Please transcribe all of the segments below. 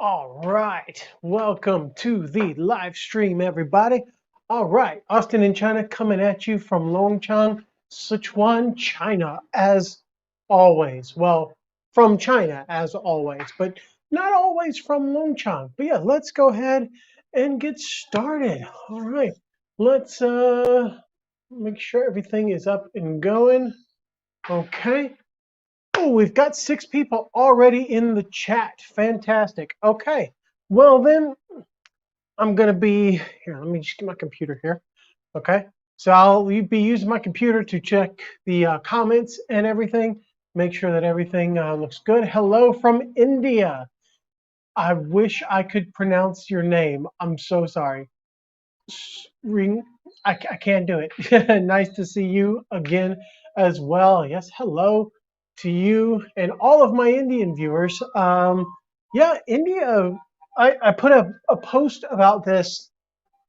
All right, welcome to the live stream, everybody. All right, Austin in China coming at you from Longchang, Sichuan, China, as always. Well, from China, as always, but not always from Longchang. But yeah, let's go ahead and get started. All right, let's make sure everything is up and going. Okay. Oh, we've got 6 people already in the chat. Fantastic. Okay. Well, then I'm going to be here. Let me just get my computer here. Okay. So I'll be using my computer to check the comments and everything. Make sure that everything looks good. Hello from India. I wish I could pronounce your name. I'm so sorry. Ring. I can't do it. Nice to see you again as well. Yes, hello to you and all of my Indian viewers. Yeah, India. I put a post about this,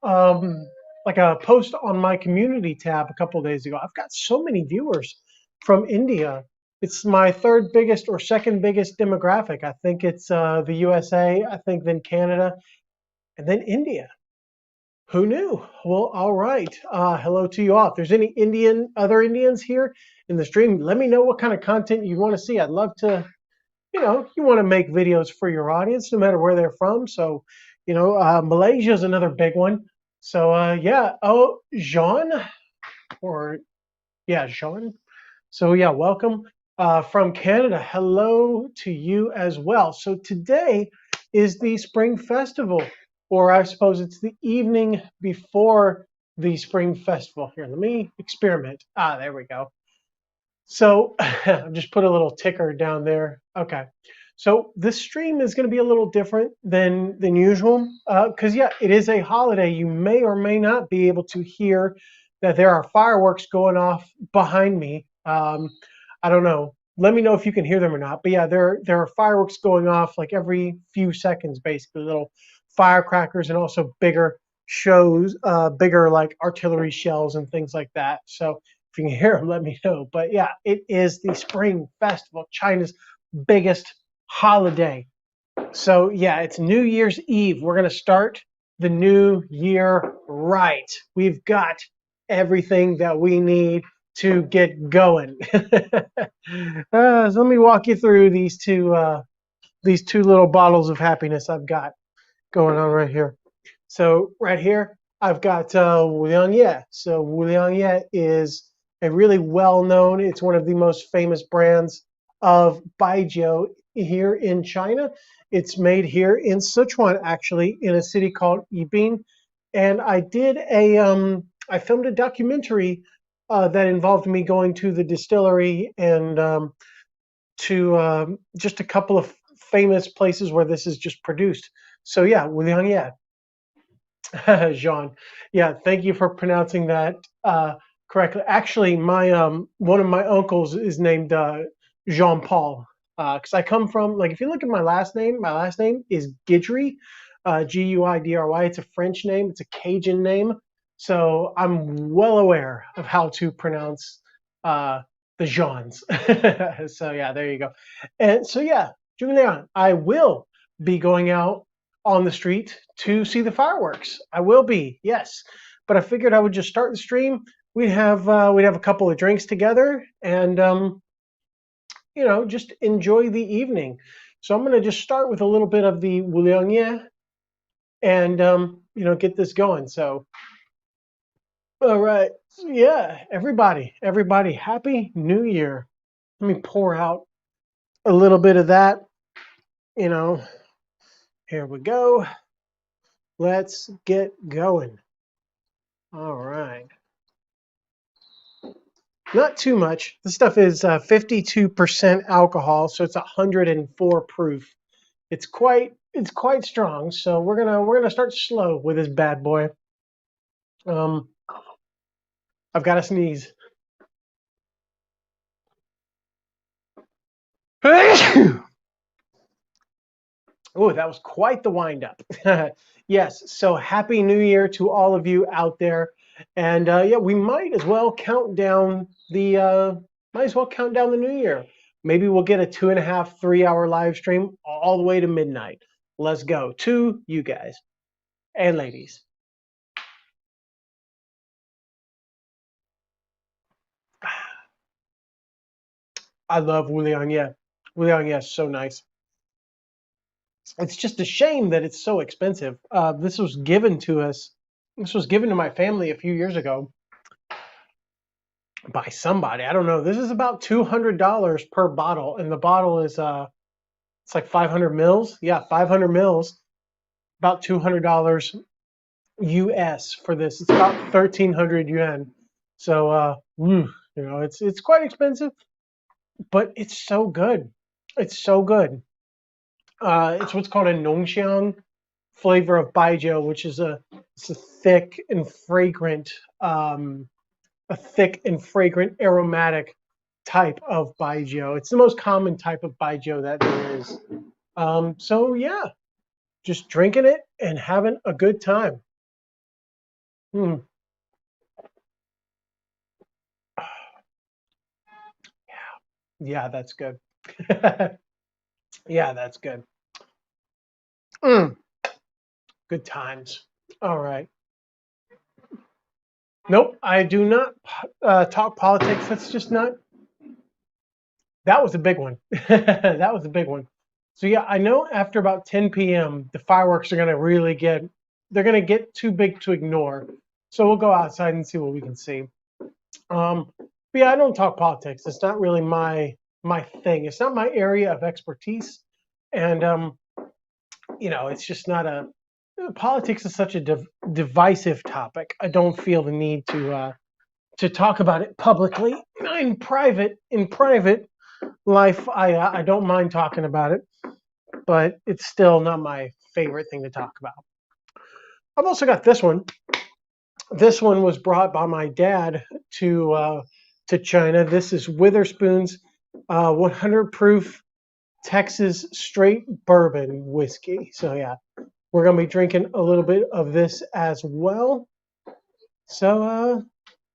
um, like a post on my community tab a couple of days ago. I've got so many viewers from India. It's my third biggest or second biggest demographic. I think it's the USA. I think then Canada, and then India. Who knew? Well, all right. Hello to you all. If there's any other Indians here in the stream, let me know what kind of content you want to see. I'd love to, you want to make videos for your audience, no matter where they're from. So, Malaysia is another big one. So, yeah. Oh, Jean, or yeah, Jean. So, yeah, welcome from Canada. Hello to you as well. So today is the Spring Festival, or I suppose it's the evening before the Spring Festival. Here, let me experiment. Ah, there we go. So I've just put a little ticker down there. Okay. So this stream is going to be a little different than usual because, yeah, it is a holiday. You may or may not be able to hear that there are fireworks going off behind me. I don't know. Let me know if you can hear them or not. But yeah, there are fireworks going off like every few seconds, basically, little firecrackers and also bigger shows, bigger like artillery shells and things like that. So if you can hear them, let me know. But yeah, it is the Spring Festival, China's biggest holiday. So yeah, it's New Year's Eve. We're going to start the new year right. We've got everything that we need to get going. So let me walk you through these two little bottles of happiness I've got going on right here. So right here, I've got Wuliangye. So Wuliangye is a really well-known, it's one of the most famous brands of baijiu here in China. It's made here in Sichuan, actually, in a city called Yibin. And I filmed a documentary that involved me going to the distillery and to just a couple of famous places where this is just produced. So yeah, Wuliangye. Jean. Yeah, thank you for pronouncing that correctly. Actually, my one of my uncles is named Jean Paul because I come from, like, if you look at my last name is Guidry, Guidry. It's a French name. It's a Cajun name. So I'm well aware of how to pronounce the Jeans. So yeah, there you go. And so yeah, Julian, I will be going out on the street to see the fireworks. I will be, yes. But I figured I would just start the stream. We'd have a couple of drinks together and just enjoy the evening. So I'm going to just start with a little bit of the Wuliangye and get this going. So all right. So, yeah, everybody, happy New Year. Let me pour out a little bit of that, Here we go. Let's get going. All right. Not too much. This stuff is 52% alcohol, so it's 104 proof. It's quite strong. So we're gonna start slow with this bad boy. I've got to sneeze. Oh, that was quite the wind up. Yes, so happy New Year to all of you out there. And yeah, we might as well count down the New Year. Maybe we'll get a 2.5, 3 hour live stream all the way to midnight. let's go to you guys and ladies. I love Wuliang, yeah. Wuliang, yeah, so nice. It's just a shame that it's so expensive. This was given to us. This was given to my family a few years ago by somebody. I don't know. This is about $200 per bottle, and the bottle is it's like 500 mils. Yeah, 500 mils. About $200 US for this. It's about 1,300 yuan. So, it's quite expensive, but it's so good. It's so good. It's what's called a Nongxiang flavor of baijiu, which is it's a thick and fragrant, a thick and fragrant aromatic type of baijiu. It's the most common type of baijiu that there is. So yeah, just drinking it and having a good time. Mm. Yeah, that's good. Yeah, that's good. Mm. Good times. All right. Nope, I do not talk politics. That's just not. That was a big one. That was a big one. So yeah, I know after about 10 p.m. the fireworks are gonna really get. They're gonna get too big to ignore. So we'll go outside and see what we can see. But yeah, I don't talk politics. It's not really my thing. It's not my area of expertise, and it's just not a. Politics is such a divisive topic. I don't feel the need to talk about it publicly. In private life, I don't mind talking about it, but it's still not my favorite thing to talk about. I've also got this one. This one was brought by my dad to China. This is Witherspoon's 100 proof Texas straight bourbon whiskey. So yeah, we're gonna be drinking a little bit of this as well. So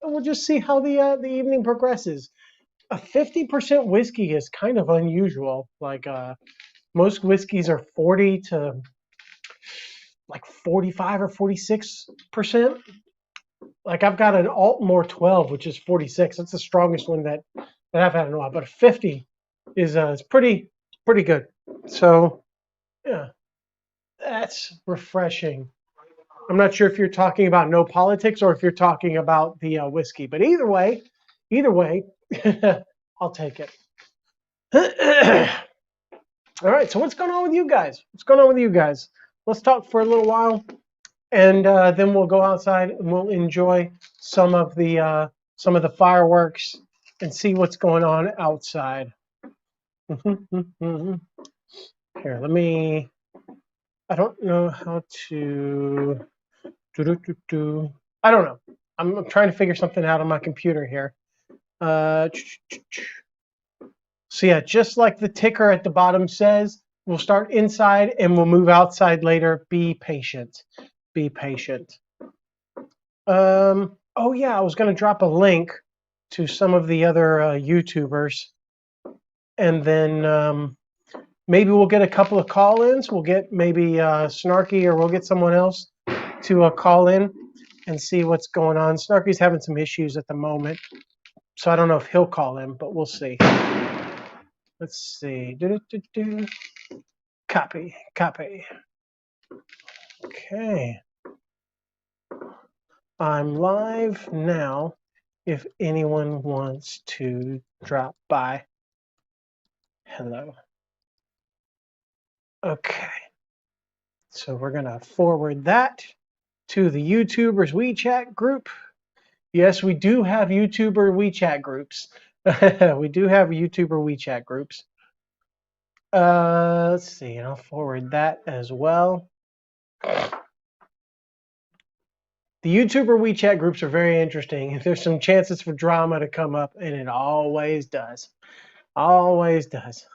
we'll just see how the evening progresses. A 50% whiskey is kind of unusual. Like most whiskeys are 40 to like 45 or 46%. Like I've got an Altmore 12, which is 46. That's the strongest one that I've had in a while. But a 50 is pretty good. So yeah, that's refreshing. I'm not sure if you're talking about no politics or if you're talking about the whiskey, but either way, I'll take it. All right, so what's going on with you guys? What's going on with you guys? Let's talk for a little while, and then we'll go outside and we'll enjoy some of the fireworks and see what's going on outside. Here, let me. I don't know how to. I don't know. I'm trying to figure something out on my computer here. Uh, so yeah, just like the ticker at the bottom says, we'll start inside and we'll move outside later. Be patient. Be patient. Oh yeah, I was going to drop a link to some of the other YouTubers, and then maybe we'll get a couple of call-ins. We'll get maybe Snarky, or we'll get someone else to call in and see what's going on. Snarky's having some issues at the moment, so I don't know if he'll call in, but we'll see. Let's see. Copy. Okay. I'm live now if anyone wants to drop by. Hello. Okay. So we're going to forward that to the YouTubers WeChat group. Yes, we do have YouTuber WeChat groups. We do have YouTuber WeChat groups. Let's see, and I'll forward that as well. The YouTuber WeChat groups are very interesting. There's some chances for drama to come up, and it always does. Always does.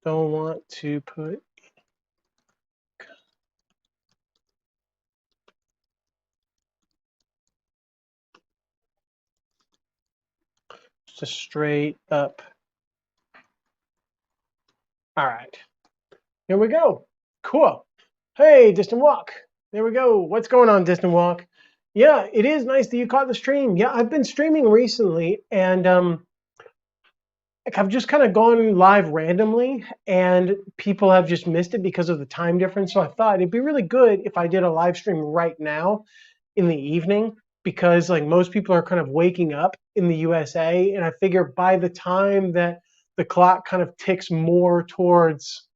Don't want to put. Just straight up. All right. Here we go. Cool. Hey, Distant Walk. There we go. What's going on, Distant Walk? Yeah, it is nice that you caught the stream. Yeah, I've been streaming recently, and like I've just kind of gone live randomly, and people have just missed it because of the time difference. So I thought it'd be really good if I did a live stream right now in the evening, because like most people are kind of waking up in the USA, and I figure by the time that the clock kind of ticks more towards,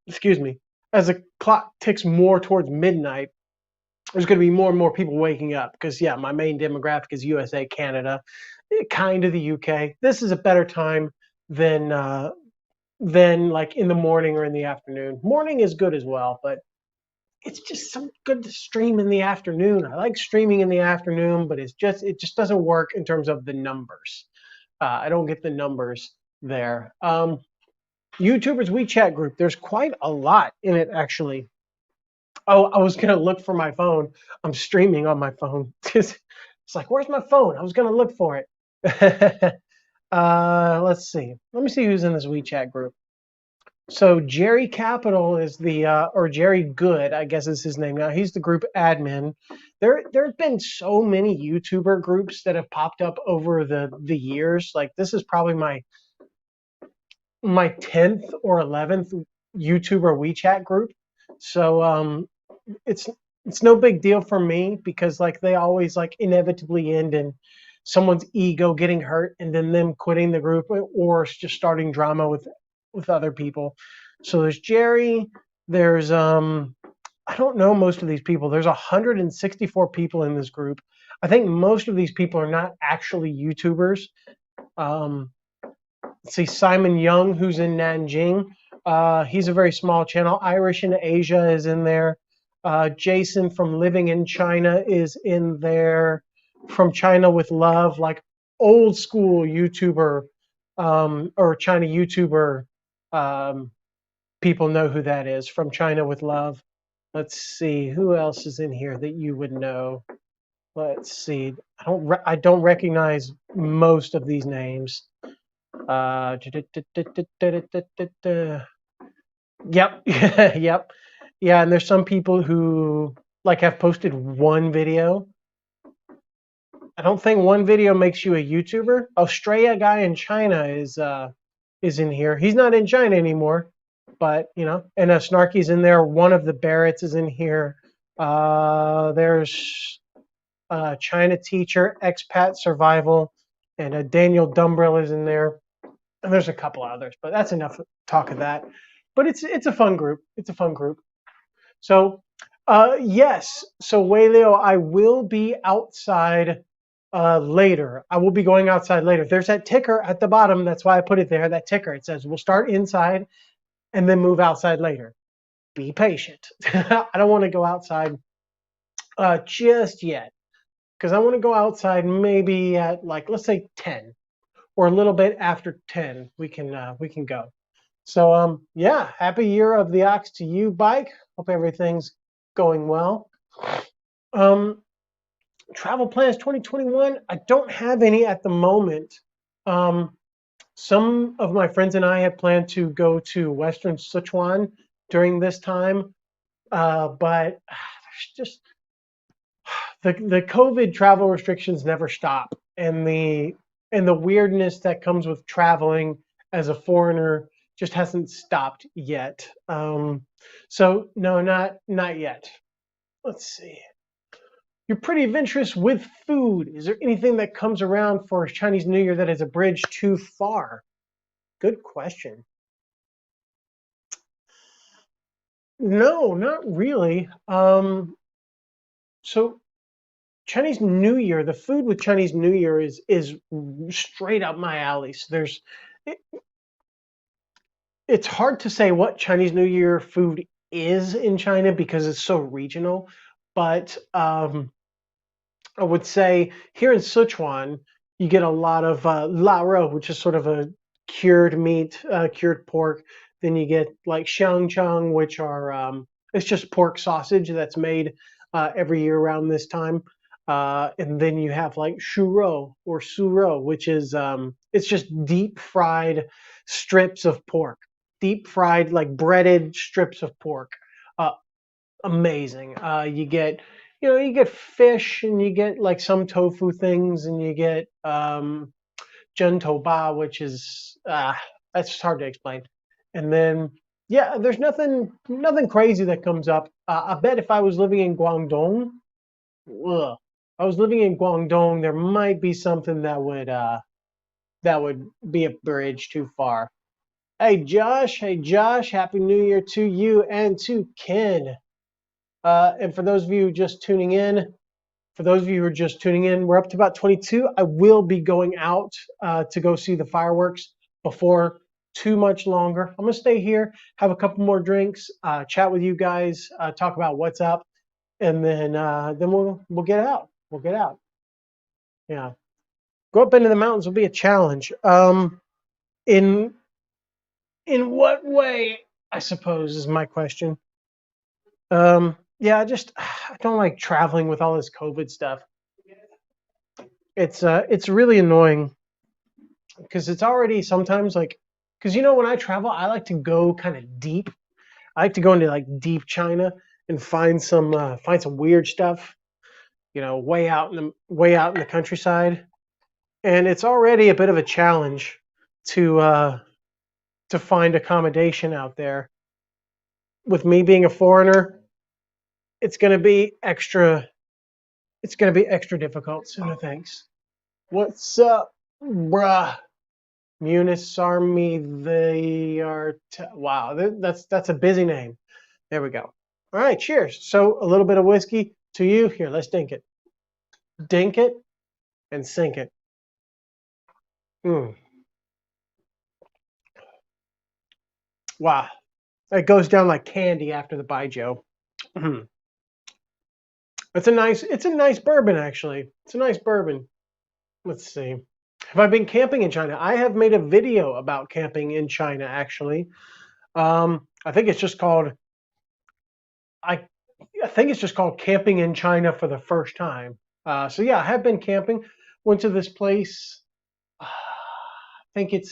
excuse me, as the clock ticks more towards midnight, there's going to be more and more people waking up, because yeah, my main demographic is USA, Canada, kind of the UK. This is a better time than like in the morning or in the afternoon. Morning is good as well, but it's just so good to stream in the afternoon. I like streaming in the afternoon, but it just doesn't work in terms of the numbers. I don't get the numbers there. YouTubers WeChat group. There's quite a lot in it, actually. Oh, I was gonna look for my phone. I'm streaming on my phone. It's like, where's my phone? I was gonna look for it. Let's see. Let me see who's in this WeChat group. So Jerry Capital is the, or Jerry Good, I guess is his name now. He's the group admin. There's been so many YouTuber groups that have popped up over the years. Like this is probably my 10th or 11th YouTuber WeChat group. So it's no big deal for me, because like they always like inevitably end in someone's ego getting hurt and then them quitting the group, or just starting drama with other people. So there's Jerry, there's I don't know most of these people. There's 164 people in this group. I think most of these people are not actually YouTubers. Let's see, Simon Young, who's in Nanjing. He's a very small channel. Irish in Asia is in there. Jason from Living in China is in there. From China with Love, like old school YouTuber, or China YouTuber. People know who that is. From China with Love. Let's see, who else is in here that you would know? Let's see. I don't recognize most of these names. Yep, yep, yeah. And there's some people who like have posted one video. I don't think one video makes you a YouTuber. Australia guy in China is in here. He's not in China anymore, but you know, and Snarky's in there. One of the Barretts is in here. There's China teacher, expat survival, and Daniel Dumbrill is in there. And there's a couple others, but that's enough talk of that. But it's a fun group. It's a fun group. So yes, so Wayleo, I will be outside later. I will be going outside later. There's that ticker at the bottom. That's why I put it there. That ticker. It says we'll start inside and then move outside later. Be patient. I don't want to go outside just yet, because I want to go outside maybe at like, let's say 10. Or a little bit after 10, we can go. So yeah, happy year of the ox to you, Bike. Hope everything's going well. Travel plans 2021. I don't have any at the moment. Some of my friends and I had planned to go to Western Sichuan during this time, but there's just the COVID travel restrictions never stop, and the weirdness that comes with traveling as a foreigner just hasn't stopped yet. So no, not yet. Let's see. You're pretty adventurous with food. Is there anything that comes around for Chinese New Year that is a bridge too far? Good question. No, not really. So Chinese New Year, the food with Chinese New Year is straight up my alley. So it's hard to say what Chinese New Year food is in China because it's so regional. But I would say here in Sichuan, you get a lot of la rou, which is sort of a cured meat, cured pork. Then you get like xiangchang, which are it's just pork sausage that's made every year around this time. And then you have like shuro or suro, which is it's just deep fried strips of pork, deep fried like breaded strips of pork. Uh, Amazing. You get fish and you get like some tofu things and you get ba, which is that's just hard to explain. And then yeah, there's nothing crazy that comes up. I bet if I was living in Guangdong, ugh, I was living in Guangdong, there might be something that would be a bridge too far. Hey Josh, Happy New Year to you and to Ken. And for those of you just tuning in, for those of you who are just tuning in, we're up to about 22. I will be going out to go see the fireworks before too much longer. I'm gonna stay here, have a couple more drinks, chat with you guys, talk about what's up, and then we'll get out. We'll get out. Yeah, go up into the mountains will be a challenge. In in what way? I suppose is my question. Yeah, I don't like traveling with all this COVID stuff. It's really annoying because it's already sometimes like because when I travel, I like to go kind of deep. I like to go into like deep China and find some weird stuff, way out in the countryside. And it's already a bit of a challenge to uh, to find accommodation out there. With me being a foreigner, it's gonna be extra. It's gonna be extra difficult. So no thanks. What's up, bruh? Munis Army, they are. Wow, that's a busy name. There we go. All right, cheers. So a little bit of whiskey to you. Here, let's dink it, and sink it. Mm. Wow, it goes down like candy after the baijiu. It's a nice bourbon actually. It's a nice bourbon. Let's see. Have I been camping in China? I have made a video about camping in China actually. I think it's just called I I think it's just called camping in China for the first time. So yeah, I have been camping. Went to this place. I think it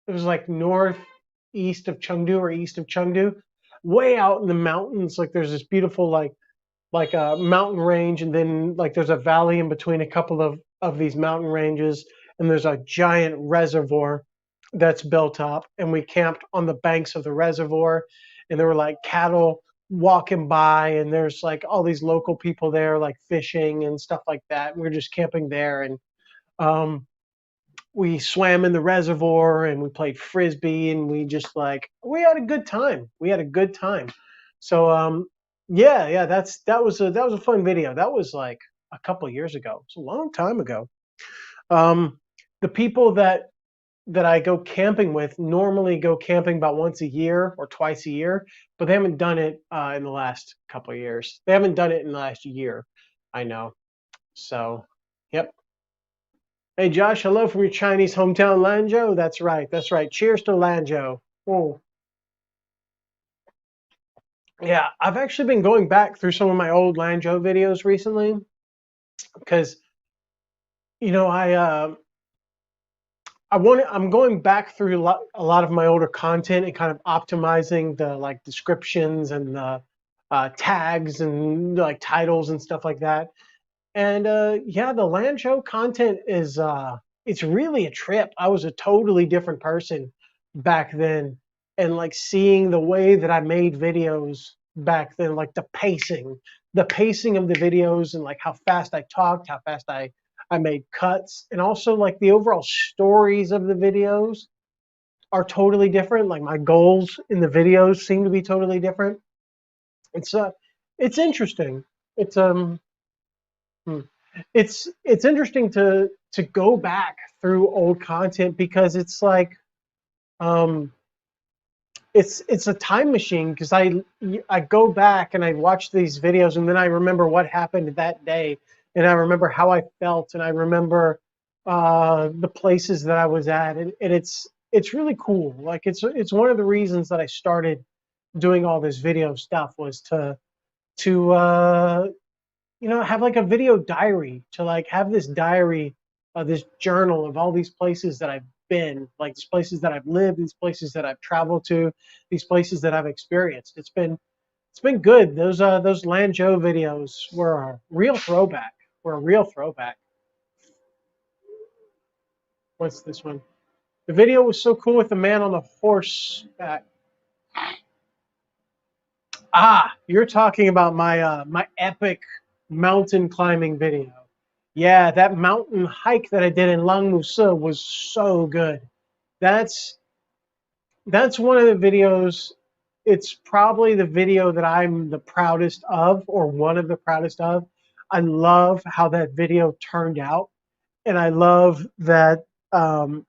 was like northeast of Chengdu or east of Chengdu, way out in the mountains. Like there's this beautiful like a mountain range, and then like there's a valley in between a couple of these mountain ranges, and there's a giant reservoir that's built up, and we camped on the banks of the reservoir, and there were like cattle walking by, and there's like all these local people there like fishing and stuff like that. And we were just camping there, and um, we swam in the reservoir and we played frisbee and we had a good time. We had a good time. So yeah, that was a fun video. That was like a couple of years ago. It's a long time ago. Um, the people that I go camping with normally go camping about once a year or twice a year, but they haven't done it in the last couple of years. They haven't done it in the last year. I know. So, yep. Hey Josh, hello from your Chinese hometown, Lanzhou. That's right. That's right. Cheers to Lanzhou. Oh, yeah. I've actually been going back through some of my old Lanzhou videos recently because you know I'm going back through a lot of my older content and kind of optimizing the like descriptions and the tags and like titles and stuff like that. And yeah, the land show content is it's really a trip. I was a totally different person back then. And like seeing the way that I made videos back then, like the pacing of the videos and like how fast I talked, how fast I made cuts, and also like the overall stories of the videos are totally different. Like my goals in the videos seem to be totally different. It's it's interesting. It's hmm. It's interesting to go back through old content because it's like um it's a time machine because I go back and I watch these videos and then I remember what happened that day and I remember how I felt and I remember the places that I was at and it's really cool. Like it's one of the reasons that I started doing all this video stuff was to have like a video diary to like have this diary, this journal of all these places that I've been, like these places that I've lived, these places that I've traveled to, these places that I've experienced. It's been good. Those Lanzhou videos were a real throwback. Were a real throwback. What's this one? The video was so cool with the man on the horseback. Ah, you're talking about my epic mountain climbing video. Yeah, that mountain hike that I did in Langmusa was so good. That's that's one of the videos. It's probably the video that I'm the proudest of, or one of the proudest of. I love how that video turned out, and I love that. Um,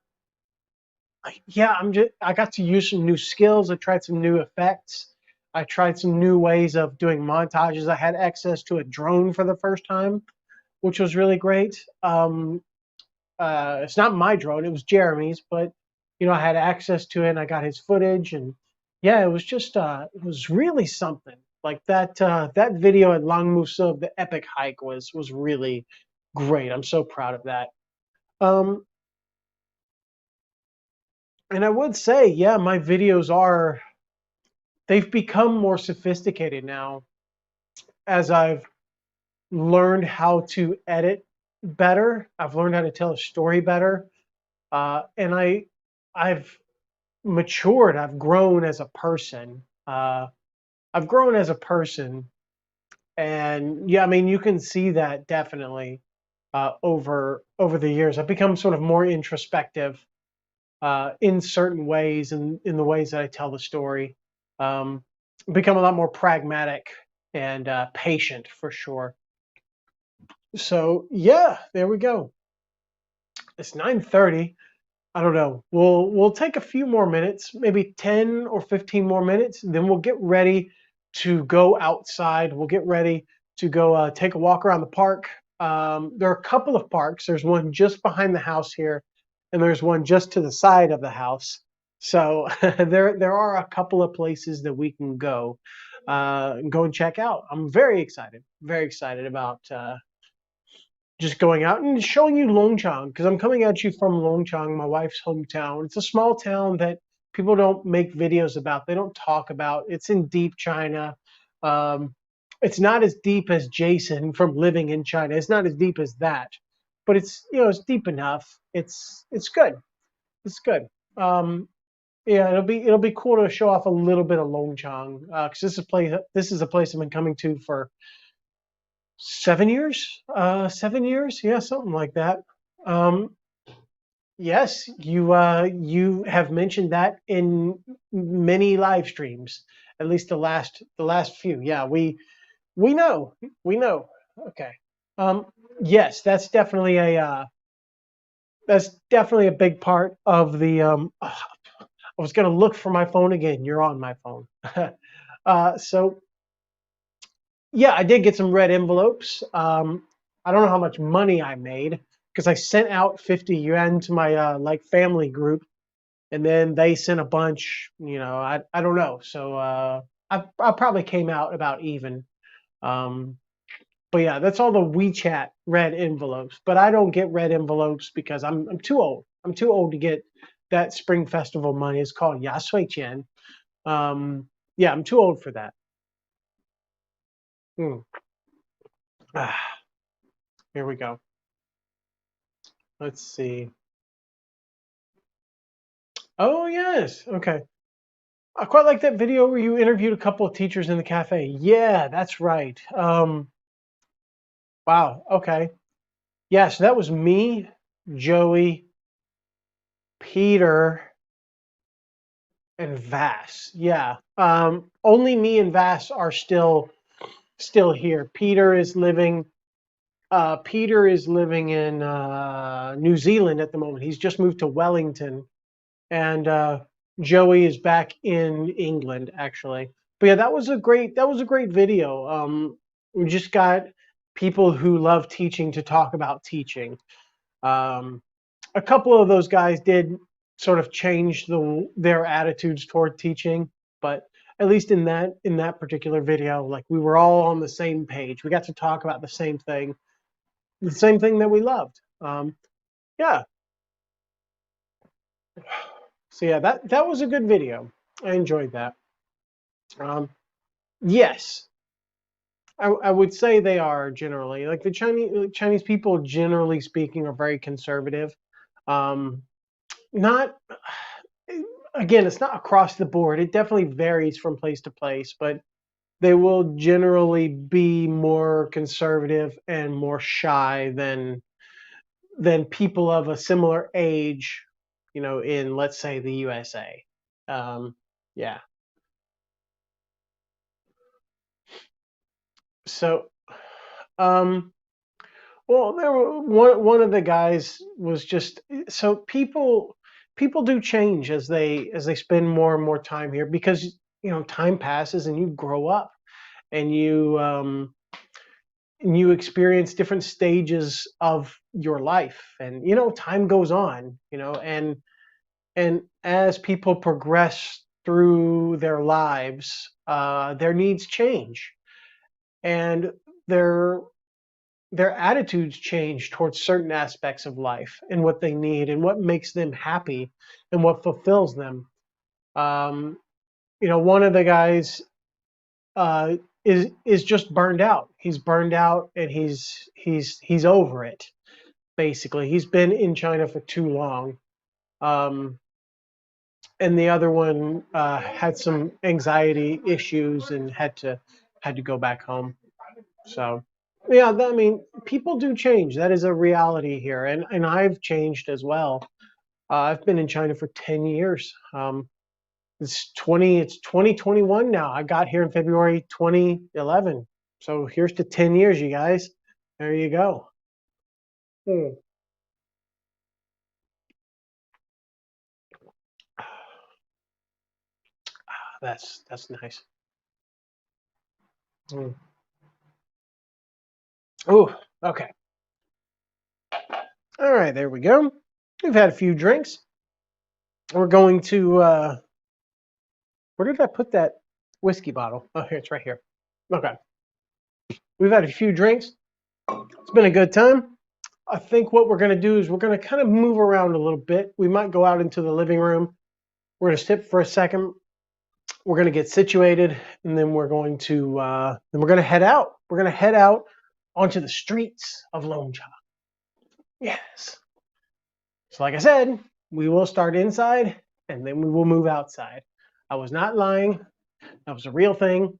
yeah, I got to use some new skills. I tried some new effects. I tried some new ways of doing montages. I had access to a drone for the first time, which was really great. It's not my drone; it was Jeremy's, but I had access to it, and I got his footage, and yeah, it was just it was really something. Like that video at Langmusa of the epic hike was really great. I'm so proud of that. Um, and I would say, yeah, my videos they've become more sophisticated now as I've learned how to edit better. I've learned how to tell a story better, and I've matured. I've grown as a person. I've grown as a person, and yeah, I mean, you can see that definitely over the years. I've become sort of more introspective in certain ways, and in the ways that I tell the story. Become a lot more pragmatic and patient for sure. So yeah, there we go. It's 9:30. I don't know. We'll take a few more minutes, maybe 10 or 15 more minutes, then we'll get ready to go outside. We'll get ready to go take a walk around the park. There are a couple of parks. There's one just behind the house here, and there's one just to the side of the house. So there are a couple of places that we can go and check out. I'm very excited about just going out and showing you Longchang, because I'm coming at you from Longchang, my wife's hometown. It's a small town that people don't make videos about. They don't talk about. It's in deep China. Um, it's not as deep as Jason from living in China. It's not as deep as that, but it's deep enough. It's good. It's good. Yeah, it'll be cool to show off a little bit of Longchang, because this is a place I've been coming to for 7 years. 7 years, yeah, something like that. Um, yes, you have mentioned that in many live streams, at least the last few. Yeah, we know we know. Okay. Um, yes, that's definitely a big part of the. I was gonna look for my phone again. You're on my phone. So yeah, I did get some red envelopes. I don't know how much money I made because I sent out 50 yuan to my like family group, and then they sent a bunch. I don't know. So I probably came out about even. Um, but yeah, that's all the WeChat red envelopes. But I don't get red envelopes because I'm too old. I'm too old to get that Spring Festival money. It's called Yasui Qian. Yeah, I'm too old for that. Hmm. Ah, here we go. Let's see. Oh yes. Okay. I quite like that video where you interviewed a couple of teachers in the cafe. Yeah, that's right. Wow. Okay. Yeah, so that was me, Joey, Peter, and Vass. Yeah. Only me and Vass are still here. Peter is living in New Zealand at the moment. He's just moved to Wellington, and Joey is back in England actually. But yeah, that was a great video. We just got people who love teaching to talk about teaching. Um, a couple of those guys did sort of change their attitudes toward teaching, but at least in that particular video, like we were all on the same page. We got to talk about the same thing that we loved. Yeah. So yeah, that was a good video. I enjoyed that. Yes, I would say they are generally like the Chinese people, generally speaking, are very conservative. Um, not again, it's not across the board. It definitely varies from place to place, but they will generally be more conservative and more shy than people of a similar age, in, let's say, the USA. Yeah. So, um, well, there were one of the guys was just so people do change as they spend more and more time here because time passes and you grow up and you experience different stages of your life and time goes on and as people progress through their lives their needs change and their their attitudes change towards certain aspects of life and what they need and what makes them happy and what fulfills them. Um, one of the guys uh, is just burned out. He's burned out and he's over it. Basically, he's been in China for too long. Um, and the other one had some anxiety issues and had to go back home. So. Yeah, I mean, people do change. That is a reality here, and I've changed as well. I've been in China for 10 years. It's 2021 now. I got here in February 2011. So here's to 10 years, you guys. There you go. Mm. That's nice. Mm. Oh, okay. All right, there we go. We've had a few drinks. We're going to where did I put that whiskey bottle? Oh, here, it's right here. Okay. We've had a few drinks. It's been a good time. I think what we're going to do is we're going to kind of move around a little bit. We might go out into the living room. We're going to sit for a second. We're going to get situated, and then we're going to head out. We're going to head out onto the streets of Longchang. Yes. So, like I said, we will start inside, and then we will move outside. I was not lying. That was a real thing.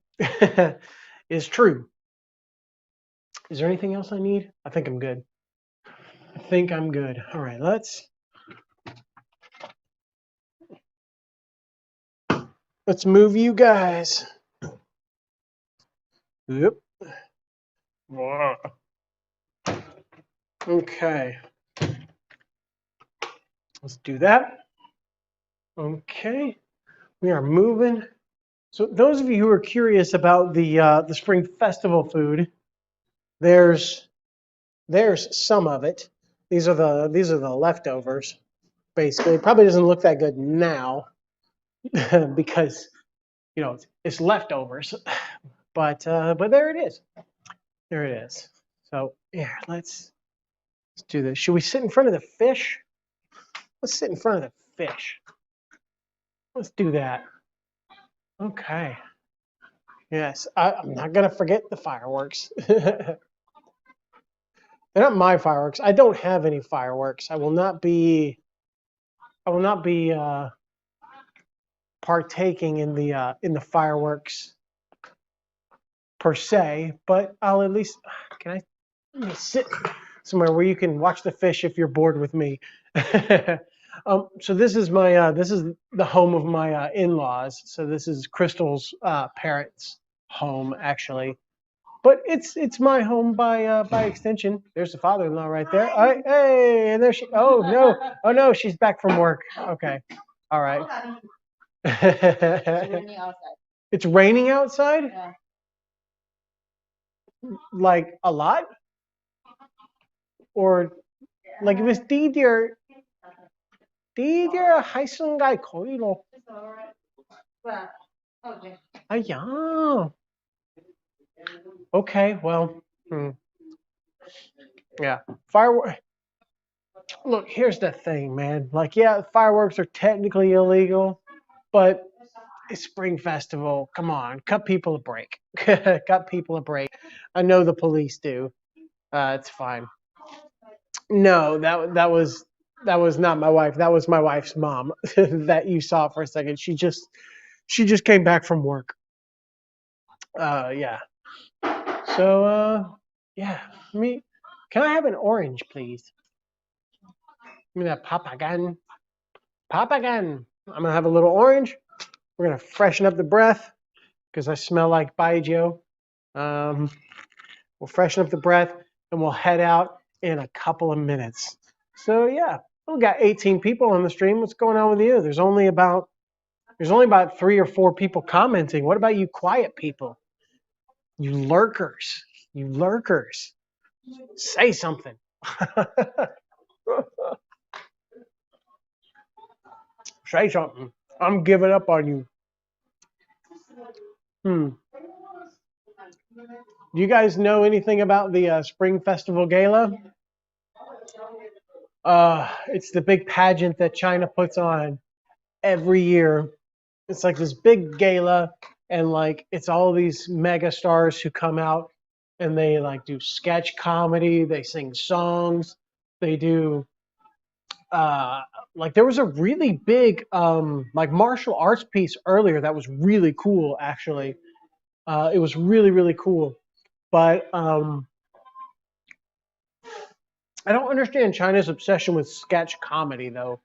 It's true. Is there anything else I need? I think I'm good. I think I'm good. All right, let's move you guys. Yep. Okay. Let's do that. Okay. We are moving. So those of you who are curious about the spring festival food, there's some of it. These are the leftovers. Basically, it probably doesn't look that good now because it's leftovers. But there it is. There it is. So yeah, let's do this. Should we sit in front of the fish? Let's sit in front of the fish. Let's do that. Okay. Yes, I'm not gonna forget the fireworks. They're not my fireworks. I don't have any fireworks. I will not be. Partaking in the fireworks per se, but I'll at least. Can I? Let me sit somewhere where you can watch the fish if you're bored with me. So this is the home of my in-laws. So this is Crystal's parents' home, actually. But it's my home by extension. There's the father-in-law right there. All right, hey, and there she. Oh no, she's back from work. Okay, all right. It's raining outside. Yeah. Like a lot, or like if it's 低点儿还是应该可以咯。Yeah. Okay, well, yeah. Fireworks. Look, here's the thing, man. Like, yeah, fireworks are technically illegal, but it's Spring Festival. Come on, cut people a break. Cut people a break. I know the police do. It's fine. No, that was not my wife. That was my wife's mom that you saw for a second. She just came back from work. Yeah. So yeah. Me, can I have an orange, please? Give me that papagan. Papagan. I'm gonna have a little orange. We're gonna freshen up the breath because I smell like baijiu. Um, we'll freshen up the breath and we'll head out in a couple of minutes. So yeah, we got 18 people on the stream. What's going on with you? There's only about 3 or 4 people commenting. What about you quiet people? You lurkers. You lurkers. Say something. Say something. I'm giving up on you. Hmm. Do you guys know anything about the Spring Festival Gala? It's the big pageant that China puts on every year. It's like this big gala, and like it's all these mega stars who come out and they like do sketch comedy, they sing songs, they do uh like there was a really big like martial arts piece earlier that was really cool actually. It was really really cool. But I don't understand China's obsession with sketch comedy though.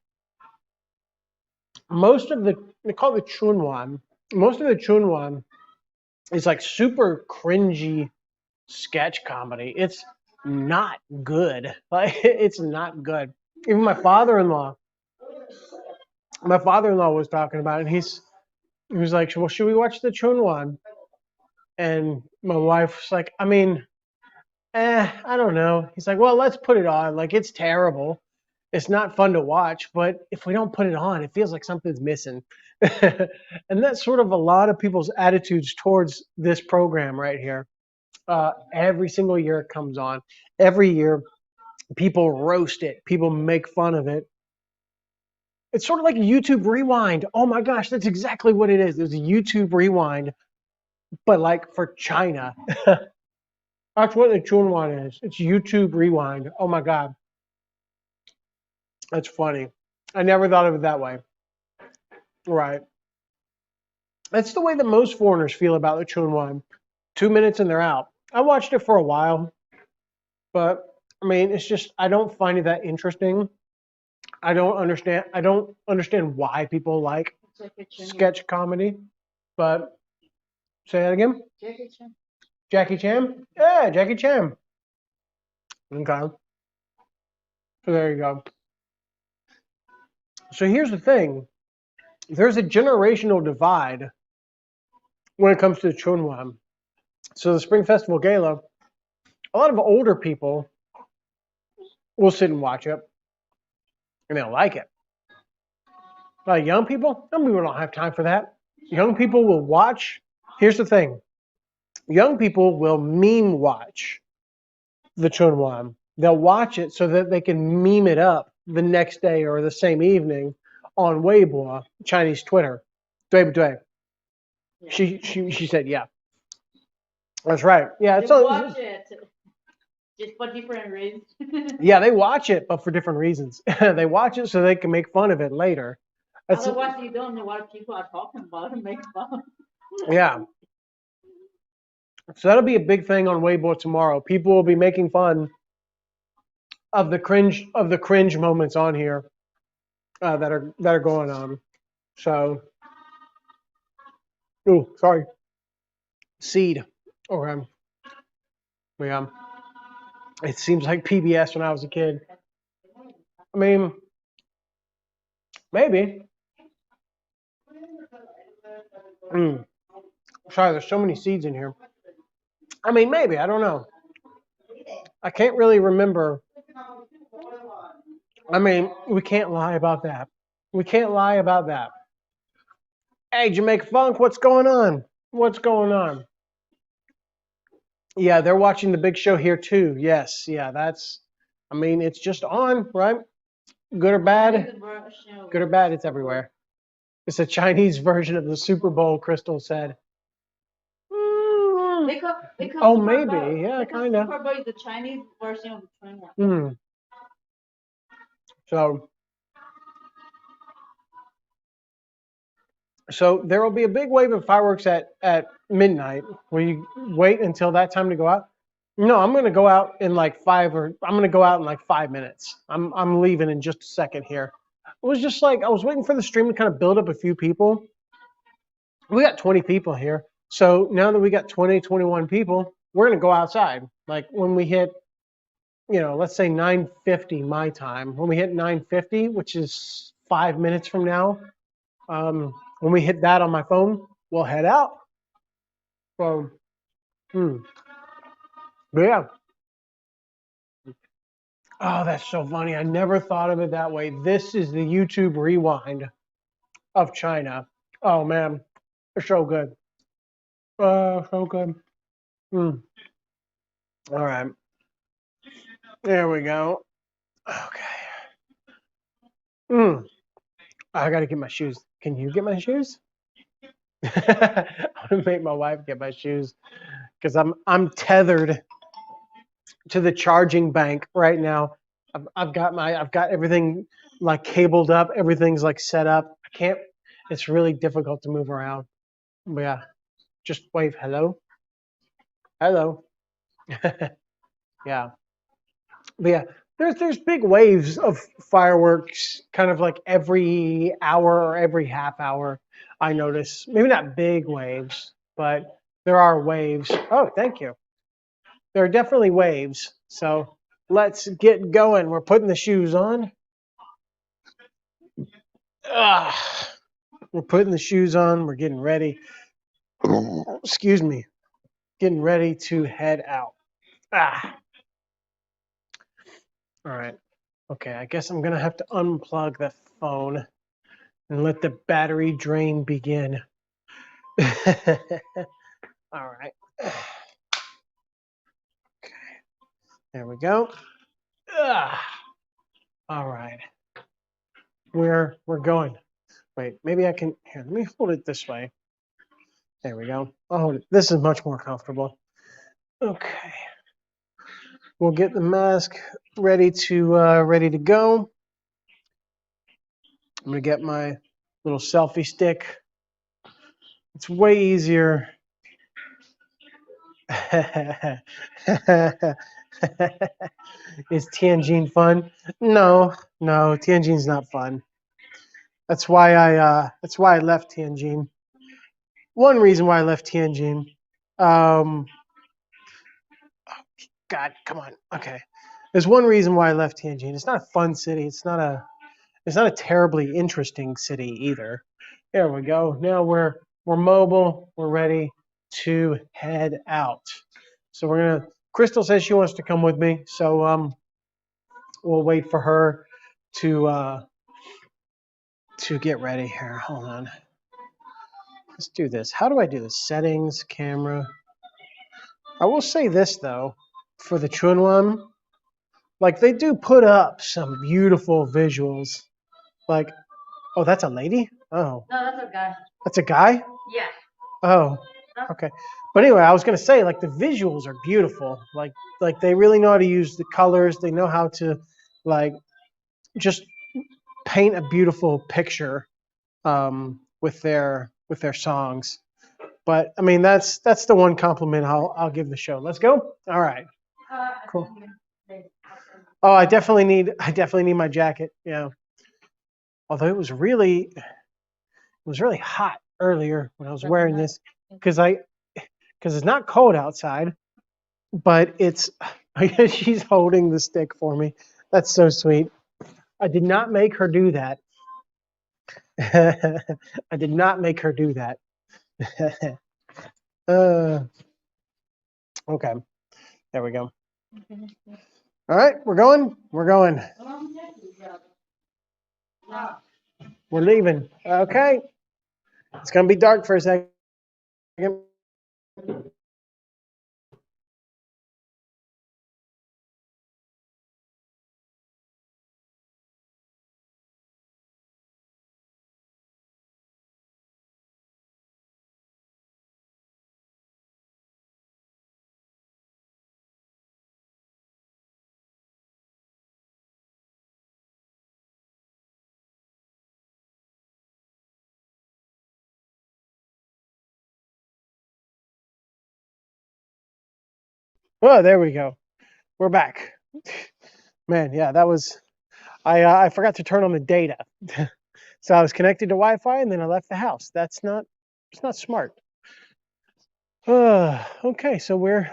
Most of the they call it Chunwan. Most of the Chunwan is like super cringy sketch comedy. It's not good. Like it's not good. Even my father-in-law was talking about it. He was like, "Well, should we watch the Chunwan?" And my wife's like, "I mean, I don't know." He's like, "Well, let's put it on. Like it's terrible. It's not fun to watch, but if we don't put it on, it feels like something's missing." And that's sort of a lot of people's attitudes towards this program right here. Every single year it comes on. Every year people roast it. People make fun of it. It's sort of like a YouTube Rewind. Oh my gosh, that's exactly what it is. It's a YouTube Rewind, but like for China. That's what the Chunwan is. It's YouTube Rewind. Oh my god, that's funny. I never thought of it that way. Right. That's the way that most foreigners feel about the Chunwan. 2 minutes and they're out. I watched it for a while, but I mean, it's just I don't find it that interesting. I don't understand why people like sketch comedy. But say that again. Jackie Chan? Yeah, Jackie Chan. Okay. So there you go. So here's the thing. There's a generational divide when it comes to Chunwan. So the Spring Festival Gala, a lot of older people will sit and watch it and they'll like it. Like young people don't have time for that. Young people will watch. Here's the thing. Young people will meme watch the Chunwan. They'll watch it so that they can meme it up the next day or the same evening on Weibo, Chinese Twitter. Dui. She said, yeah. That's right. Yeah, it's They watch it just for different reasons. Yeah, they watch it, but for different reasons. They watch it so they can make fun of it later. Otherwise, you don't know what people are talking about and make fun. Yeah. So that'll be a big thing on Weibo tomorrow. People will be making fun of the cringe moments on here that are going on. So, sorry, seed. Okay, yeah. It seems like PBS when I was a kid. I mean, maybe. Sorry, there's so many seeds in here. I mean, maybe. I don't know. I can't really remember. I mean, we can't lie about that. We can't lie about that. Hey, Jamaica Funk, what's going on? What's going on? Yeah, they're watching the big show here too. Yes, yeah, that's. I mean, it's just on, right? Good or bad? Good or bad, it's everywhere. It's a Chinese version of the Super Bowl, Crystal said. Because Oh, Super maybe. Bowl, Yeah, because kind of. Super Bowl is the Chinese version of the Taiwan. So, so there will be a big wave of fireworks at midnight. Will you wait until that time to go out? No, I'm gonna go out in like I'm gonna go out in like 5 minutes. I'm leaving in just a second here. It was just like I was waiting for the stream to kind of build up a few people. We got 20 people here. So now that we got 20, 21 people, we're gonna go outside. Like when we hit, let's say 9:50 my time. When we hit 9:50, which is 5 minutes from now, when we hit that on my phone, we'll head out. So, but yeah. Oh, that's so funny. I never thought of it that way. This is the YouTube rewind of China. Oh man, it's so good. So good. Mm. All right, there we go. Okay. I gotta get my shoes. Can you get my shoes? I'm gonna make my wife get my shoes because I'm tethered to the charging bank right now. I've got everything like cabled up. Everything's like set up. I can't. It's really difficult to move around. But yeah, just wave hello, hello. Yeah, but yeah. There's big waves of fireworks, kind of like every hour or every half hour. I notice maybe not big waves, but there are waves. Oh, thank you. There are definitely waves. So let's get going. We're putting the shoes on. Ugh. We're putting the shoes on. We're getting ready. Excuse me. Getting ready to head out. Ah. All right. Okay. I guess I'm going to have to unplug the phone and let the battery drain begin. All right. Okay. There we go. Ah. All right. We're going. Wait, maybe I can. Here, let me hold it this way. There we go. I'll hold it. This is much more comfortable. Okay. We'll get the mask ready to go. I'm gonna get my little selfie stick. It's way easier. Is Tianjin fun? No, Tianjin's not fun. That's why I left Tianjin. One reason why I left Tianjin. Um, God, come on. Okay. There's one reason why I left Tianjin. It's not a fun city. It's not a terribly interesting city either. There we go. Now we're mobile. We're ready to head out. So we're gonna. Crystal says she wants to come with me. So we'll wait for her to get ready here. Hold on. Let's do this. How do I do this? Settings, camera. I will say this though, for the Chunwan, like they do put up some beautiful visuals. Like, oh, that's a lady? Oh. No, that's a guy. That's a guy? Yeah. Oh. Okay. But anyway, I was gonna say like the visuals are beautiful. Like they really know how to use the colors. They know how to like just paint a beautiful picture with their songs. But I mean that's the one compliment I'll give the show. Let's go. All right. Cool. Oh, I definitely need my jacket. Yeah. Although it was really hot earlier when I was wearing this because it's not cold outside, but it's I guess she's holding the stick for me. That's so sweet. I did not make her do that. I did not make her do that. Okay. There we go. All right, we're going. We're going. We're leaving. Okay. It's gonna be dark for a second. Oh, there we go. We're back. Man, yeah, that was I forgot to turn on the data. So I was connected to Wi-Fi and then I left the house. It's not smart. Okay, so we're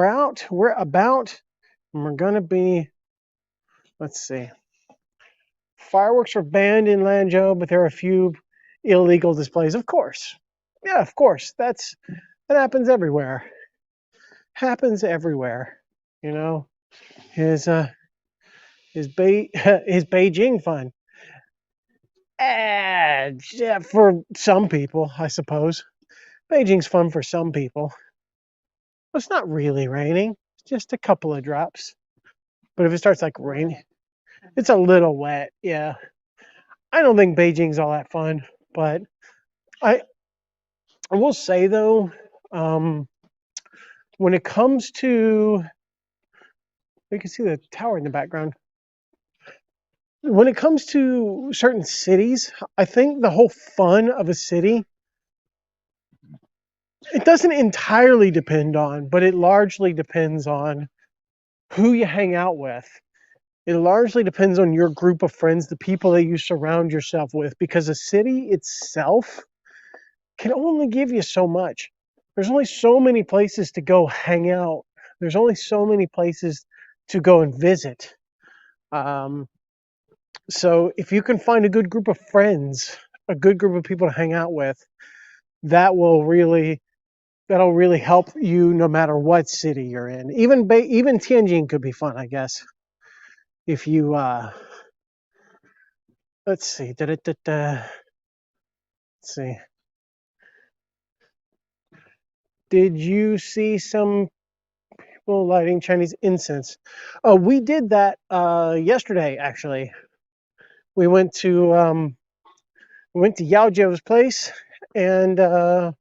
out, we're about, and we're gonna be, let's see. Fireworks are banned in Lanzhou, but there are a few illegal displays. Of course. Yeah, of course. That happens everywhere. Happens everywhere. You know, his his his Beijing fun. Yeah, for some people, I suppose. Beijing's fun for some people. It's not really raining. It's just a couple of drops. But if it starts like raining, it's a little wet. Yeah. I don't think Beijing's all that fun, but I I will say though, um, when it comes to, you can see the tower in the background. When it comes to certain cities, I think the whole fun of a city, it doesn't entirely depend on, but it largely depends on who you hang out with. It largely depends on your group of friends, the people that you surround yourself with, because a city itself can only give you so much. There's only so many places to go hang out. There's only so many places to go and visit. Um, so if you can find a good group of friends, a good group of people to hang out with, that will really that'll really help you no matter what city you're in. Even Tianjin could be fun, I guess. If you let's see, let's see. Did you see some people lighting Chinese incense? Oh, we did that yesterday actually. We went to Yao Jiao's place and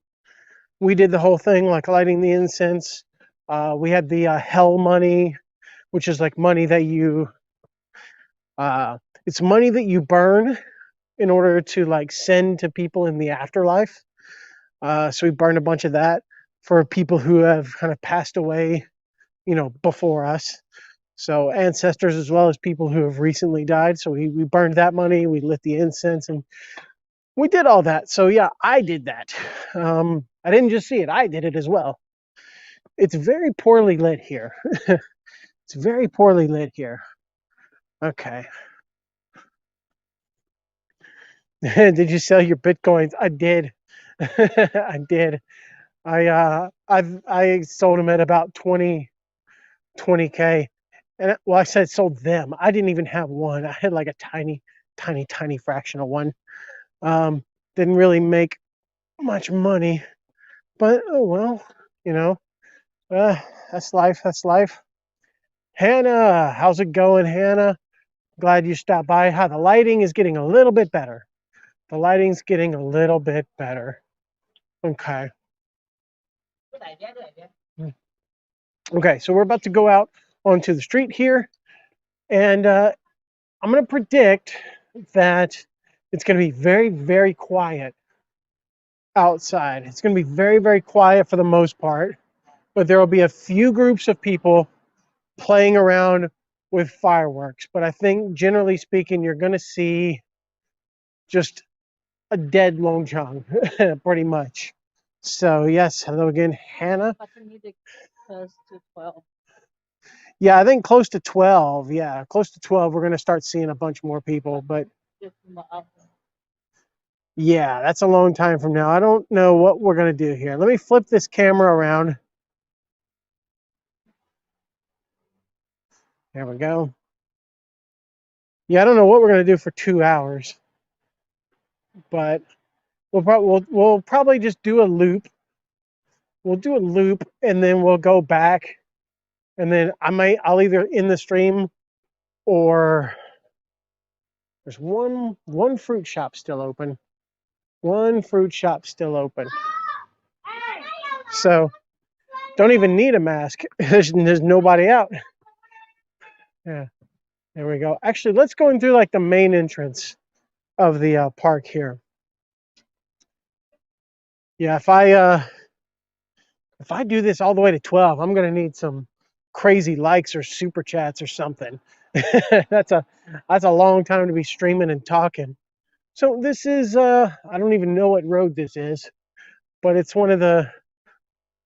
we did the whole thing, like lighting the incense. We had the hell money, which is like money that it's money that you burn in order to like send to people in the afterlife. So we burned a bunch of that for people who have kind of passed away, before us. So ancestors as well as people who have recently died. So we burned that money, we lit the incense, and we did all that. So yeah, I did that. I didn't just see it, I did it as well. It's very poorly lit here. It's very poorly lit here. Okay. Did you sell your bitcoins? I did. I did. I sold them at about 20K. And well, I said sold them. I didn't even have one. I had like a tiny fraction of one. Didn't really make much money, but oh well, you know. That's life. That's life. Hannah, how's it going, Hannah? Glad you stopped by. How the lighting is getting a little bit better. The lighting's getting a little bit better. Okay. Okay, so we're about to go out onto the street here, and I'm going to predict that it's going to be very quiet outside. It's going to be very quiet for the most part, but there will be a few groups of people playing around with fireworks. But I think generally speaking, you're going to see just a dead Longchang, pretty much. So yes, hello again, Hannah. But the music close to 12. Yeah, I think close to 12. Yeah, close to 12. We're going to start seeing a bunch more people, but yeah, that's a long time from now. I don't know what we're going to do here. Let me flip this camera around. There we go. Yeah, I don't know what we're going to do for 2 hours, but we'll probably just do a loop we'll do a loop and then we'll go back, and then I'll either end the stream, or there's one fruit shop still open. One fruit shop still open. So don't even need a mask. There's nobody out. Yeah, there we go. Actually, let's go in through like the main entrance of the park here. Yeah, if I do this all the way to 12, I'm gonna need some crazy likes or super chats or something. That's a long time to be streaming and talking. So this is I don't even know what road this is, but it's one of the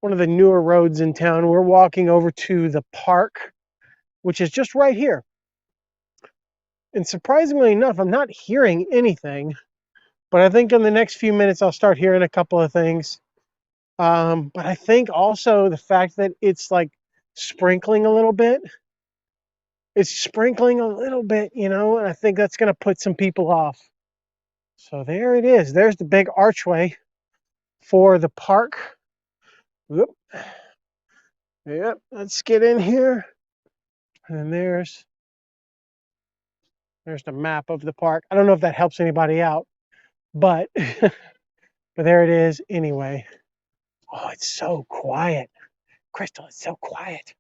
newer roads in town. We're walking over to the park, which is just right here. And surprisingly enough, I'm not hearing anything, but I think in the next few minutes I'll start hearing a couple of things. But I think also the fact that it's like sprinkling a little bit. It's sprinkling a little bit, you know, and I think that's going to put some people off. So there it is. There's the big archway for the park. Whoop. Yep, let's get in here. And there's the map of the park. I don't know if that helps anybody out, but but there it is anyway. Oh, it's so quiet. Crystal, it's so quiet.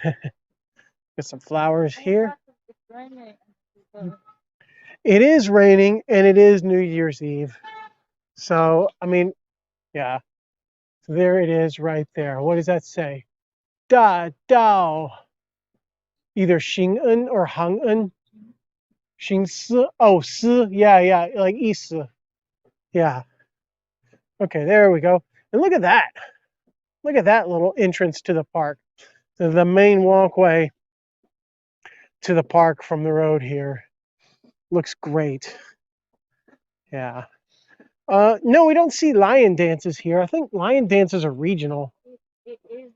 Got some flowers here. It is raining and it is New Year's Eve. So, I mean, yeah. There it is right there. What does that say? Da Dao. Either Xing-en or Hang-en. Xing-si. Oh, si. Yeah. Like Yi-si. Yeah. Okay, there we go. And look at that. Look at that little entrance to the park. The main walkway to the park from the road here. Looks great. Yeah. No, we don't see lion dances here. I think lion dances are regional. It is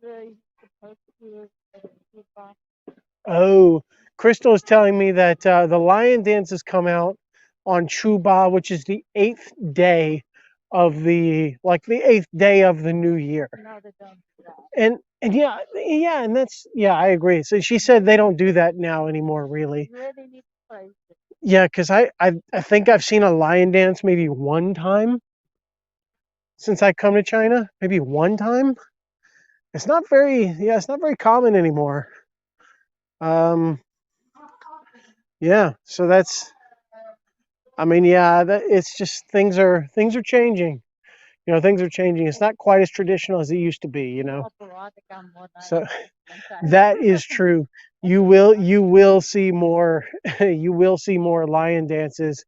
supposed to be Oh, Crystal is telling me that the lion dances come out on Chuba, which is the 8th day of the 8th day of the new year. No, they don't do that. And yeah, and that's, yeah, I agree. So she said they don't do that now anymore, really. You really need to place it. Yeah, because I think I've seen a lion dance maybe one time since I come to China. Maybe one time. It's not very common anymore. Yeah, so that's, I mean, yeah, it's just things are changing. You know, things are changing. It's not quite as traditional as it used to be, you know. So that is true. You will see more you will see more lion dances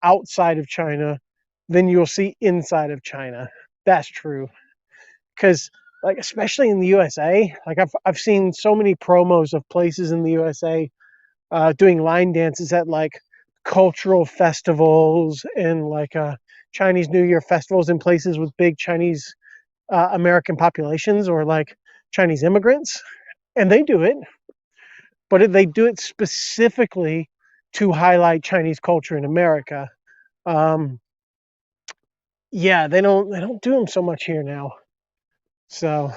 outside of China than you'll see inside of China. That's true. Cuz like especially in the USA, like I've seen so many promos of places in the USA doing line dances at like cultural festivals and like Chinese New Year festivals in places with big Chinese American populations or like Chinese immigrants, and they do it, but they do it specifically to highlight Chinese culture in America. Yeah, they don't do them so much here now. So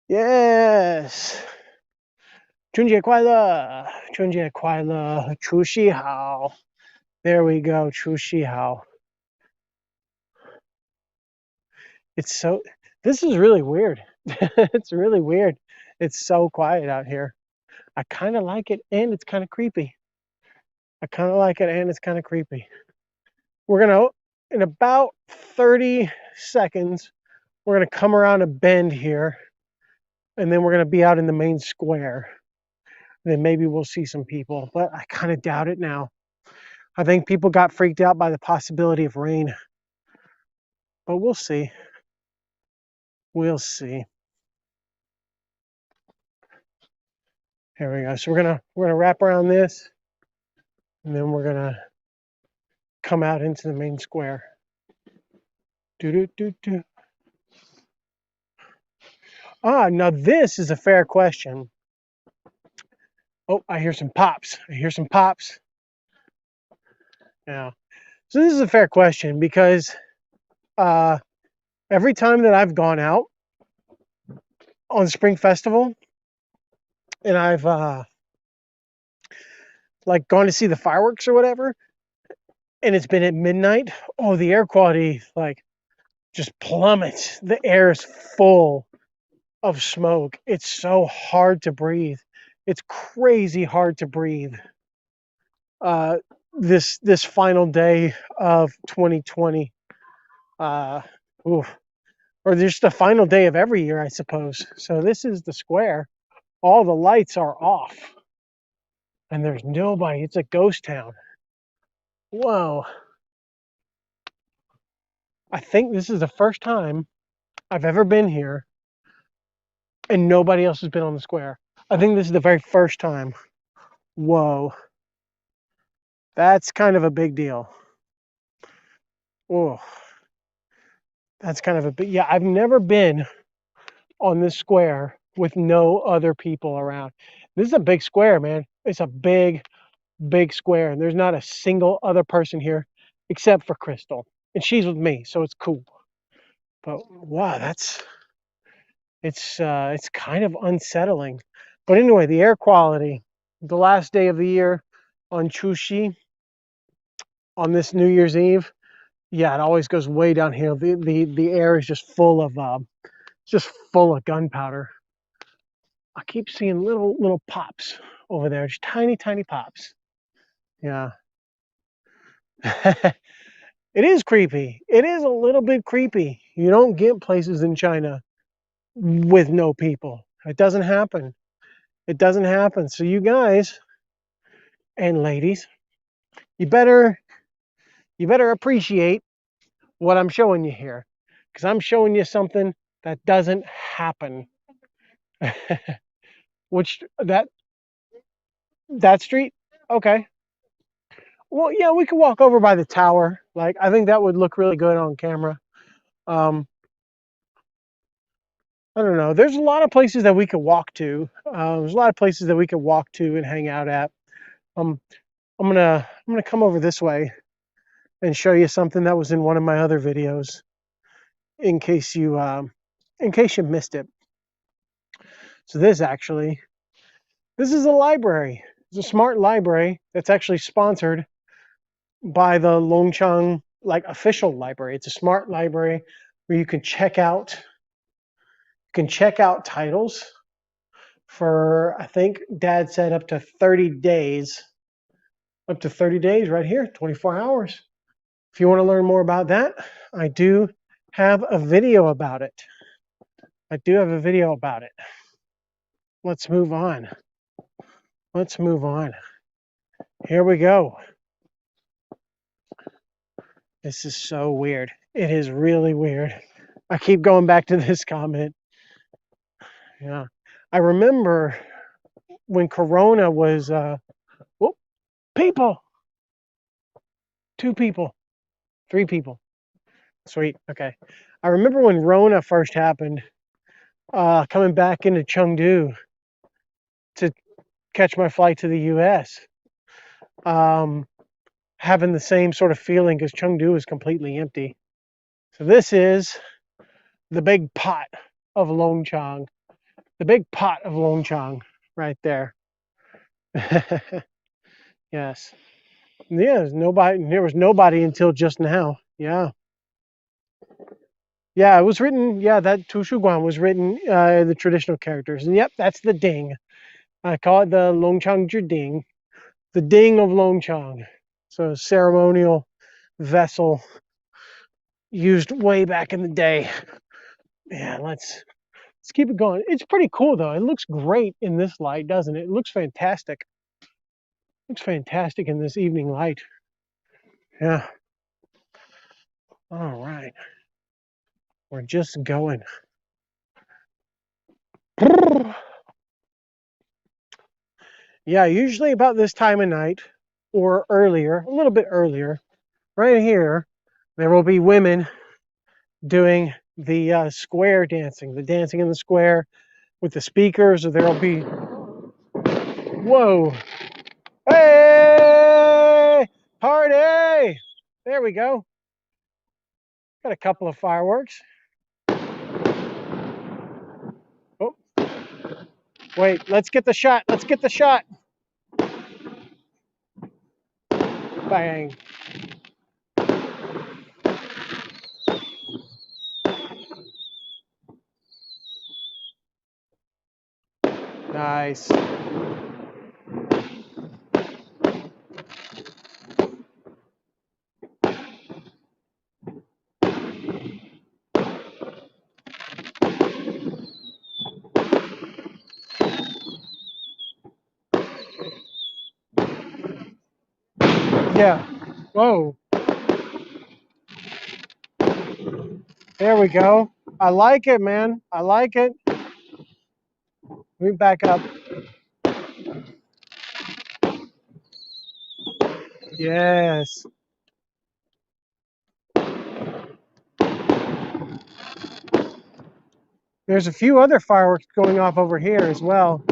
yes. 春节快乐，春节快乐，除夕好。There we go, 除夕好。It's so, this is really weird. It's really weird. It's so quiet out here. I kind of like it and it's kind of creepy. I kind of like it and it's kind of creepy. We're going to, in about 30 seconds, we're going to come around a bend here and then we're going to be out in the main square. Then maybe we'll see some people, but I kind of doubt it now. I think people got freaked out by the possibility of rain, but we'll see. We'll see. Here we go. So we're gonna wrap around this, and then we're gonna come out into the main square. Do. Ah, now this is a fair question. Oh, I hear some pops. Yeah. So this is a fair question because Every time that I've gone out on Spring Festival and I've like gone to see the fireworks or whatever, and it's been at midnight, oh, the air quality like just plummets. The air is full of smoke. It's so hard to breathe. It's crazy hard to breathe. Uh, this final day of 2020, uh, oof, or just the final day of every year, I suppose. So this is the square. All the lights are off, and there's nobody. It's a ghost town. Whoa! I think this is the first time I've ever been here, and nobody else has been on the square. I think this is the very first time. Whoa! That's kind of a big deal. Oh, that's kind of a big. Yeah, I've never been on this square with no other people around. This is a big square, man. It's a big, big square, and there's not a single other person here except for Crystal, and she's with me, so it's cool. But wow, it's kind of unsettling. But anyway, the air quality, the last day of the year on Chuxi, on this New Year's Eve, yeah, it always goes way down here. The air is just full of gunpowder. I keep seeing little pops over there, just tiny pops. Yeah. It is creepy. It is a little bit creepy. You don't get places in China with no people. It doesn't happen. It doesn't happen. So you guys and ladies, you better appreciate what I'm showing you here, because I'm showing you something that doesn't happen. Which that street? Okay. Well, yeah, we could walk over by the tower. Like, I think that would look really good on camera. Um, I don't know. There's a lot of places that we could walk to. There's a lot of places that we could walk to and hang out at. Um, I'm gonna come over this way and show you something that was in one of my other videos, in case you missed it. So this is a library. It's a smart library that's actually sponsored by the Longchang like official library. It's a smart library where you can check out titles for, I think Dad said, up to 30 days. Up to 30 days right here, 24 hours. If you want to learn more about that, I do have a video about it. Let's move on. Here we go. This is so weird. It is really weird. I keep going back to this comment. Yeah. I remember when Corona was, people, 2 people, 3 people. Sweet. Okay. I remember when Rona first happened, coming back into Chengdu to catch my flight to the US. Having the same sort of feeling because Chengdu is completely empty. So this is the big pot of Longchang. The big pot of Longchang right there. Yes. Yeah, there was nobody until just now. Yeah. Yeah, it was written, that Tushuguan was written in the traditional characters. And yep, that's the ding. I call it the Longchang Ding. The ding of Longchang. So a ceremonial vessel used way back in the day. Yeah, let's keep it going. It's pretty cool though. It looks great in this light, doesn't it? It looks fantastic. It looks fantastic in this evening light. Yeah. All right. We're just going. Yeah, usually about this time of night or earlier, a little bit earlier, right here, there will be women doing the square dancing, the dancing in the square with the speakers, or there'll be, whoa, hey, party! There we go. Got a couple of fireworks. Wait, let's get the shot. Let's get the shot. Bang. Nice. Yeah. Whoa. There we go. I like it, man. I like it. Let me back up. Yes. There's a few other fireworks going off over here as well.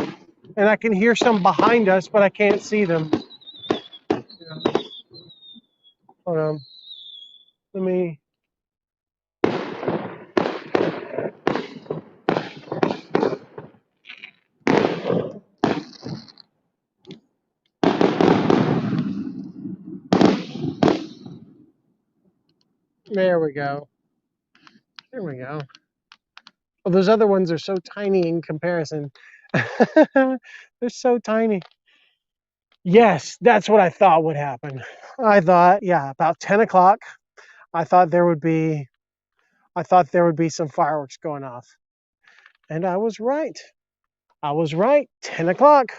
And I can hear some behind us, but I can't see them. Hold on. Let me. There we go. There we go. Well, those other ones are so tiny in comparison. They're so tiny. Yes, that's what I thought would happen. I thought, yeah, about 10 o'clock, I thought there would be some fireworks going off. And I was right. I was right. 10 o'clock,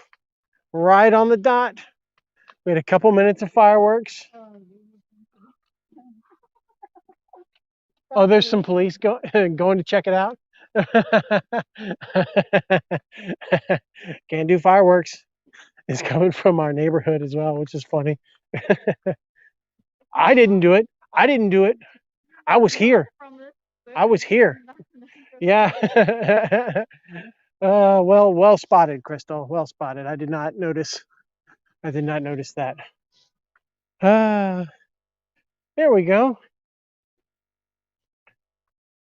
right on the dot. We had a couple minutes of fireworks. Oh, there's some police going to check it out. Can't do fireworks. It's coming from our neighborhood as well, which is funny. I didn't do it. I didn't do it. I was here. I was here. Yeah. Well spotted, Crystal. Well spotted. I did not notice. I did not notice that. There we go.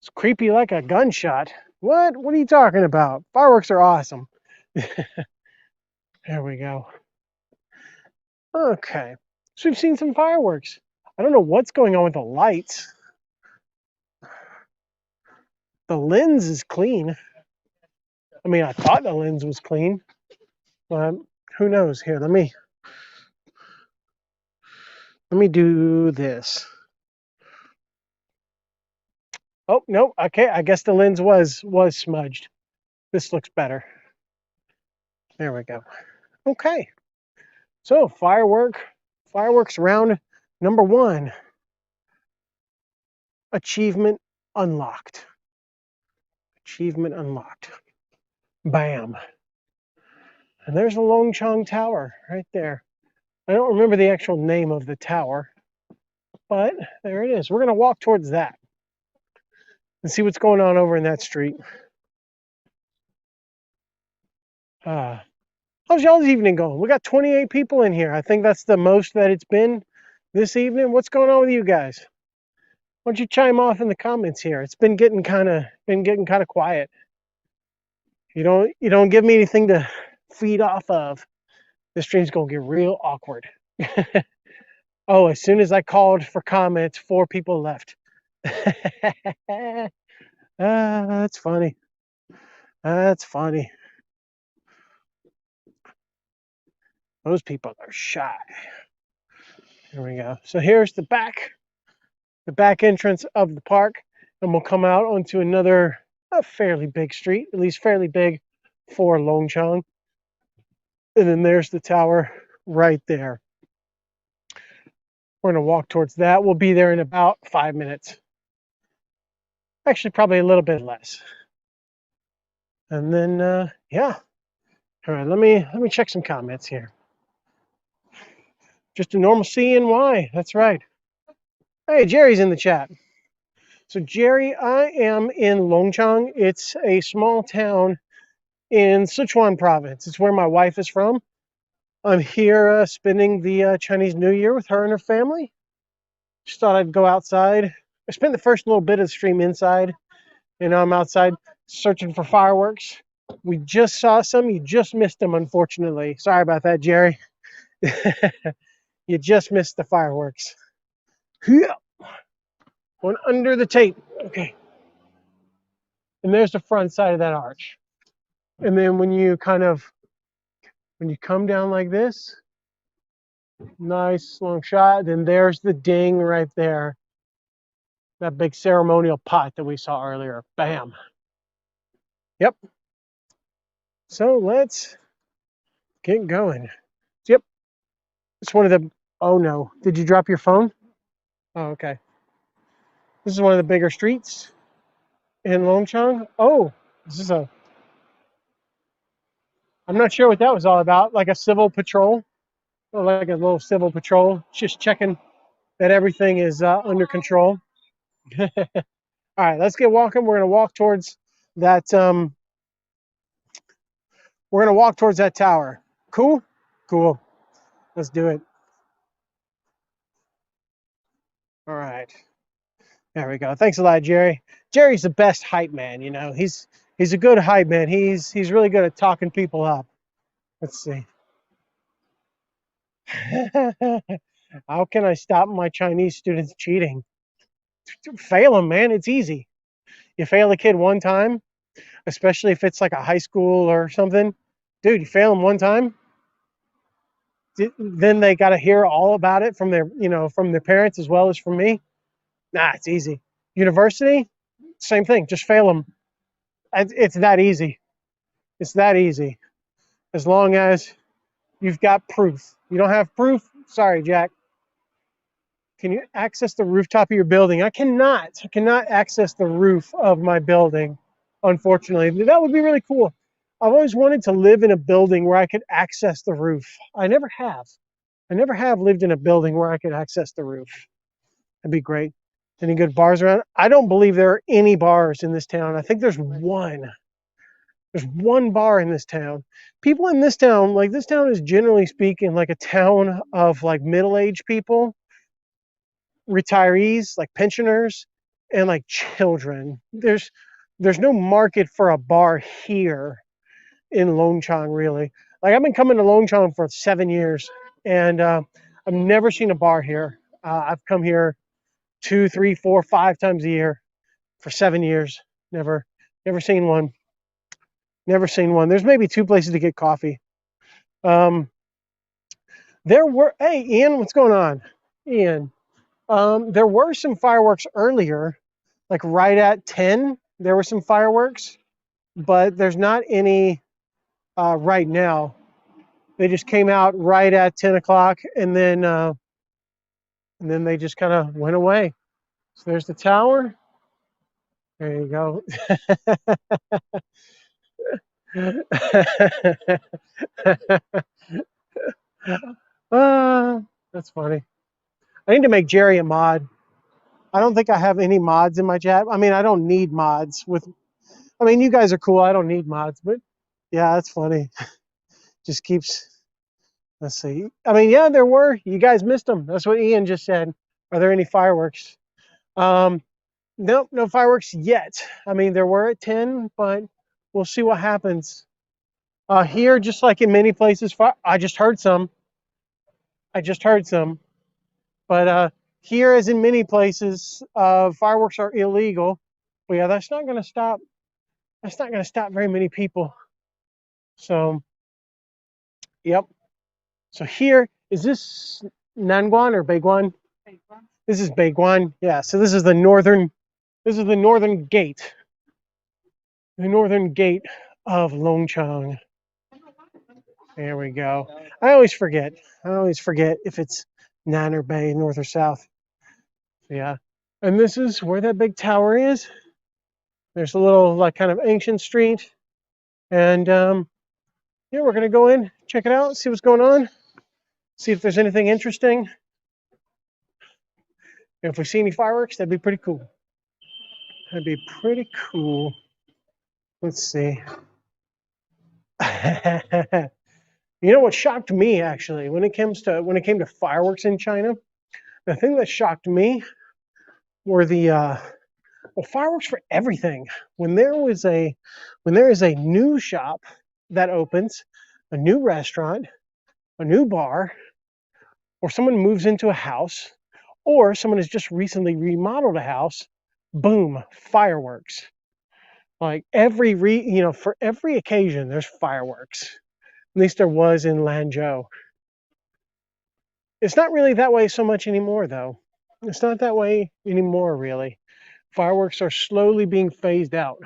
It's creepy like a gunshot. What? What are you talking about? Fireworks are awesome. There we go. Okay. So we've seen some fireworks. I don't know what's going on with the lights. The lens is clean. I mean, I thought the lens was clean, but who knows? Here, let me do this. Oh, no. Okay, I guess the lens was smudged. This looks better. There we go. Okay. So, fireworks round number 1. Achievement unlocked. Achievement unlocked. Bam. And there's the Longchang Tower right there. I don't remember the actual name of the tower, but there it is. We're going to walk towards that and see what's going on over in that street. How's y'all's evening going? We got 28 people in here. I think that's the most that it's been this evening. What's going on with you guys? Why don't you chime off in the comments here? It's been getting kind of quiet. You don't give me anything to feed off of. This stream's gonna get real awkward. Oh, as soon as I called for comments, 4 people left. That's funny. That's funny. Those people are shy. Here we go. So here's the back entrance of the park, and we'll come out onto another fairly big street, at least fairly big for Longchang. And then there's the tower right there. We're going to walk towards that. We'll be there in about 5 minutes. Actually, probably a little bit less. And then, yeah. All right, let me check some comments here. Just a normal CNY. That's right. Hey, Jerry's in the chat. So, Jerry, I am in Longchang. It's a small town in Sichuan province. It's where my wife is from. I'm here spending the Chinese New Year with her and her family. Just thought I'd go outside. I spent the first little bit of the stream inside, and now I'm outside searching for fireworks. We just saw some. You just missed them, unfortunately. Sorry about that, Jerry. You just missed the fireworks. Yeah. One under the tape. Okay. And there's the front side of that arch. And then when you come down like this, nice long shot, then there's the ding right there. That big ceremonial pot that we saw earlier. Bam. Yep. So let's get going. Yep. It's one of the, oh no. Did you drop your phone? Oh, okay. This is one of the bigger streets in Longchang. Oh, this is a, I'm not sure what that was all about. Like a civil patrol, or like a little civil patrol, just checking that everything is under control. All right, let's get walking. We're gonna walk towards that. We're gonna walk towards that tower. Cool, cool. Let's do it. All right, there we go. Thanks a lot, Jerry. Jerry's the best hype man. You know, he's a good hype man. He's really good at talking people up. Let's see. How can I stop my Chinese students cheating? Fail them, man. It's easy. You fail a kid one time, especially if it's like a high school or something. Dude, you fail them one time, then they got to hear all about it from from their parents as well as from me. Nah, it's easy. University, same thing. Just fail them. It's that easy. It's that easy. As long as you've got proof. You don't have proof? Sorry, Jack. Can you access the rooftop of your building? I cannot. I cannot access the roof of my building, unfortunately. That would be really cool. I've always wanted to live in a building where I could access the roof. I never have. I never have lived in a building where I could access the roof. That'd be great. Any good bars around? I don't believe there are any bars in this town. I think there's one. There's one bar in this town. People in this town, like this town is generally speaking like a town of like middle-aged people, retirees, like pensioners, and like children. There's no market for a bar here in Longchang, really. Like I've been coming to Longchang for 7 years, and I've never seen a bar here. I've come here 2, 3, 4, 5 times a year for 7 years. Never seen one. Never seen one. There's maybe 2 places to get coffee. There were, hey, Ian, what's going on? Ian, there were some fireworks earlier, like right at 10, there were some fireworks, but there's not any right now. They just came out right at 10 o'clock, and then they just kind of went away. So there's the tower. There you go. That's funny. I need to make Jerry a mod. I don't think I have any mods in my chat. I mean, I don't need mods I mean, you guys are cool. I don't need mods, but yeah, that's funny. Just keeps, let's see. I mean, yeah, there were. You guys missed them. That's what Ian just said. Are there any fireworks? No fireworks yet. I mean, there were at 10, but we'll see what happens. Here, just like in many places, I just heard some. But here, as in many places, fireworks are illegal. But yeah, that's not going to stop. That's not going to stop very many people. So, yep. So here, is this Nanguan or Beiguan? This is Beiguan. Yeah. So this is the northern. This is the northern gate. The northern gate of Longchang. There we go. I always forget. If it's Nan or Bay, north or south. Yeah. And this is where that big tower is. There's a little like kind of ancient street. And yeah, we're gonna go in, check it out, see what's going on, see if there's anything interesting. And if we see any fireworks, that'd be pretty cool. That'd be pretty cool. Let's see. You know what shocked me actually when it came to fireworks in China? The thing that shocked me were the Well, fireworks for everything. When there is a new shop that opens, a new restaurant, a new bar, or someone moves into a house, or someone has just recently remodeled a house, boom, fireworks. Like for every occasion, there's fireworks. At least there was in Lanzhou. It's not really that way so much anymore, though. It's not that way anymore, really. Fireworks are slowly being phased out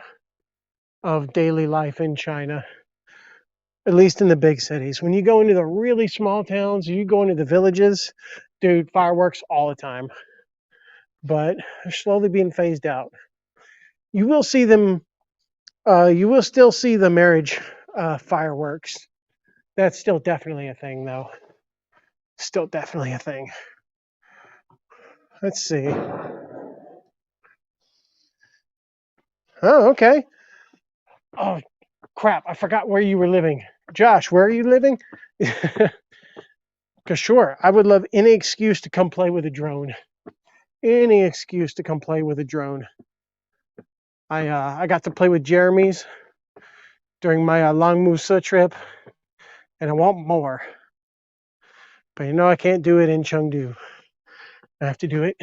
of daily life in China, at least in the big cities. When you go into the really small towns, you go into the villages, dude, fireworks all the time. But they're slowly being phased out. You will see them, you will still see the marriage fireworks. That's still definitely a thing, though. Still definitely a thing. Let's see. Oh, okay. Oh, crap. I forgot where you were living. Josh, where are you living? Because sure, I would love any excuse to come play with a drone. Any excuse to come play with a drone. I got to play with Jeremy's during my Long Musa trip, and I want more. But I can't do it in Chengdu. I have to do it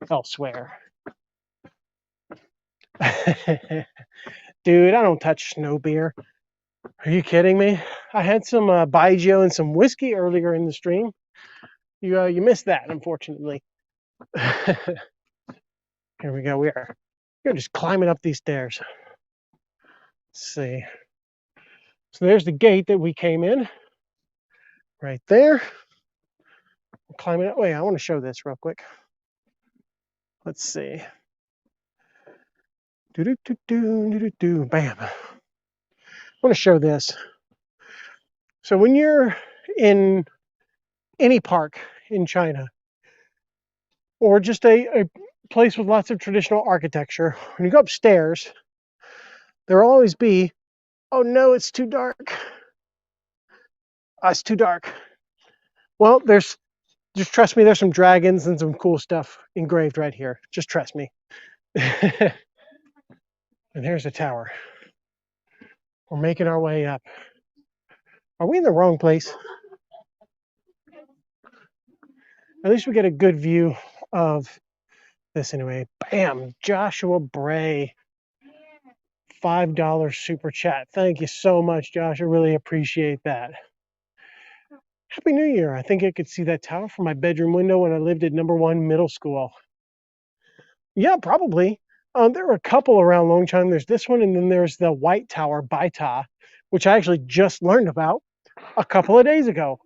elsewhere. Dude, I don't touch snow beer. Are you kidding me? I had some Baijiu and some whiskey earlier in the stream. You missed that, unfortunately. Here we go. We're just climbing up these stairs. Let's see. So there's the gate that we came in. Right there. We're climbing up. Wait, I want to show this real quick. Let's see. Do. Bam. I want to show this. So when you're in any park in China, or just a place with lots of traditional architecture, when you go upstairs, there will always be, oh no, it's too dark. It's too dark. Well, just trust me, there's some dragons and some cool stuff engraved right here. Just trust me. And there's the tower. We're making our way up. Are we in the wrong place? At least we get a good view of this anyway. Bam! Joshua Bray. $5 super chat. Thank you so much, Josh. I really appreciate that. Happy New Year. I think I could see that tower from my bedroom window when I lived at #1 middle school. Yeah, probably. There are a couple around Longchang. There's this one, and then there's the White Tower, Baita, which I actually just learned about a couple of days ago.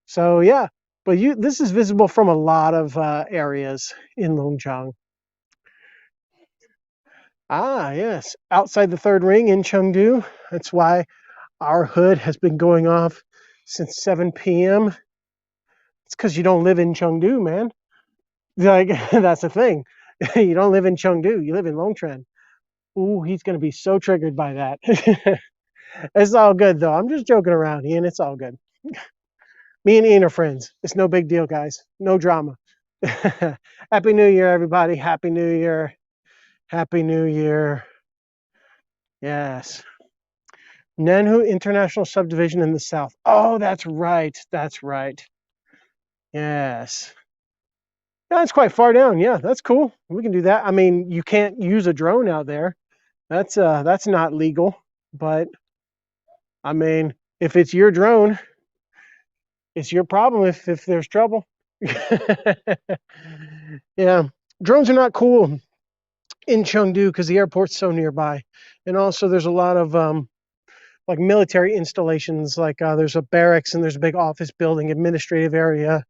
So yeah, but this is visible from a lot of areas in Longchang. Ah, yes, outside the third ring in Chengdu. That's why our hood has been going off since 7 p.m. It's because you don't live in Chengdu, man. Like that's the thing. You don't live in Chengdu. You live in Longchang. Ooh, he's gonna be so triggered by that. It's all good though. I'm just joking around, Ian. It's all good. Me and Ian are friends. It's no big deal, guys. No drama. Happy New Year, everybody. Happy New Year. Happy New Year. Yes. Nanhu International Subdivision in the south. Oh, that's right. That's right. Yes. Yeah, that's quite far down. Yeah, that's cool. We can do that. I mean, you can't use a drone out there. That's not legal. But I mean, if it's your drone, it's your problem if there's trouble. Yeah. Drones are not cool in Chengdu because the airport's so nearby. And also there's a lot of like military installations, like there's a barracks and there's a big office building, administrative area,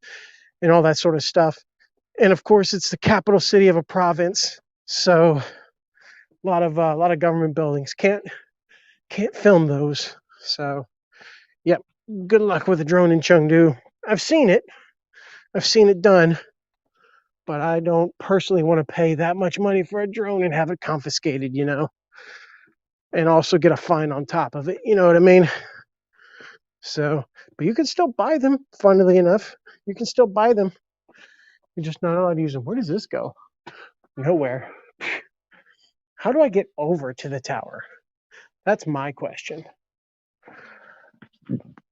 and all that sort of stuff. And of course, it's the capital city of a province, so a lot of government buildings can't film those. So, yep. Good luck with the drone in Chengdu. I've seen it done, but I don't personally want to pay that much money for a drone and have it confiscated, and also get a fine on top of it. You know what I mean? So, but you can still buy them. Funnily enough, you can still buy them. You're just not allowed to use them. Where does this go? Nowhere. How do I get over to the tower? That's my question.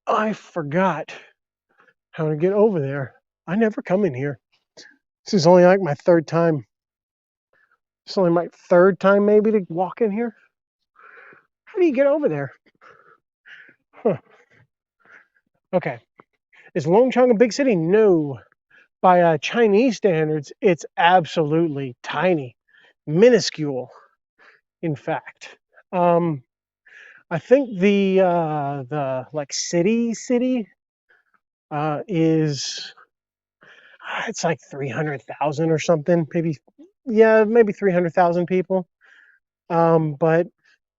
I forgot how to get over there. I never come in here. This is only like my third time. It's only my third time maybe to walk in here. How do you get over there? Huh. Okay. Is Longchang a big city? No. By Chinese standards, it's absolutely tiny, minuscule, in fact. I think the like city is it's like 300,000 or something, maybe. Yeah, maybe 300,000 people. But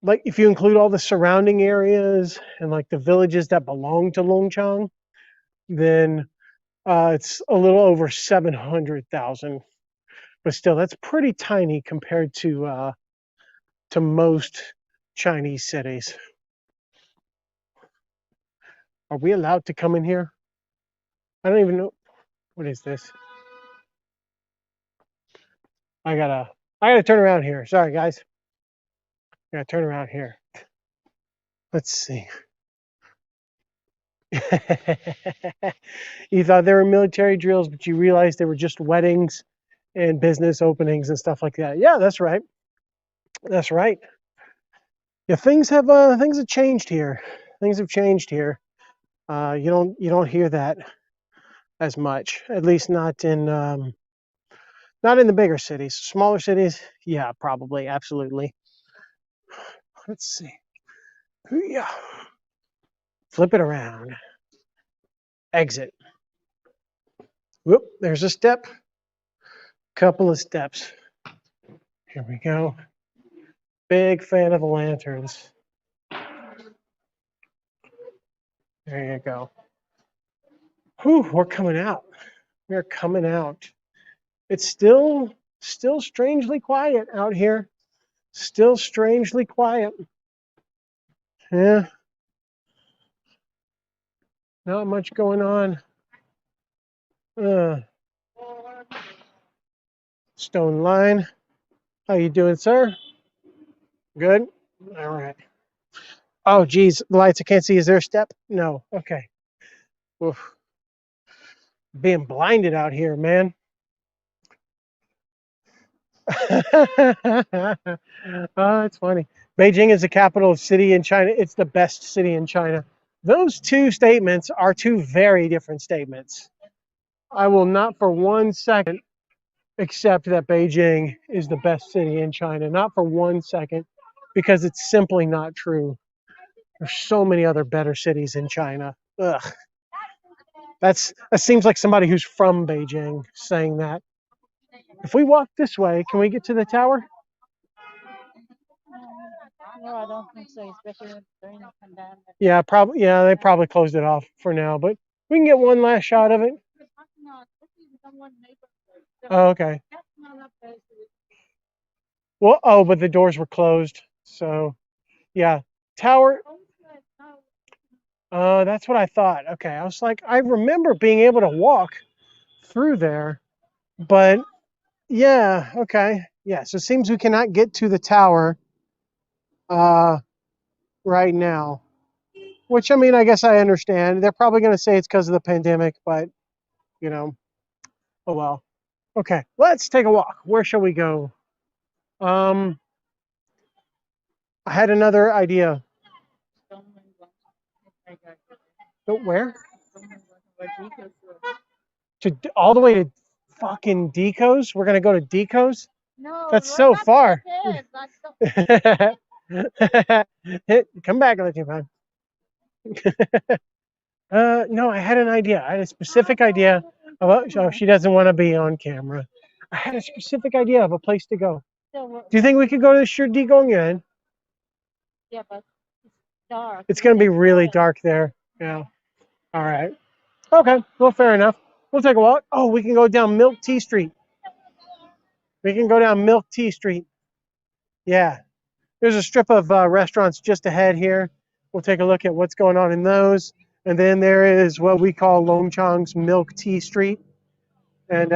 like if you include all the surrounding areas and like the villages that belong to Longchang, then it's a little over 700,000. But still, that's pretty tiny compared to most Chinese cities. Are we allowed to come in here? I don't even know. What is this? I gotta turn around here. Sorry, guys. I gotta turn around here. Let's see. You thought they were military drills, but you realized they were just weddings and business openings and stuff like that. Yeah, that's right. That's right. Yeah, things have changed here. Things have changed here. You don't hear that as much, at least not in the bigger cities. Smaller cities, yeah, probably, absolutely. Let's see. Yeah. Flip it around. Exit. Whoop, there's a step. Couple of steps. Here we go. Big fan of the lanterns. There you go. Whew, we're coming out. We're coming out. It's still strangely quiet out here. Still strangely quiet. Yeah. Not much going on. Stone line. How you doing, sir? Good? All right. Oh, geez. The lights I can't see. Is there a step? No. Okay. Oof. Being blinded out here, man. Oh, it's funny. Beijing is the capital city in China. It's the best city in China. Those two statements are two very different statements. I will not for 1 second accept that Beijing is the best city in China. Not for 1 second, because it's simply not true. There's so many other better cities in China. Ugh. That seems like somebody who's from Beijing saying that. If we walk this way, can we get to the tower? No, I don't think so, especially during the pandemic. Yeah, probably. Yeah, they probably closed it off for now, but we can get one last shot of it. Oh, okay. Well, oh, but the doors were closed, so yeah, tower. That's what I thought. Okay, I was like, I remember being able to walk through there, but yeah, okay, yeah. So it seems we cannot get to the tower right now. Which, I mean, I guess I understand. They're probably going to say it's because of the pandemic, but you know, oh well. Okay, let's take a walk. Where shall we go? I had another idea. But where? To all the way to fucking Dicos? We're gonna go to Dicos? No, That's so far. Come back another time. No, I had an idea. I had a specific idea of. Oh, she doesn't want to be on camera. I had a specific idea of a place to go. Do you think we could go to Shidigongyan? Yeah, but it's dark. It's gonna be really dark there. Yeah. All right. Okay. Well, fair enough. We'll take a walk. Oh, we can go down Milk Tea Street. We can go down Milk Tea Street. Yeah. There's a strip of restaurants just ahead here. We'll take a look at what's going on in those. And then there is what we call Longchang's Milk Tea Street. And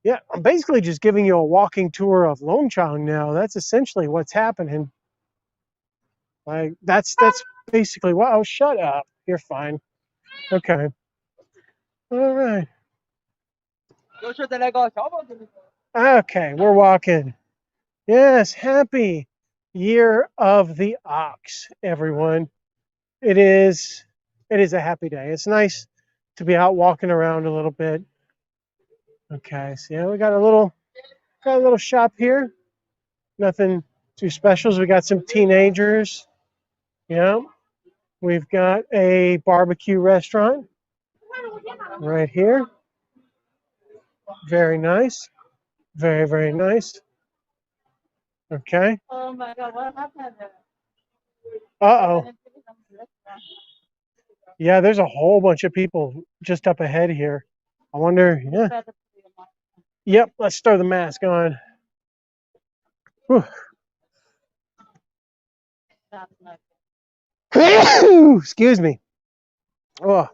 Yeah, I'm basically just giving you a walking tour of Longchang now. That's essentially what's happening. Like that's basically what. Oh, shut up. You're fine. Okay. All right. Okay, we're walking. Yes, happy year of the ox, everyone. It is a happy day. It's nice to be out walking around a little bit. Okay, so yeah, we got a little shop here. Nothing too special. So we got some teenagers. Yeah. We've got a barbecue restaurant right here. Very nice. Very, very nice. Okay. Oh my God, what happened? Uh-oh. Yeah, there's a whole bunch of people just up ahead here. I wonder, yeah. Yep, let's throw the mask on. Whew. Excuse me. Oh,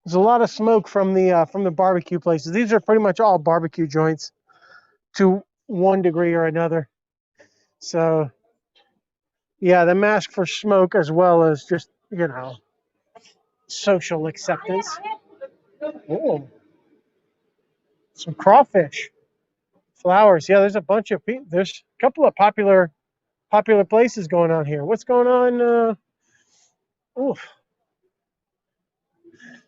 there's a lot of smoke from the barbecue places. These are pretty much all barbecue joints to one degree or another. So, yeah, the mask for smoke as well as just, social acceptance. Oh, some crawfish, flowers. Yeah, there's a bunch of people. There's a couple of popular places going on here. What's going on? Oof.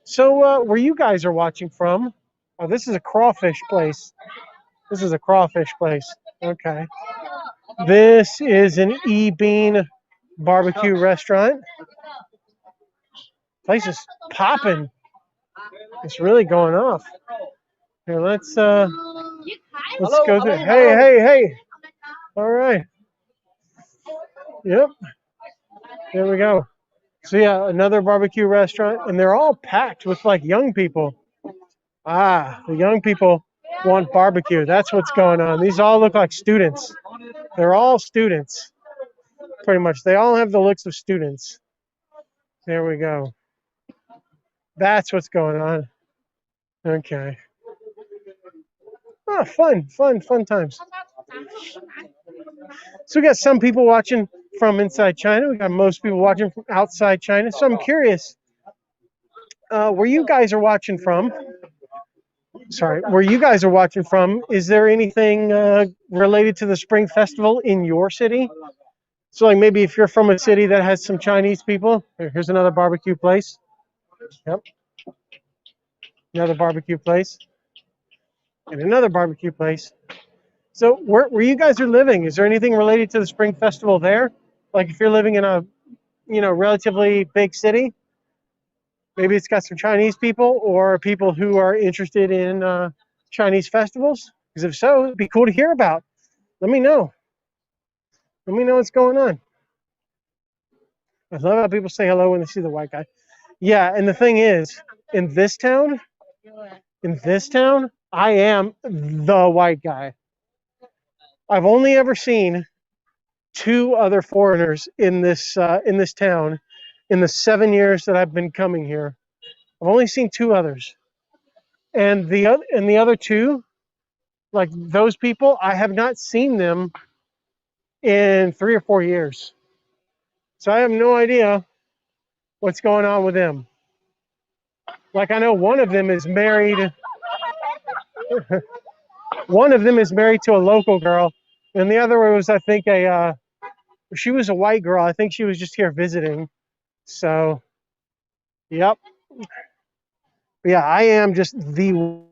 So, where you guys are watching from? Oh, this is a crawfish place. This is a crawfish place. Okay. This is an E-Bean barbecue restaurant. Place is popping. It's really going off. Here, let's go through. Hey, hey, hey. All right. Yep. There we go. So yeah, another barbecue restaurant, and they're all packed with like young people. Ah, the young people want barbecue. That's what's going on. These all look like students. They're all students, pretty much. They all have the looks of students. There we go. That's what's going on. Okay. Ah, fun times. So we got some people watching from inside China. We got most people watching from outside China. So I'm curious, where you guys are watching from? Sorry, where you guys are watching from? Is there anything related to the Spring Festival in your city? So, like maybe if you're from a city that has some Chinese people, here's another barbecue place. Yep, another barbecue place, and another barbecue place. So, where you guys are living, is there anything related to the Spring Festival there? Like if you're living in a relatively big city, maybe it's got some Chinese people or people who are interested in Chinese festivals. Because if so, it'd be cool to hear about. Let me know. Let me know what's going on. I love how people say hello when they see the white guy. Yeah, and the thing is, in this town, I am the white guy. I've only ever seen two other foreigners in this town in the 7 years that I've been coming here. I've only seen two others, and the other two, like those people, I have not seen them in 3 or 4 years. So I have no idea what's going on with them. Like I know one of them is married. One of them is married to a local girl, and the other was, I think, she was a white girl. I think she was just here visiting. So, yep. Yeah, I am just the.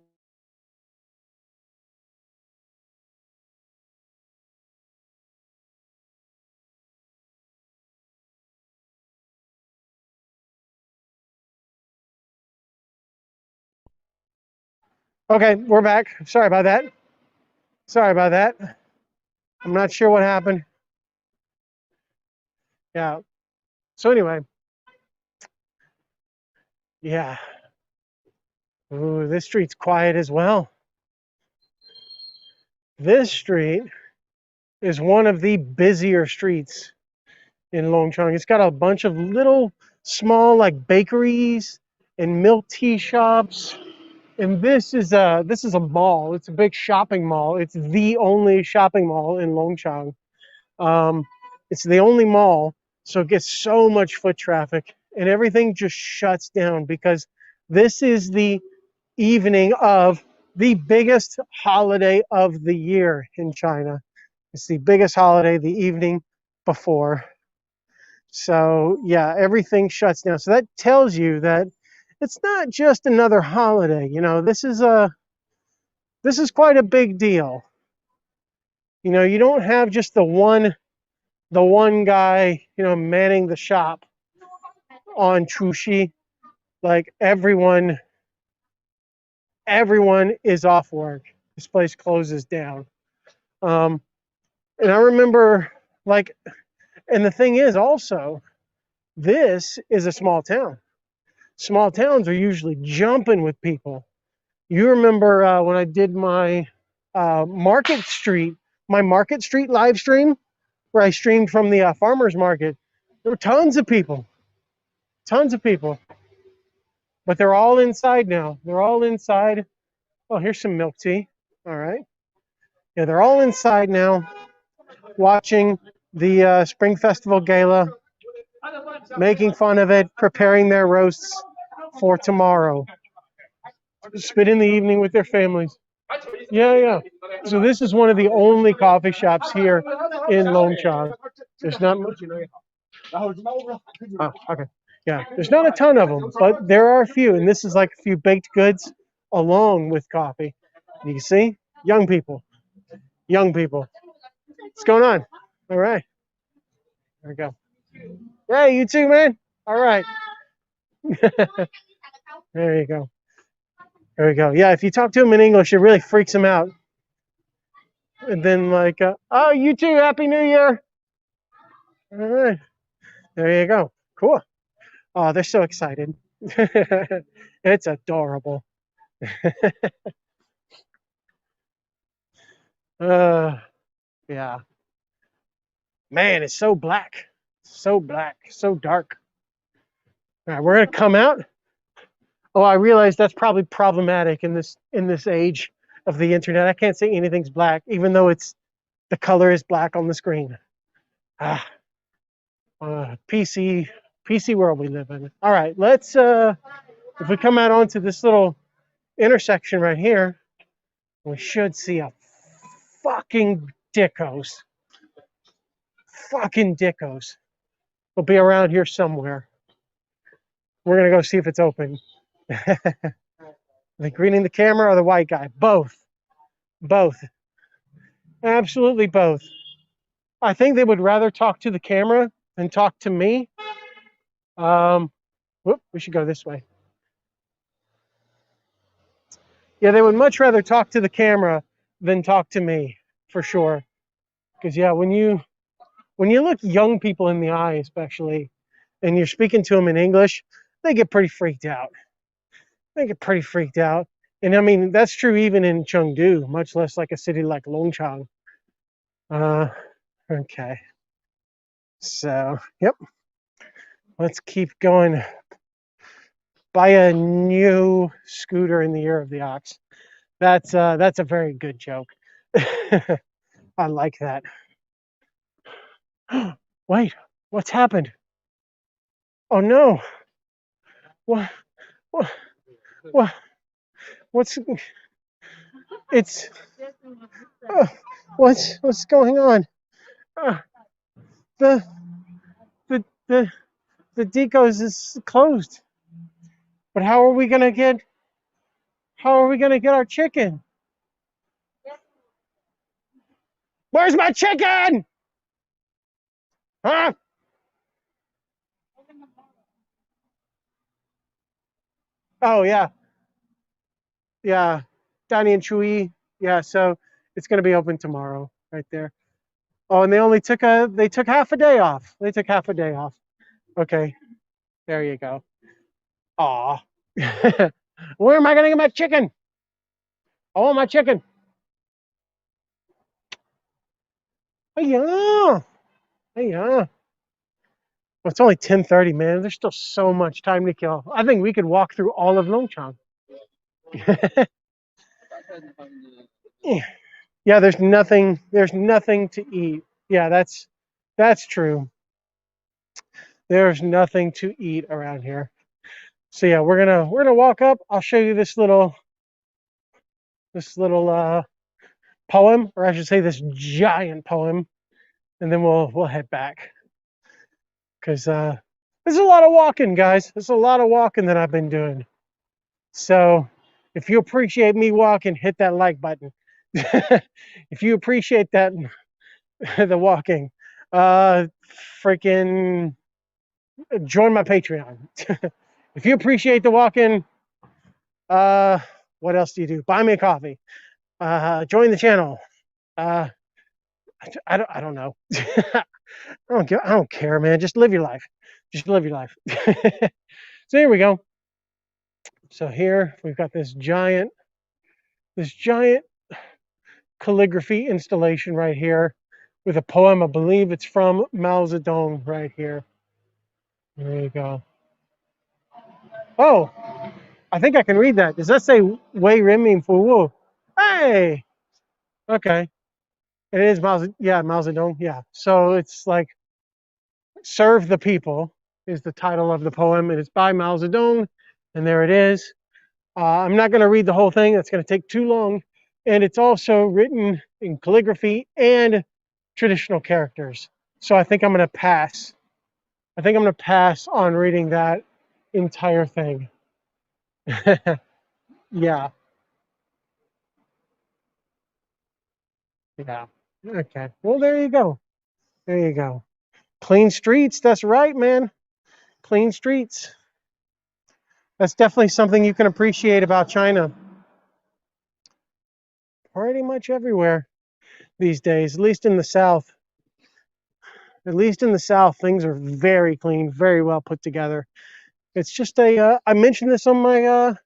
Okay, we're back. Sorry about that. Sorry about that. I'm not sure what happened. Yeah. So anyway, yeah. Ooh, this street's quiet as well. This street is one of the busier streets in Longchang. It's got a bunch of little small like bakeries and milk tea shops. And this is a mall. It's a big shopping mall. It's the only shopping mall in Longchang. Um, it's the only mall, so it gets so much foot traffic, and everything just shuts down because this is the evening of the biggest holiday of the year in China. It's the biggest holiday the evening before. So yeah, everything shuts down. So that tells you that it's not just another holiday. You know, this is quite a big deal. You know, you don't have just the one guy, you know, manning the shop on Chuxi. Like everyone is off work. This place closes down. Um, and I remember like, and the thing is also, this is a small town. Small towns are usually jumping with people. You remember when I did my Market Street live stream, where I streamed from the farmers market? There were tons of people, but they're all inside now. They're all inside. Oh, here's some milk tea. All right. Yeah, they're all inside now, watching the Spring Festival Gala, making fun of it, preparing their roasts for tomorrow. Spend in the evening with their families. Yeah, yeah. So this is one of the only coffee shops here in Longchang. There's not much. Oh, okay. Yeah, there's not a ton of them, but there are a few, and this is like a few baked goods along with coffee. You can see young people, young people. What's going on? All right, there we go. Hey, you too, man. All right, there you go. There we go. Yeah, if you talk to him in English, it really freaks him out. And then like, oh, you too. Happy New Year. All right, there you go. Cool. Oh, they're so excited. It's adorable. Uh, yeah. Man, it's so black. So black. So dark. All right, we're gonna come out. Oh, I realize that's probably problematic in this age of the internet. I can't say anything's black, even though it's the color is black on the screen. Ah, PC world we live in. All right, let's if we come out onto this little intersection right here, we should see a fucking Dicos. Fucking Dicos. We'll be around here somewhere. We're gonna go see if it's open. The green in the camera or the white guy? Both. Both. Absolutely both. I think they would rather talk to the camera than talk to me. Whoop, we should go this way. Yeah, they would much rather talk to the camera than talk to me, for sure. Because yeah, when you look young people in the eye, especially, and you're speaking to them in English, they get pretty freaked out. They get pretty freaked out. And I mean, that's true even in Chengdu, much less like a city like Longchang. Okay. So, yep. Let's keep going. Buy a new scooter in the year of the ox. That's a very good joke. I like that. Wait, what's happened? Oh no. What what what what's it's uh, what's going on? Uh, the the the the Dicos is closed. But how are we gonna get our chicken? Where's my chicken? Huh? Oh yeah. Yeah. Danny and Chui. Yeah, so it's gonna be open tomorrow, right there. Oh, and they took half a day off. They took half a day off. Okay. There you go. Aw. Where am I gonna get my chicken? I want my chicken. Hey yeah. Hey yeah. Well, it's only 10:30, man. There's still so much time to kill. I think we could walk through all of Longchang. Yeah, there's nothing to eat. Yeah, that's true. There's nothing to eat around here. So yeah, we're gonna walk up. I'll show you this little poem, or I should say this giant poem, and then we'll head back. Because there's a lot of walking, guys. There's a lot of walking that I've been doing. So if you appreciate me walking, hit that like button. If you appreciate that, the walking, uh, freaking join my Patreon. If you appreciate the walking, uh, what else do you do? Buy me a coffee. Join the channel. Uh, I don't know. I don't care, man. Just live your life. Just live your life. So here we go. So here we've got this giant calligraphy installation right here with a poem. I believe it's from Mao Zedong right here. There you go. Oh, I think I can read that. Does that say Wei Ren Fu Wu? Hey, okay. It is Mao Zedong. Yeah. So it's like "Serve the People" is the title of the poem, and it's by Mao Zedong. And there it is. I'm not going to read the whole thing. That's going to take too long. And it's also written in calligraphy and traditional characters. So I think I'm going to pass. I think I'm going to pass on reading that entire thing. Yeah. Yeah. Okay. Well, there you go. There you go. Clean streets. That's right, man. Clean streets. That's definitely something you can appreciate about China. Pretty much everywhere these days, at least in the South. At least in the South, things are very clean, very well put together. It's just I mentioned this on my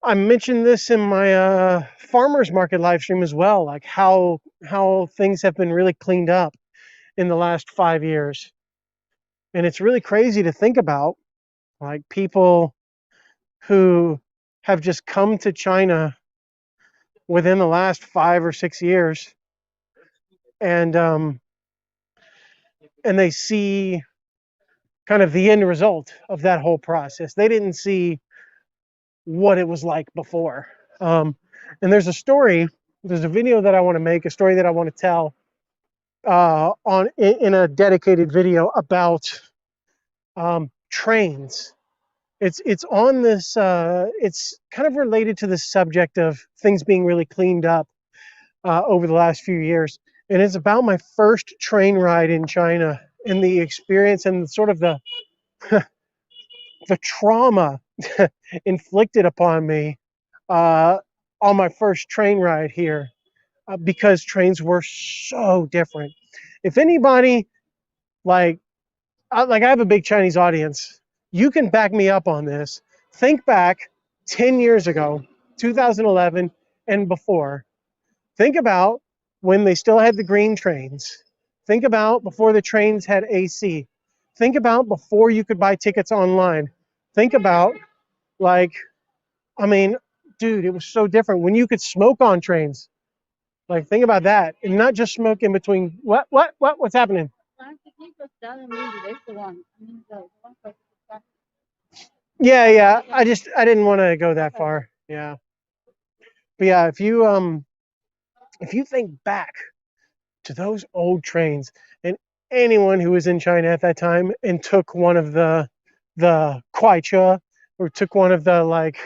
I mentioned this in my farmers market live stream as well, like how things have been really cleaned up in the last 5 years. And it's really crazy to think about, like people who have just come to China within the last 5 or 6 years, and and they see kind of the end result of that whole process. They didn't see what it was like before. And there's a video that I want to make, a story that I want to tell in a dedicated video about trains. It's on this. It's kind of related to the subject of things being really cleaned up over the last few years, and it's about my first train ride in China and the experience and sort of the the trauma inflicted upon me on my first train ride here, because trains were so different. If anybody like I have a big Chinese audience, you can back me up on this. Think back 10 years ago, 2011 and before. Think about when they still had the green trains. Think about before the trains had AC. Think about before you could buy tickets online. Think about, like, I mean, dude, it was so different when you could smoke on trains. Like, think about that, and not just smoke in between. What's happening? Yeah, yeah. I didn't want to go that far. Yeah, but yeah, if you think back to those old trains, and anyone who was in China at that time and took one of the kuaicha, or took one of the like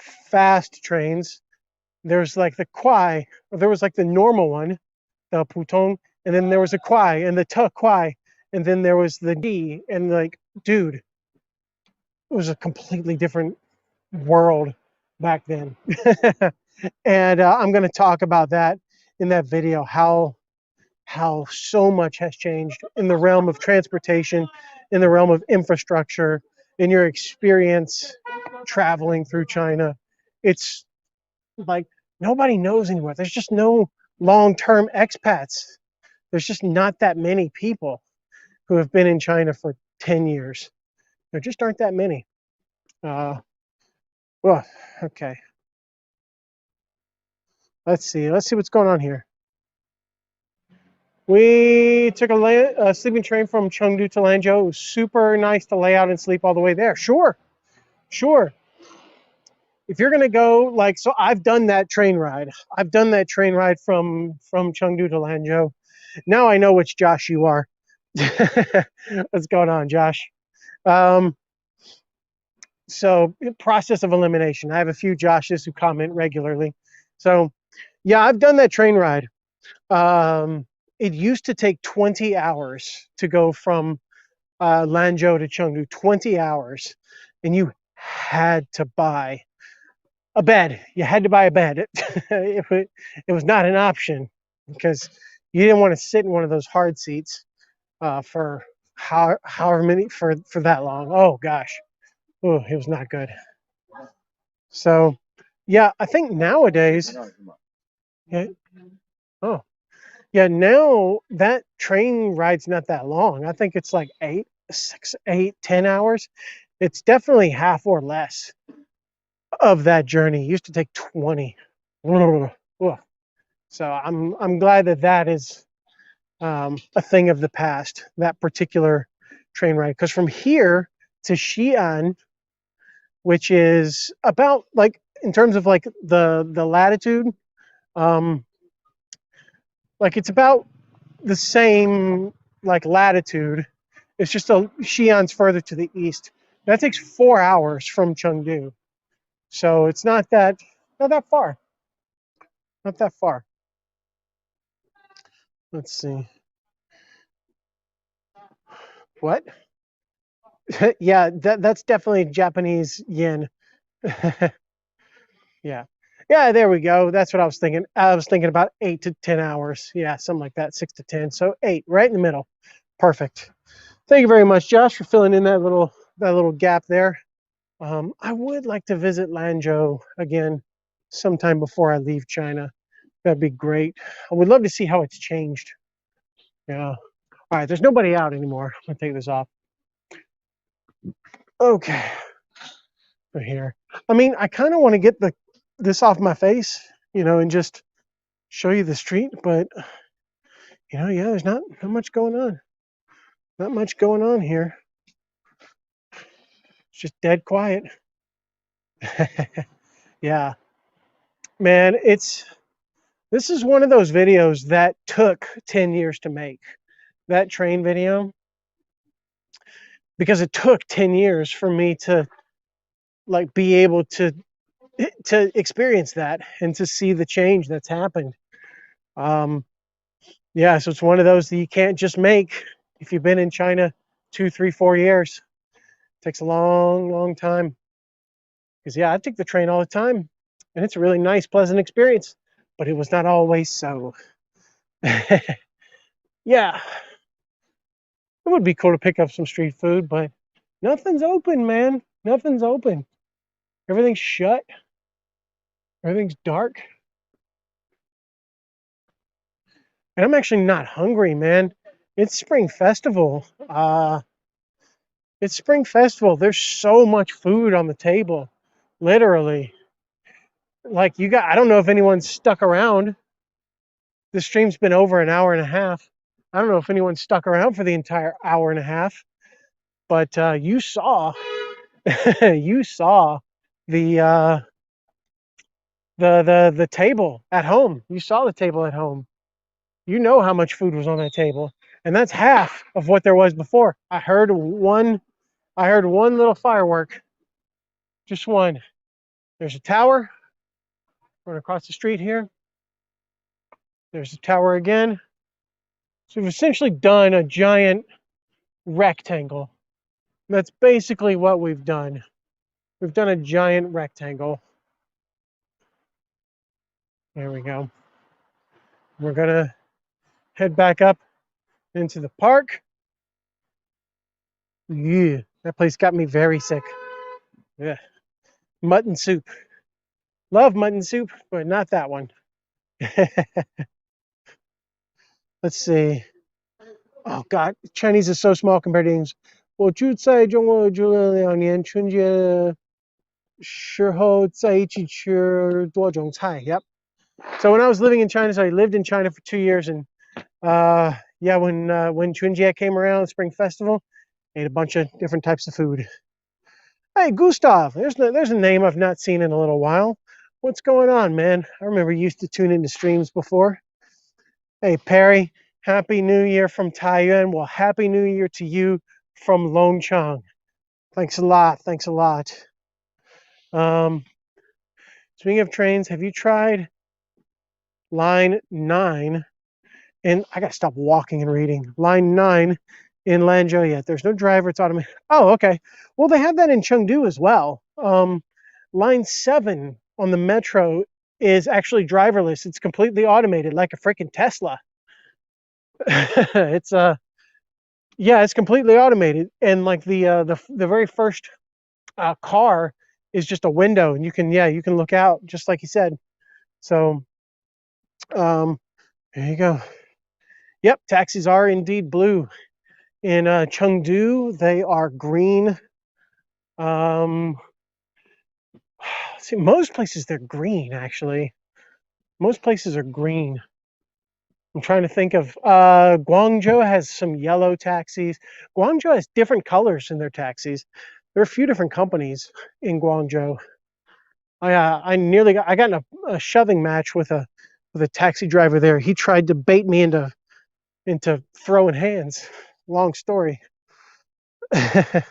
fast trains, there's like the kuai, or there was like the normal one, the putong, and then there was a kuai and the te kuai, and then there was the d, and like, dude, it was a completely different world back then. And I'm going to talk about that in that video, how so much has changed in the realm of transportation, in the realm of infrastructure, in your experience traveling through China. It's like nobody knows anywhere. There's just no long-term expats. There's just not that many people who have been in China for 10 years. There just aren't that many. Uh, Well, okay. Let's see. Let's see what's going on here. We took a sleeping train from Chengdu to Lanzhou. It was super nice to lay out and sleep all the way there. Sure, sure. If you're gonna go like so, I've done that train ride. I've done that train ride from Chengdu to Lanzhou. Now I know which Josh you are. What's going on, Josh? Um, so process of elimination. I have a few Joshes who comment regularly. So yeah, I've done that train ride. It used to take 20 hours to go from Lanzhou to Chengdu, 20 hours, and you had to buy a bed. You had to buy a bed. It was not an option because you didn't want to sit in one of those hard seats for however many for that long. Oh gosh, oh it was not good. So yeah, I think nowadays, yeah, oh yeah, now that train ride's not that long. I think it's like 6, 8, 10 hours. It's definitely half or less of that journey. It used to take 20. So I'm glad that that is a thing of the past, that particular train ride. Because from here to Xi'an, which is about like in terms of like the latitude, um, like it's about the same like latitude. It's just Xi'an's further to the east. That takes 4 hours from Chengdu, so it's not that far, not that far. Let's see. What? Yeah, that's definitely Japanese yen. Yeah. Yeah, there we go. That's what I was thinking. I was thinking about 8 to 10 hours. Yeah, something like that, 6 to 10. So 8, right in the middle. Perfect. Thank you very much, Josh, for filling in that little gap there. I would like to visit Lanzhou again sometime before I leave China. That'd be great. I would love to see how it's changed. Yeah. All right, there's nobody out anymore. I'm gonna take this off. Okay. Right here. I mean, I kind of want to get this off my face, and just show you the street, but yeah, there's not much going on. Not much going on here. It's just dead quiet. Yeah, man, this is one of those videos that took 10 years to make. That train video, because it took 10 years for me to like be able to experience that and to see the change that's happened. Um, yeah, so it's one of those that you can't just make if you've been in China 2, 3, 4 years. It takes a long, long time. Because yeah, I take the train all the time, and it's a really nice, pleasant experience. But it was not always so. Yeah, it would be cool to pick up some street food, but nothing's open, man. Nothing's open. Everything's shut. Everything's dark. And I'm actually not hungry, man. It's Spring Festival. It's Spring Festival. There's so much food on the table. Literally. Like I don't know if anyone's stuck around. The stream's been over an hour and a half. I don't know if anyone stuck around for the entire hour and a half, but you saw you saw the the table at home. You saw the table at home. You know how much food was on that table, and that's half of what there was before. I heard one little firework, just one. There's a tower right across the street here. There's a tower again. So we've essentially done a giant rectangle. That's basically what we've done. We've done a giant rectangle. There we go. We're gonna head back up into the park. Yeah, that place got me very sick. Yeah, mutton soup. Love mutton soup, but not that one. Let's see. Oh God, Chinese is so small compared to English. 我住在中国住了2年，春节时候在一起吃多种菜. Yep. So when I was living in China, so I lived in China for 2 years, and yeah, when Chunjie came around, Spring Festival, ate a bunch of different types of food. Hey, Gustav, there's a name I've not seen in a little while. What's going on, man? I remember you used to tune into streams before. Hey, Perry, Happy New Year from Taiyuan. Well, Happy New Year to you from Longchang. Thanks a lot. Thanks a lot. Speaking of trains, have you tried line 9? And I got to stop walking and reading. Line 9 in Lanzhou yet. There's no driver. It's automated. Oh, okay. Well, they have that in Chengdu as well. Line 7 on the metro is actually driverless. It's completely automated, like a freaking Tesla. It's yeah, it's completely automated, and like the very first car is just a window, and you can look out just like you said. So there you go. Yep, taxis are indeed blue. In Chengdu, they are green. See, most places they're green actually. Most places are green. I'm trying to think of Guangzhou has some yellow taxis. Guangzhou has different colors in their taxis. There are a few different companies in Guangzhou. I got in a shoving match with a taxi driver there. He tried to bait me into throwing hands. Long story. Oh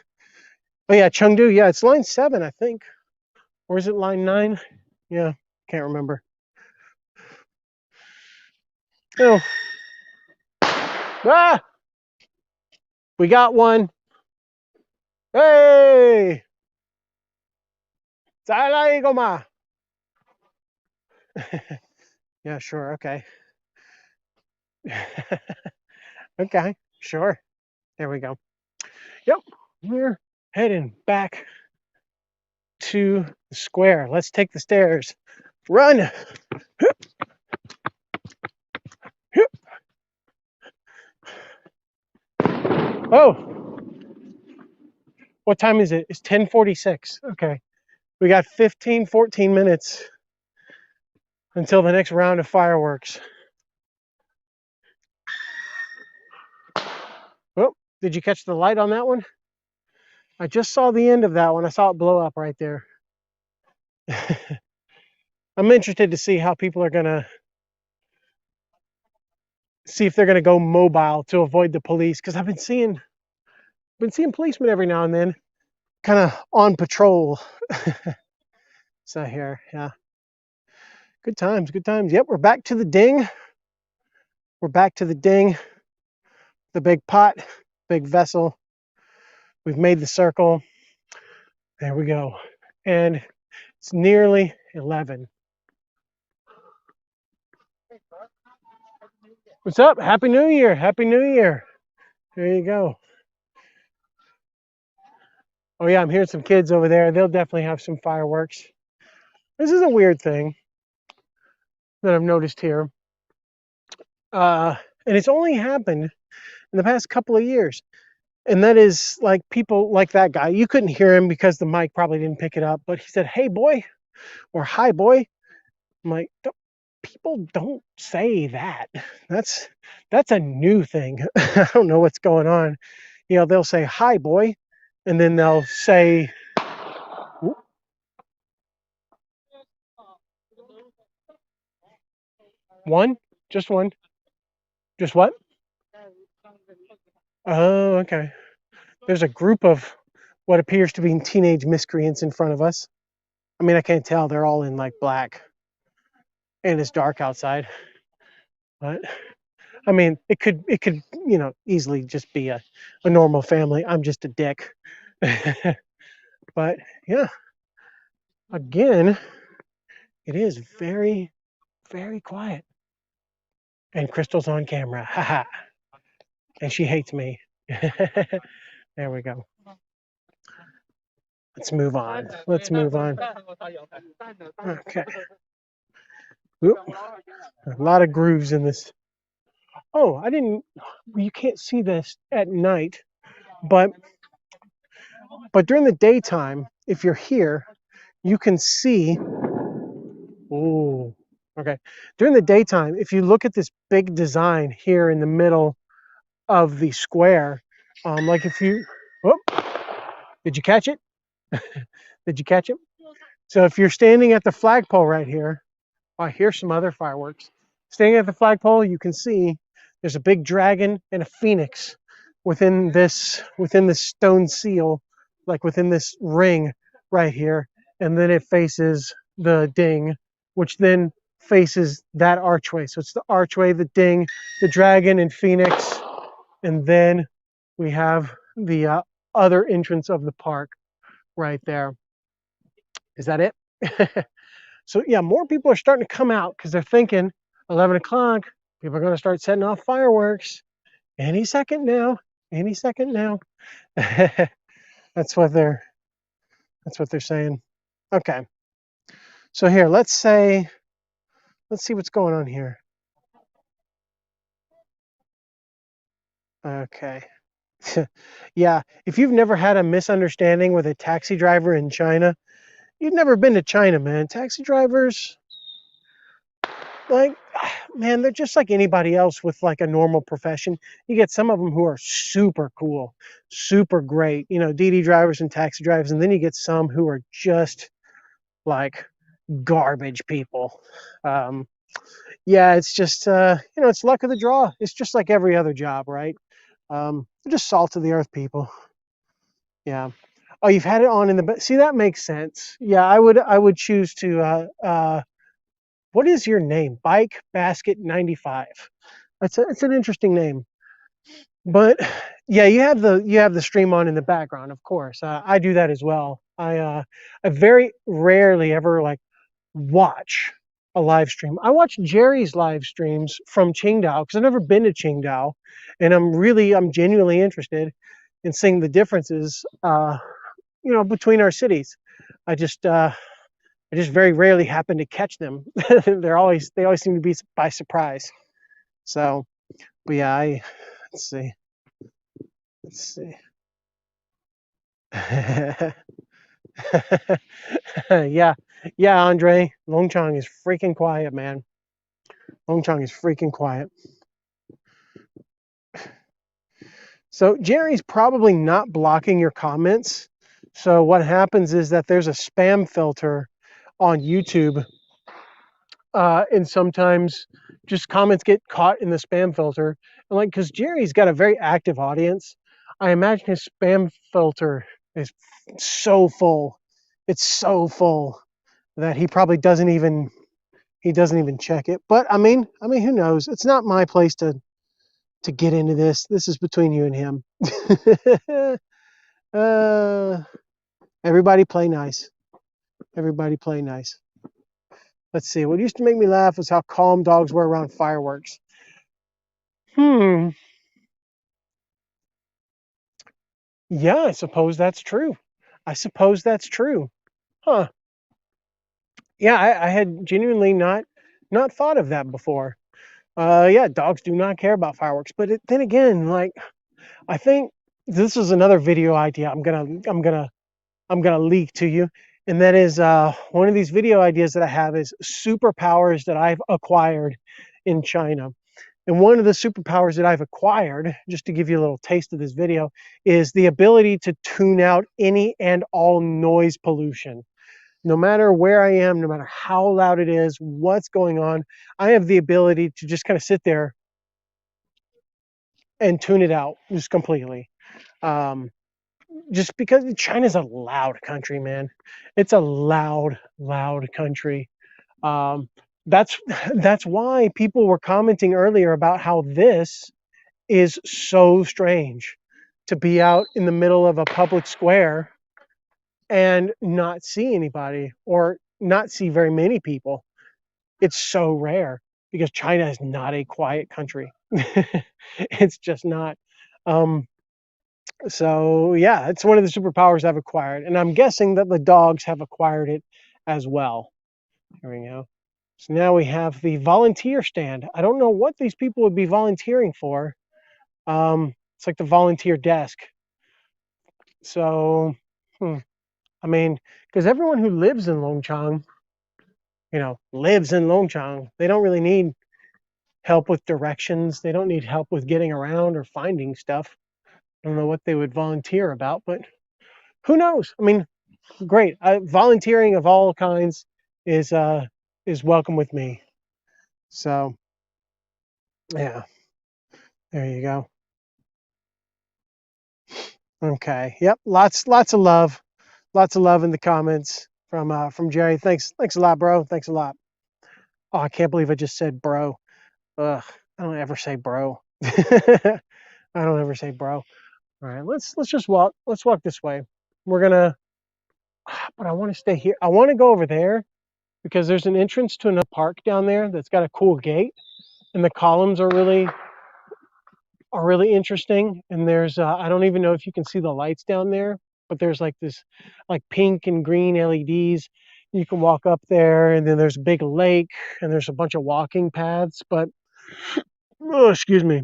yeah, Chengdu. Yeah, it's line 7, I think, or is it line 9? Yeah, can't remember. Oh, we got one. Hey, 再来一个嘛. Yeah, sure. Okay. Okay, sure. There we go. Yep, we're heading back to the square. Let's take the stairs. Run! Oh, what time is it? It's 10:46. Okay, we got 14 minutes until the next round of fireworks. Oh, did you catch the light on that one? I just saw the end of that one. I saw it blow up right there. I'm interested to see how people are gonna see if they're gonna go mobile to avoid the police, because I've been seeing policemen every now and then, kind of on patrol. So here, yeah, good times, good times. Yep, we're back to the ding. We're back to the ding, the big pot, big vessel. We've made the circle. There we go, and it's nearly 11. What's up? Happy New Year! Happy New Year! There you go. Oh yeah, I'm hearing some kids over there. They'll definitely have some fireworks. This is a weird thing that I've noticed here. And it's only happened in the past couple of years. And that is like people like that guy. You couldn't hear him because the mic probably didn't pick it up, but he said, "Hey boy," or "Hi boy." I'm like, people don't say that. That's a new thing. I don't know what's going on. You know, they'll say, "Hi boy," and then they'll say, "One? Just one? Just what?" Oh, okay. There's a group of what appears to be teenage miscreants in front of us. I mean, I can't tell. They're all in like black, and it's dark outside. But I mean, it could easily just be a normal family. I'm just a dick. But yeah, again, it is very, very quiet. And Crystal's on camera. Haha. And she hates me. There we go. Let's move on. Let's move on. Okay. Oop. A lot of grooves in this. Oh, I didn't. You can't see this at night, but during the daytime, if you're here, you can see, oh, okay. During the daytime, if you look at this big design here in the middle of the square, like if you, oh, did you catch it? Did you catch it? So if you're standing at the flagpole right here, oh, here's some other fireworks. Standing at the flagpole, you can see there's a big dragon and a phoenix within this stone seal, like within this ring right here, and then it faces the ding, which then faces that archway. So it's the archway, the ding, the dragon, and phoenix, and then we have the other entrance of the park right there. Is that it? So yeah, more people are starting to come out because they're thinking 11 o'clock, people are going to start setting off fireworks any second now, any second now. that's what they're saying. Okay. So here, let's see what's going on here. Okay. Yeah, if you've never had a misunderstanding with a taxi driver in China, you've never been to China, man. Taxi drivers, like, man, they're just like anybody else with like a normal profession. You get some of them who are super cool, super great, DD drivers and taxi drivers, and then you get some who are just like garbage people. Yeah, it's just it's luck of the draw. It's just like every other job, right? They're just salt of the earth people. Yeah. Oh, you've had it on in the see, that makes sense. Yeah, I would choose to what is your name? Bike Basket 95. It's an interesting name. But yeah, you have the stream on in the background, of course. I do that as well. I very rarely ever like watch a live stream. I watch Jerry's live streams from Qingdao because I've never been to Qingdao, and I'm genuinely interested in seeing the differences, between our cities. I just very rarely happen to catch them. They always seem to be by surprise. So, but yeah, let's see. Let's see. Yeah, yeah, Andre. Longchang is freaking quiet, man. Longchang is freaking quiet. So Jerry's probably not blocking your comments. So what happens is that there's a spam filter on YouTube, and sometimes just comments get caught in the spam filter. And like, because Jerry's got a very active audience, I imagine his spam filter is so full. It's so full that he probably doesn't even check it. But I mean, who knows? It's not my place to get into this. This is between you and him. Everybody play nice. Everybody play nice. Let's see. What used to make me laugh was how calm dogs were around fireworks. Yeah, I suppose that's true. I suppose that's true. Huh. Yeah, I had genuinely not thought of that before. Yeah, dogs do not care about fireworks. But then again, like, I think this is another video idea I'm gonna leak to you, and that is one of these video ideas that I have is superpowers that I've acquired in China. And one of the superpowers that I've acquired, just to give you a little taste of this video, is the ability to tune out any and all noise pollution. No matter where I am, no matter how loud it is, what's going on, I have the ability to just kind of sit there and tune it out just completely. Just because China's a loud country, man. It's a loud, loud country. Um, that's that's why people were commenting earlier about how this is so strange to be out in the middle of a public square and not see anybody or not see very many people. It's so rare because China is not a quiet country. It's just not. Um, So yeah, it's one of the superpowers I've acquired, and I'm guessing that the dogs have acquired it as well. There we go. So now we have the volunteer stand. I don't know what these people would be volunteering for. It's like the volunteer desk. So, I mean, because everyone who lives in Longchang, lives in Longchang, they don't really need help with directions. They don't need help with getting around or finding stuff. I don't know what they would volunteer about, but who knows? I mean, great. Volunteering of all kinds is uh, is welcome with me. So yeah, there you go. Okay. Yep. Lots of love in the comments from Jerry. Thanks a lot, bro. Thanks a lot. Oh, I can't believe I just said bro. Ugh, I don't ever say bro. I don't ever say bro. All right, let's just walk. Let's walk this way. We're gonna, but I want to stay here. I want to go over there because there's an entrance to another park down there that's got a cool gate, and the columns are really interesting. And there's I don't even know if you can see the lights down there, but there's like this like pink and green LEDs. You can walk up there, and then there's a big lake, and there's a bunch of walking paths. But oh, excuse me,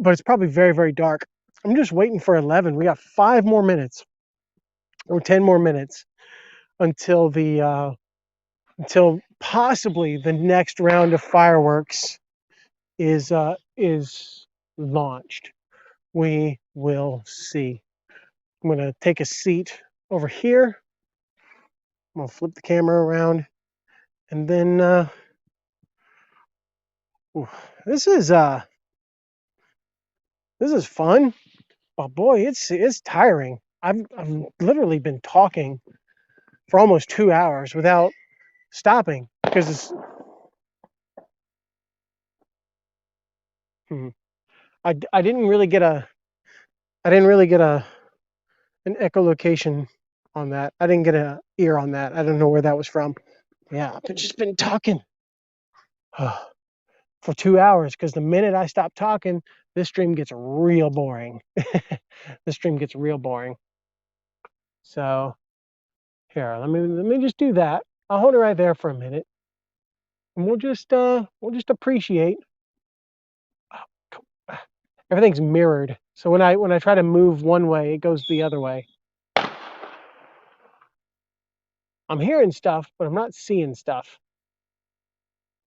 but it's probably very very dark. I'm just waiting for 11. We got 5 more minutes or 10 more minutes until the until possibly the next round of fireworks is launched. We will see. I'm gonna take a seat over here. I'm gonna flip the camera around, and then ooh, this is this is fun. But boy, it's tiring. I've literally been talking for almost 2 hours without stopping because hmm, I didn't really get a I didn't really get a an echolocation on that. I didn't get an ear on that. I don't know where that was from. Yeah, I've just been talking for 2 hours because the minute I stop talking, this stream gets real boring. This stream gets real boring. So here, let me just do that. I'll hold it right there for a minute, and we'll just appreciate. Everything's mirrored, so when I try to move one way, it goes the other way. I'm hearing stuff, but I'm not seeing stuff.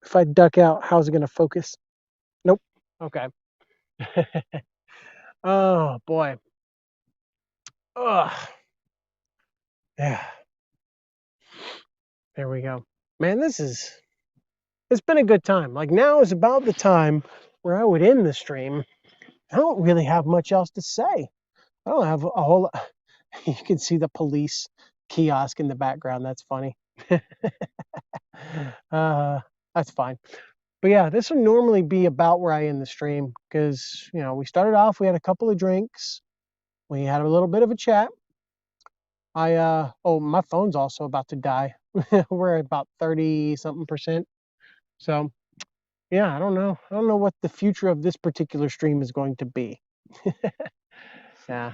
If I duck out, how's it going to focus? Nope. Okay. Oh boy. Ugh. Yeah. There we go. Man, it's been a good time. Like now is about the time where I would end the stream. I don't really have much else to say. I don't have a whole lot. You can see the police kiosk in the background. That's funny. uh, that's fine. But yeah, this would normally be about where I end the stream because, we started off, we had a couple of drinks. We had a little bit of a chat. Oh, my phone's also about to die. We're at about 30 something percent. So yeah, I don't know. I don't know what the future of this particular stream is going to be. Yeah.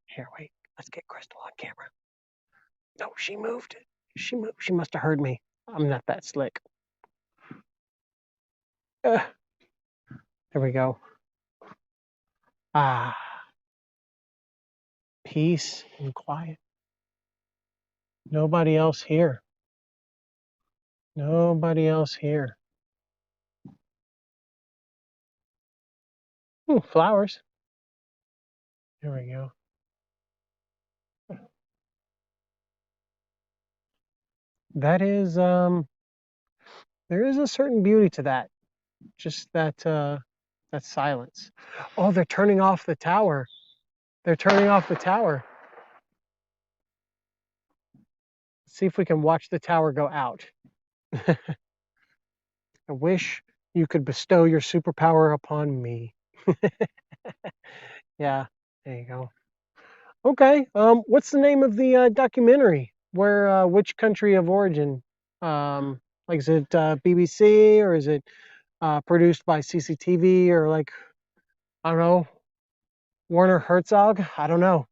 Here, wait. Let's get Crystal on camera. No, she moved. She moved. She must have heard me. I'm not that slick. There we go. Ah, peace and quiet. Nobody else here. Nobody else here. Ooh, flowers. There we go. That is there is a certain beauty to that. Just that silence. Oh, they're turning off the tower. They're turning off the tower. Let's see if we can watch the tower go out. I wish you could bestow your superpower upon me. Yeah, there you go. Okay. What's the name of the documentary? Where which country of origin? Like is it BBC or is it produced by CCTV or like I don't know, Werner Herzog? I don't know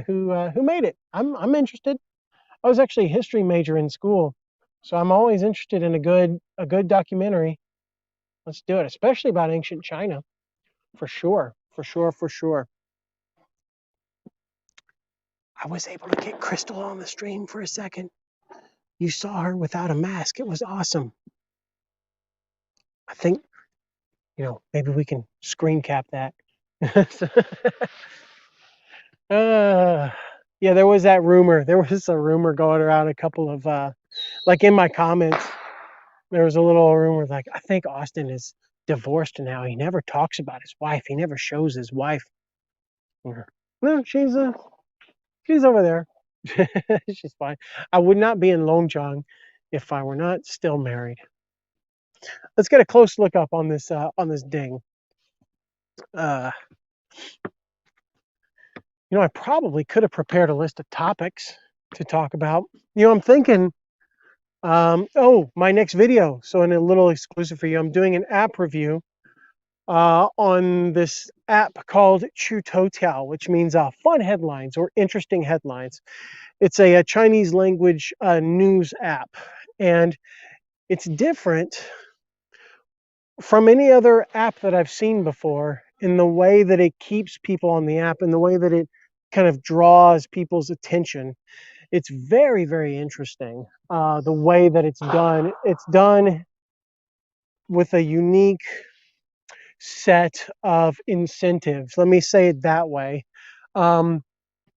who made it. I'm interested. I was actually a history major in school, so I'm always interested in a good documentary. Let's do it, especially about ancient China, for sure, for sure, for sure. I was able to get Crystal on the stream for a second. You saw her without a mask. It was awesome. I think, maybe we can screen cap that. Yeah, there was that rumor. There was a rumor going around a couple of, like in my comments, there was a little rumor like, I think Austin is divorced now. He never talks about his wife. He never shows his wife. No, she's over there. She's fine. I would not be in Longchang if I were not still married. Let's get a close look up on this ding. I probably could have prepared a list of topics to talk about. I'm thinking, my next video. So in a little exclusive for you, I'm doing an app review on this app called Chuxi, which means fun headlines or interesting headlines. It's a Chinese language news app, and it's different from any other app that I've seen before in the way that it keeps people on the app and the way that it kind of draws people's attention. It's very, very interesting, the way that it's done. It's done with a unique set of incentives. Let me say it that way. But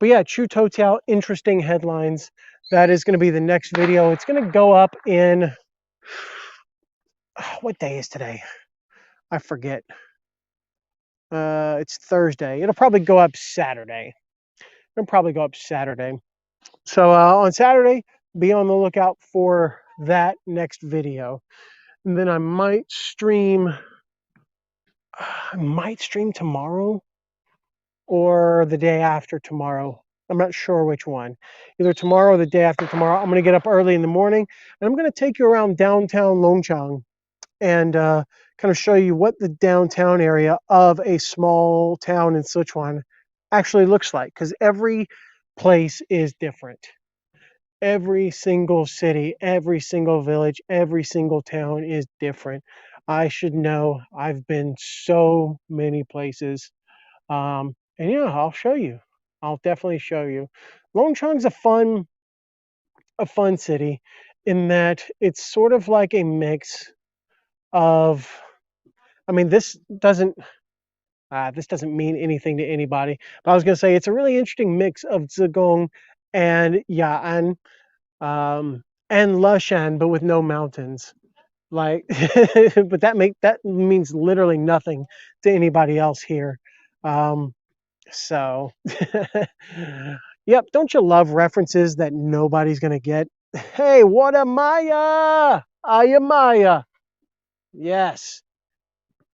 yeah, Chu Total, interesting headlines. That is going to be the next video. It's going to go up in, what day is today? I forget. It's Thursday. It'll probably go up Saturday. So on Saturday, be on the lookout for that next video. And then I might stream tomorrow or the day after tomorrow. I'm not sure which one. Either tomorrow or the day after tomorrow. I'm going to get up early in the morning, and I'm going to take you around downtown Longchang and kind of show you what the downtown area of a small town in Sichuan actually looks like, because every place is different. Every single city, every single village, every single town is different. I should know. I've been so many places. And yeah, I'll show you. I'll definitely show you. Longchang's a fun city in that it's sort of like a mix of, I mean, this doesn't mean anything to anybody, but I was going to say it's a really interesting mix of Zhejiang and Ya'an, and Lushan, but with no mountains. Like, but that means literally nothing to anybody else here. So, yep. Don't you love references that nobody's gonna get? Hey, what am Maya? I am Maya. Yes.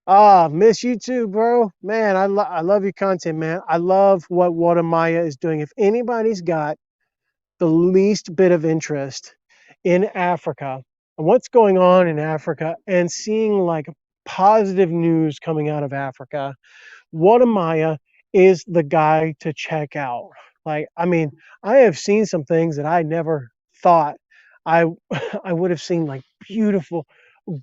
Ah, miss you too, bro. Man, I love your content, man. I love what Maya is doing. If anybody's got the least bit of interest in Africa and what's going on in Africa and seeing like positive news coming out of Africa, Maya is the guy to check out. Like, I mean, I have seen some things that I never thought I I would have seen, like beautiful,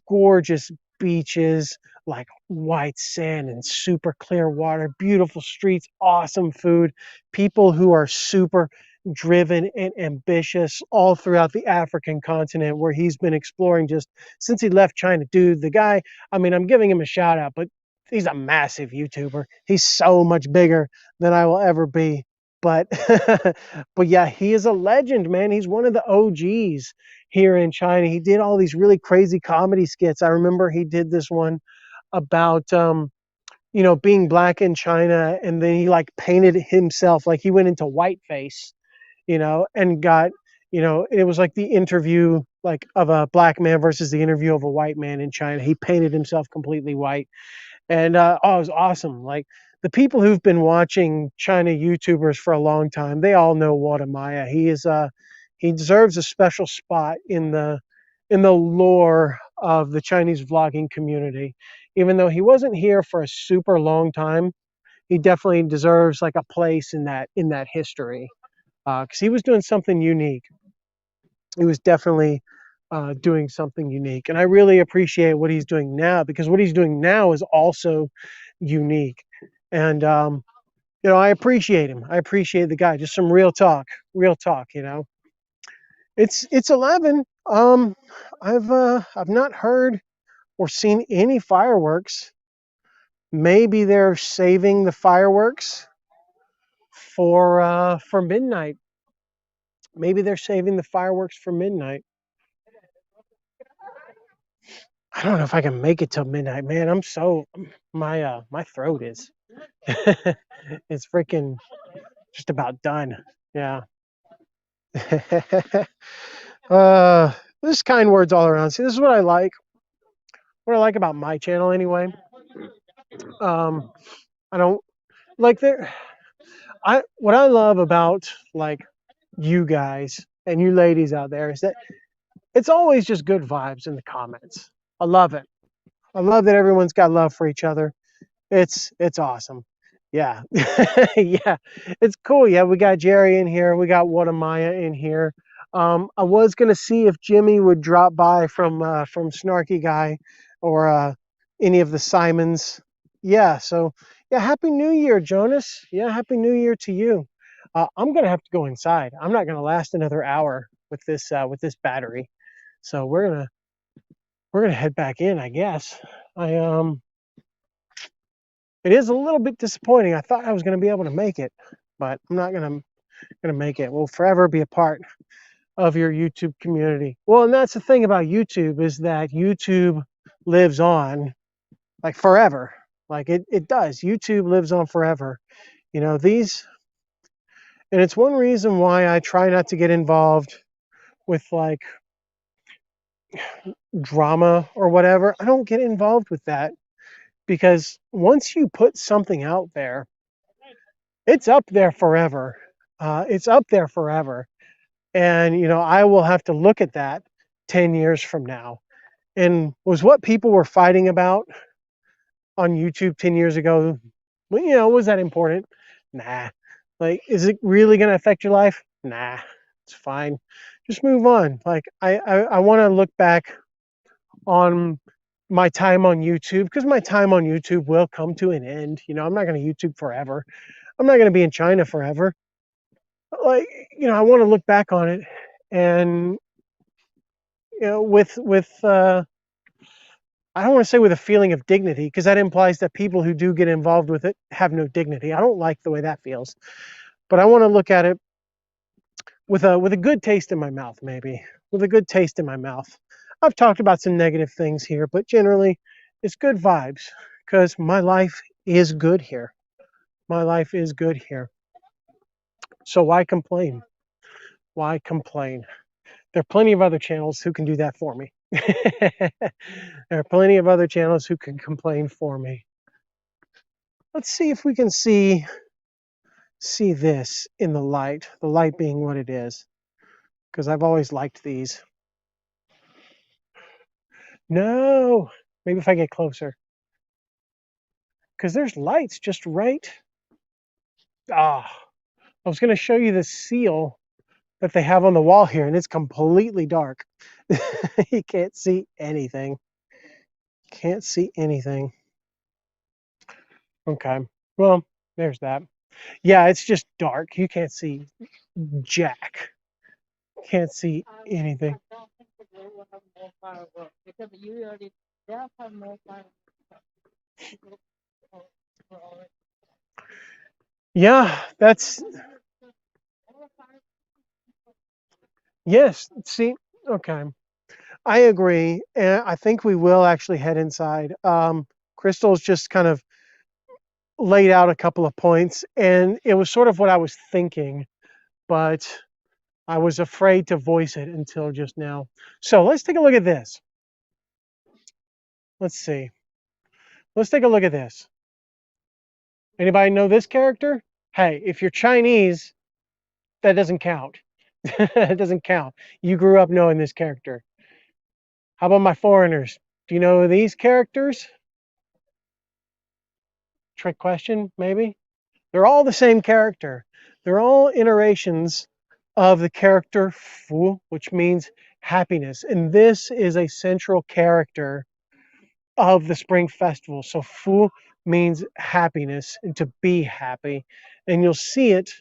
gorgeous beaches, like white sand and super clear water, beautiful streets, awesome food, people who are super driven and ambitious all throughout the African continent where he's been exploring just since he left China. Dude, the guy, I mean, I'm giving him a shout out, but he's a massive YouTuber. He's so much bigger than I will ever be. But but yeah, he is a legend, man. He's one of the OGs here in China. He did all these really crazy comedy skits. I remember he did this one about being black in China, and then he like painted himself, like he went into whiteface, and got, it was like the interview like of a black man versus the interview of a white man in China. He painted himself completely white. And it was awesome. Like the people who've been watching China YouTubers for a long time, they all know Maya. He deserves a special spot in the lore of the Chinese vlogging community. Even though he wasn't here for a super long time, he definitely deserves like a place in that history, because he was doing something unique. He was definitely doing something unique. And I really appreciate what he's doing now, because what he's doing now is also unique. And I appreciate him. I appreciate the guy. Just some real talk, real talk. It's 11. I've not heard or seen any fireworks. Maybe they're saving the fireworks for midnight. Maybe they're saving the fireworks for midnight. I don't know if I can make it till midnight, man. I'm so my throat is it's freaking just about done. Yeah. uh this kind words all around. See, this is what I like. What I like about my channel anyway. Um I don't like there I what I love about like you guys and you ladies out there is that it's always just good vibes in the comments. I love it. I love that everyone's got love for each other. It's awesome. Yeah. Yeah. It's cool. Yeah, we got Jerry in here. We got Watamaya in here. I was gonna see if Jimmy would drop by from Snarky Guy or any of the Simons. Yeah, so yeah, Happy New Year, Jonas. Yeah, Happy New Year to you. I'm gonna have to go inside. I'm not gonna last another hour with this battery. So we're gonna head back in, I guess. I It is a little bit disappointing. I thought I was going to be able to make it, but I'm not going to make it. We'll forever be a part of your YouTube community. Well, and that's the thing about YouTube is that YouTube lives on like forever. Like it does. YouTube lives on forever. These, and it's one reason why I try not to get involved with like drama or whatever. I don't get involved with that because once you put something out there, it's up there forever. It's up there forever. And, I will have to look at that 10 years from now. And was what people were fighting about on YouTube 10 years ago, well, was that important? Nah. Like, is it really going to affect your life? Nah, it's fine. Just move on. Like, I want to look back on my time on YouTube because my time on YouTube will come to an end. I'm not going to YouTube forever. I'm not going to be in China forever. Like, I want to look back on it and, with I don't want to say with a feeling of dignity because that implies that people who do get involved with it have no dignity. I don't like the way that feels, but I want to look at it with a good taste in my mouth, maybe with a good taste in my mouth. I've talked about some negative things here, but generally it's good vibes because my life is good here. My life is good here. So why complain? Why complain? There are plenty of other channels who can do that for me. There are plenty of other channels who can complain for me. Let's see if we can see this in the light being what it is, because I've always liked these. No, maybe if I get closer, because there's lights just right. I was going to show you the seal that they have on the wall here, and it's completely dark. You can't see anything. Can't see anything. Okay, well, there's that. Yeah, it's just dark. You can't see jack. Can't see anything. I don't think that they will have more fireworks because usually they have more fireworks. Yeah, that's yes. See, okay, I agree, and I think we will actually head inside. Crystal's just kind of laid out a couple of points, and it was sort of what I was thinking, but I was afraid to voice it until just now. So let's take a look at this. Let's see. Let's take a look at this. Anybody know this character? Hey, if you're Chinese, that doesn't count. It doesn't count. You grew up knowing this character. How about my foreigners? Do you know these characters? Trick question, maybe? They're all the same character. They're all iterations of the character Fu, which means happiness. And this is a central character of the Spring Festival. So Fu means happiness and to be happy. And you'll see it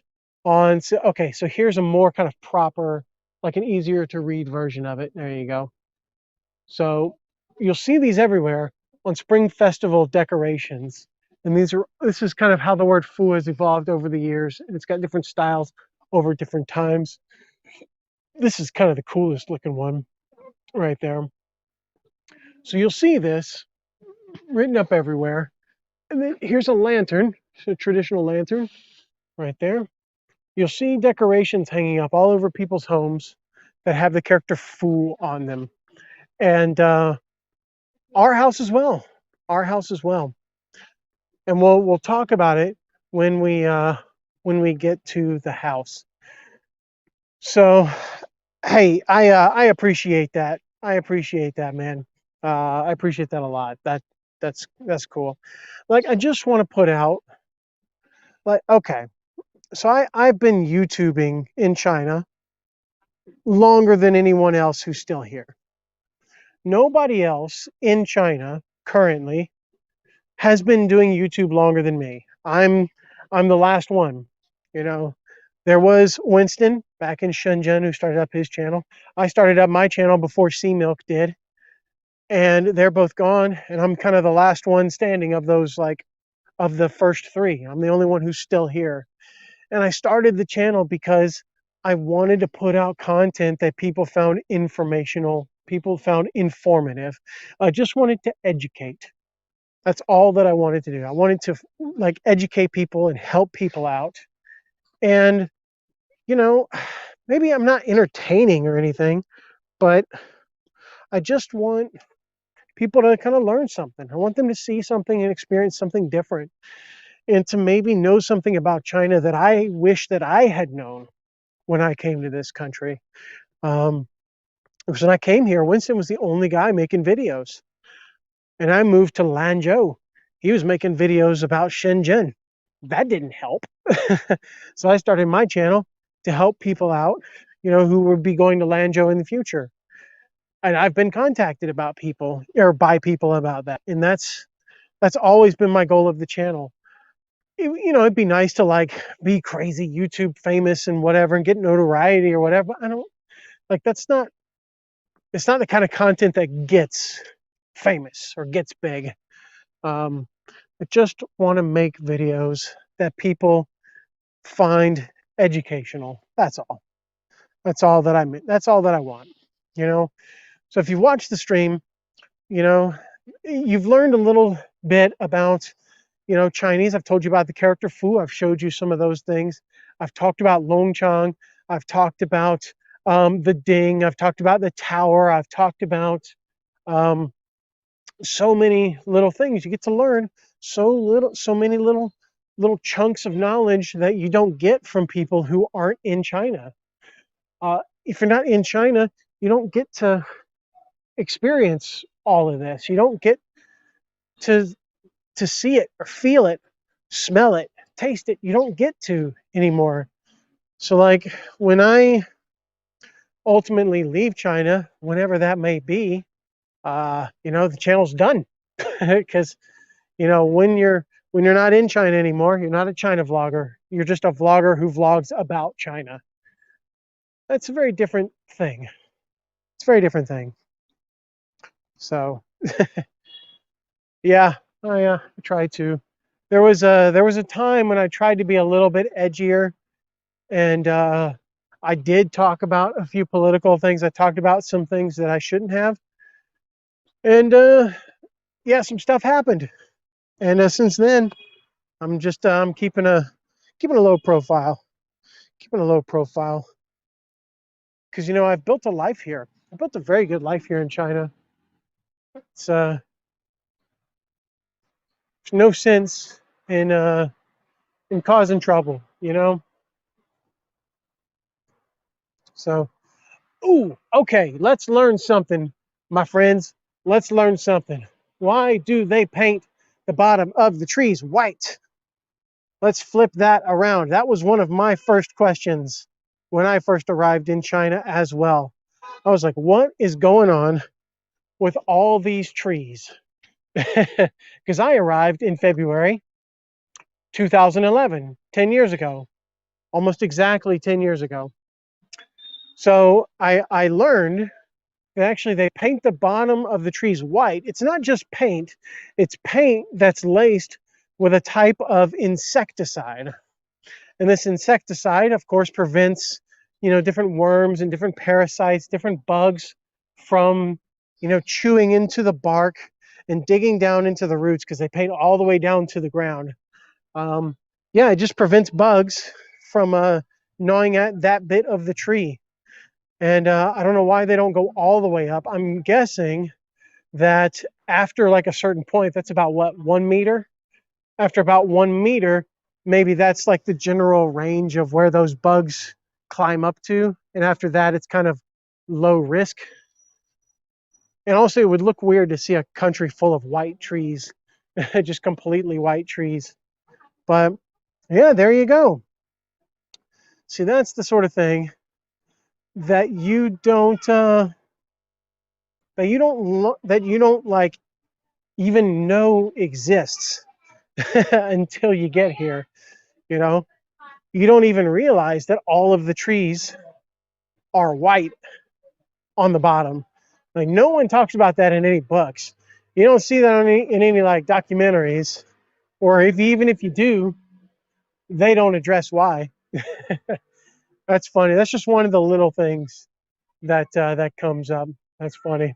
on, so, okay, so here's a more kind of proper, like an easier to read version of it. There you go. So you'll see these everywhere on Spring Festival decorations. And this is kind of how the word fu has evolved over the years. And it's got different styles over different times. This is kind of the coolest looking one right there. So you'll see this written up everywhere. And then here's a lantern, a traditional lantern right there. You'll see decorations hanging up all over people's homes that have the character Fu on them. And our house as well. Our house as well. And we'll talk about it when we get to the house. So, hey, I appreciate that. I appreciate that, man. I appreciate that a lot. That's cool. Like, I just want to put out, like, okay, so I've been YouTubing in China longer than anyone else who's still here. Nobody else in China currently has been doing YouTube longer than me. I'm the last one. You know, there was Winston back in Shenzhen who started up his channel. I started up my channel before Sea Milk did, and they're both gone. And I'm kind of the last one standing of those, like, of the first three. I'm the only one who's still here. And I started the channel because I wanted to put out content that people found informational, people found informative. I just wanted to educate. That's all that I wanted to do. I wanted to, like, educate people and help people out. And, you know, maybe I'm not entertaining or anything, but I just want people to kind of learn something. I want them to see something and experience something different, and to maybe know something about China that I wish that I had known when I came to this country. Because when I came here, Winston was the only guy making videos. And I moved to Lanzhou. He was making videos about Shenzhen. That didn't help. So I started my channel to help people out, you know, who would be going to Lanzhou in the future. And I've been contacted about people, or by people, about that. And that's always been my goal of the channel. You know, it'd be nice to, like, be crazy YouTube famous and whatever and get notoriety or whatever. I don't, like, it's not the kind of content that gets famous or gets big. I just want to make videos that people find educational. That's all. That's all that that's all that I want, you know? So if you watch the stream, you know, you've learned a little bit about, you know, Chinese. I've told you about the character Fu. I've showed you some of those things. I've talked about Longchang. I've talked about the Ding. I've talked about the tower. I've talked about so many little things. You get to learn so many little chunks of knowledge that you don't get from people who aren't in China. If you're not in China, you don't get to experience all of this. You don't get to see it or feel it, smell it, taste it. You don't get to anymore. So, like, when I ultimately leave China, whenever that may be, you know, the channel's done. Because, you know, when you're not in China anymore, you're not a China vlogger. You're just a vlogger who vlogs about China. That's a very different thing. It's a very different thing. So, yeah, I tried to. There was a time when I tried to be a little bit edgier, and I did talk about a few political things. I talked about some things that I shouldn't have, and yeah, some stuff happened. And since then, I'm just keeping a low profile, because, you know, I've built a life here. I built a very good life here in China. It's there's no sense in causing trouble, you know. So, ooh, okay, let's learn something, my friends. Let's learn something. Why do they paint the bottom of the trees white? Let's flip that around. That was one of my first questions when I first arrived in China as well. I was like, what is going on with all these trees? because I arrived in February 2011, 10 years ago, almost exactly 10 years ago. So I learned that actually they paint the bottom of the trees white. It's not just paint, it's paint that's laced with a type of insecticide. And this insecticide, of course, prevents, different worms and different parasites, different bugs from, chewing into the bark and digging down into the roots because they paint all the way down to the ground. Um, yeah, it just prevents bugs from gnawing at that bit of the tree. And I don't know why they don't go all the way up. I'm guessing that after like a certain point, that's about what, 1 meter? After about 1 meter, maybe that's like the general range of where those bugs climb up to. And after that, it's kind of low risk. And also, it would look weird to see a country full of white trees, just completely white trees. But yeah, there you go. See, that's the sort of thing that you don't like even know exists until you get here. You know, you don't even realize that all of the trees are white on the bottom. Like no one talks about that in any books. You don't see that in any like documentaries, or even if you do, they don't address why. That's funny. That's just one of the little things that comes up. That's funny.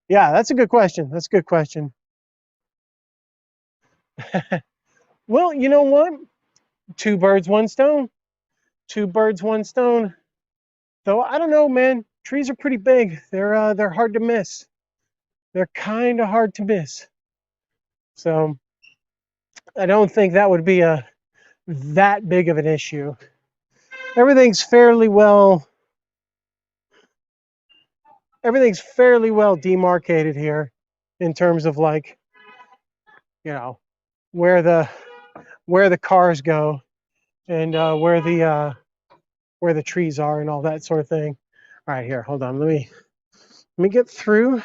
Yeah, that's a good question. That's a good question. Well, you know what? Two birds, one stone. Two birds, one stone. Though I don't know, man. Trees are pretty big. They're hard to miss. They're kind of hard to miss. So I don't think that would be that big of an issue. Everything's fairly well demarcated here in terms of like, you know, where the cars go and where the trees are and all that sort of thing. All right, here, hold on. Let me get through.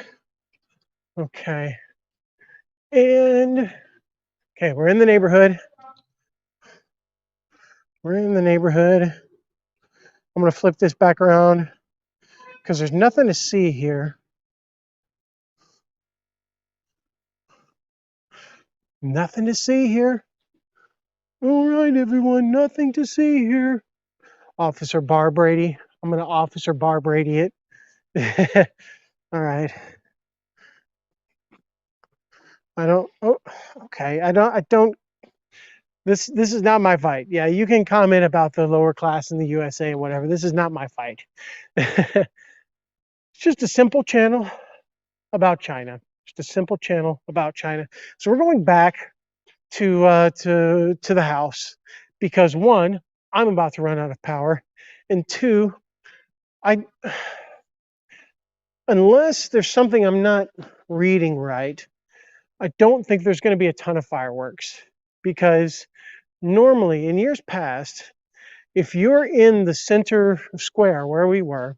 Okay. And okay, we're in the neighborhood. We're in the neighborhood. I'm going to flip this back around because there's nothing to see here. Nothing to see here. All right, everyone, nothing to see here. Officer Bar Brady. I'm going to Officer Bar Brady it. All right. Okay. I don't, this is not my fight. Yeah, you can comment about the lower class in the USA or whatever. This is not my fight. It's just a simple channel about China. Just a simple channel about China. So we're going back to the house because one, I'm about to run out of power, and two, I unless there's something I'm not reading right, I don't think there's going to be a ton of fireworks because normally in years past, if you're in the center square where we were,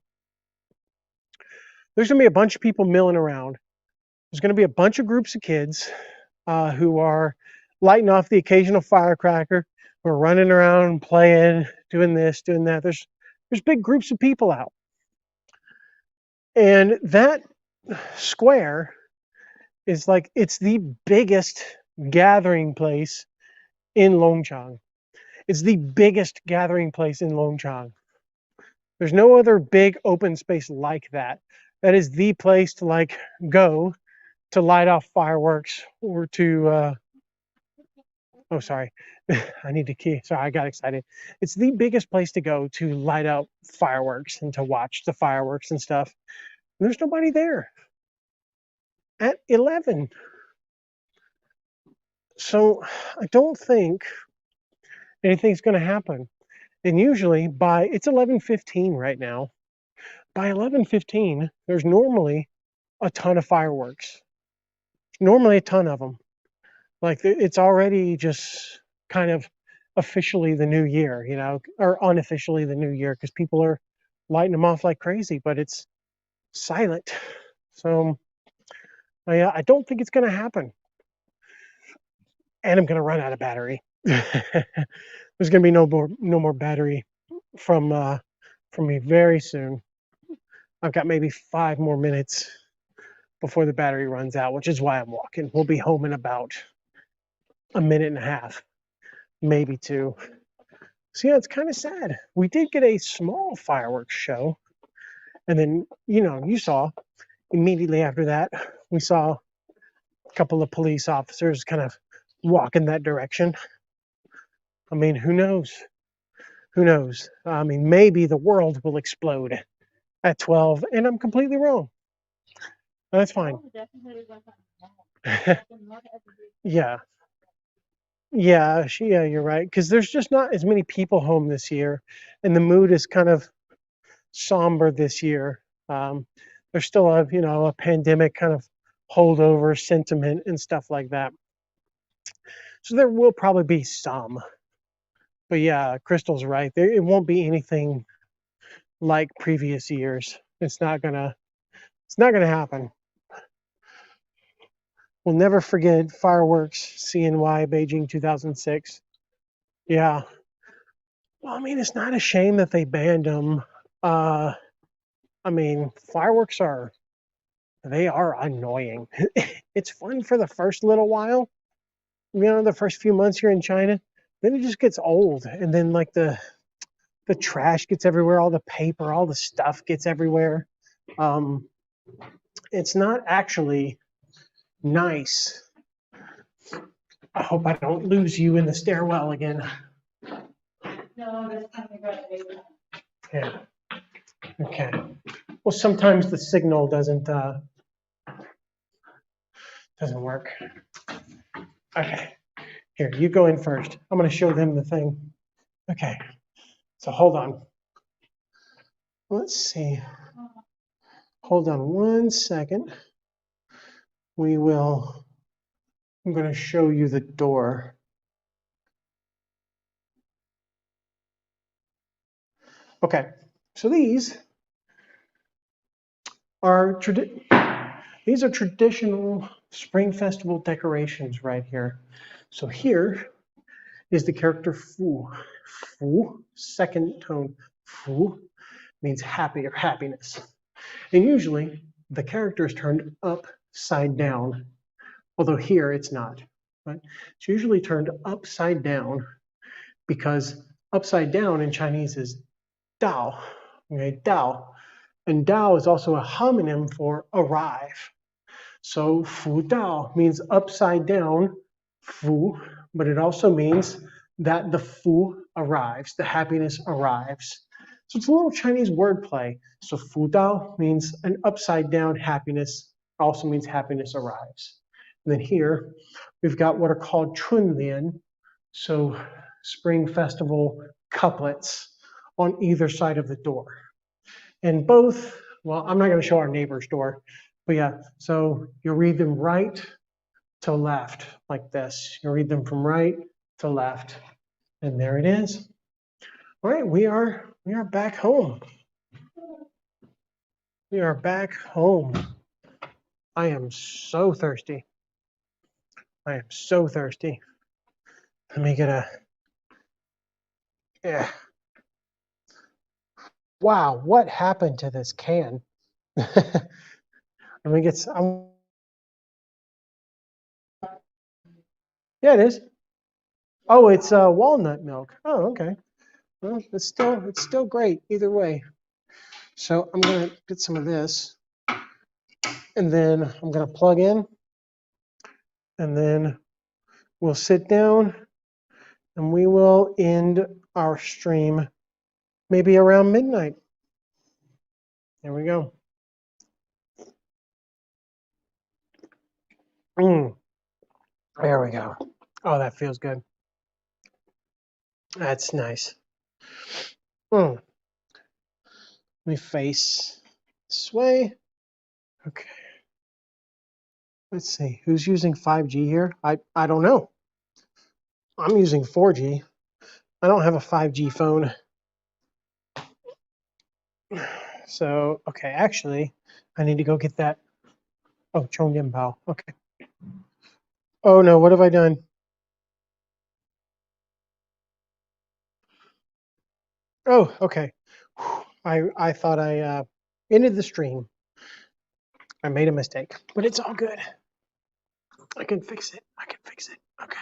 there's going to be a bunch of people milling around. There's going to be a bunch of groups of kids who are lighting off the occasional firecracker, who are running around, playing, doing this, doing that. There's big groups of people out. And that square is like, it's the biggest gathering place in Longchang. It's the biggest gathering place in Longchang. There's no other big open space like that. That is the place to like go to light off fireworks or to oh sorry, I need to key. Sorry, I got excited. It's the biggest place to go to light up fireworks and to watch the fireworks and stuff. There's nobody there at 11. So I don't think anything's going to happen. And usually it's 11:15 right now. By 11:15, there's normally a ton of fireworks. Normally a ton of them. Like it's already just kind of officially the new year, or unofficially the new year because people are lighting them off like crazy, but it's silent. So I don't think it's going to happen. And I'm going to run out of battery. There's going to be no more battery from me very soon. I've got maybe 5 more minutes before the battery runs out, which is why I'm walking. We'll be home in about a minute and a half, maybe 2. So yeah, it's kind of sad. We did get a small fireworks show, and then you saw immediately after that we saw a couple of police officers kind of walk in that direction. I mean, who knows? Who knows? I mean, maybe the world will explode at 12, and I'm completely wrong. That's fine. Oh, definitely was not every Yeah. Yeah, you're right. Because there's just not as many people home this year, and the mood is kind of somber this year. There's still a pandemic kind of holdover sentiment and stuff like that. So there will probably be some, but yeah, Crystal's right. It won't be anything like previous years. It's not gonna happen. We'll never forget fireworks CNY Beijing 2006. Yeah. Well, I mean, it's not a shame that they banned them. I mean, they are annoying. It's fun for the first little while, the first few months you're in China. Then it just gets old, and then like the trash gets everywhere, all the paper, all the stuff gets everywhere. Um, it's not actually nice. I hope I don't lose you in the stairwell again. no, that's coming right away. Yeah. Okay. Well, sometimes the signal doesn't work. Okay. Here, you go in first. I'm going to show them the thing. Okay. So hold on. Let's see. Hold on 1 second. I'm going to show you the door. Okay. So these are traditional Spring Festival decorations right here. So here is the character Fu. Fu, second tone. Fu means happy or happiness. And usually the character is turned upside down, although here it's not. Right? It's usually turned upside down because upside down in Chinese is Dao. Okay, Dao. And Dao is also a homonym for arrive. So Fu Dao means upside down, Fu, but it also means that the Fu arrives, the happiness arrives. So it's a little Chinese wordplay. So Fu Dao means an upside down happiness, also means happiness arrives. And then here we've got what are called Chun Lian, so Spring Festival couplets on either side of the door. And both, well, I'm not going to show our neighbor's door, but yeah, so you'll read them right to left like this. You'll read them from right to left. And there it is. All right, we are back home. We are back home. I am so thirsty. I am so thirsty. Let me get yeah. Wow, what happened to this can? Let me get some. Yeah, it is. Oh, it's walnut milk. Oh, okay. Well, it's still great either way. So I'm gonna get some of this, and then I'm gonna plug in, and then we'll sit down, and we will end our stream maybe around midnight. There we go. There we go. Oh, that feels good. That's nice. Let me face this way. Okay. Let's see. Who's using 5G here? I don't know. I'm using 4G. I don't have a 5G phone. So, okay, actually, I need to go get that Oh, Chongyanbao. Okay. Oh no, what have I done? Oh, okay. I thought I ended the stream. I made a mistake, but it's all good. I can fix it. I can fix it. Okay.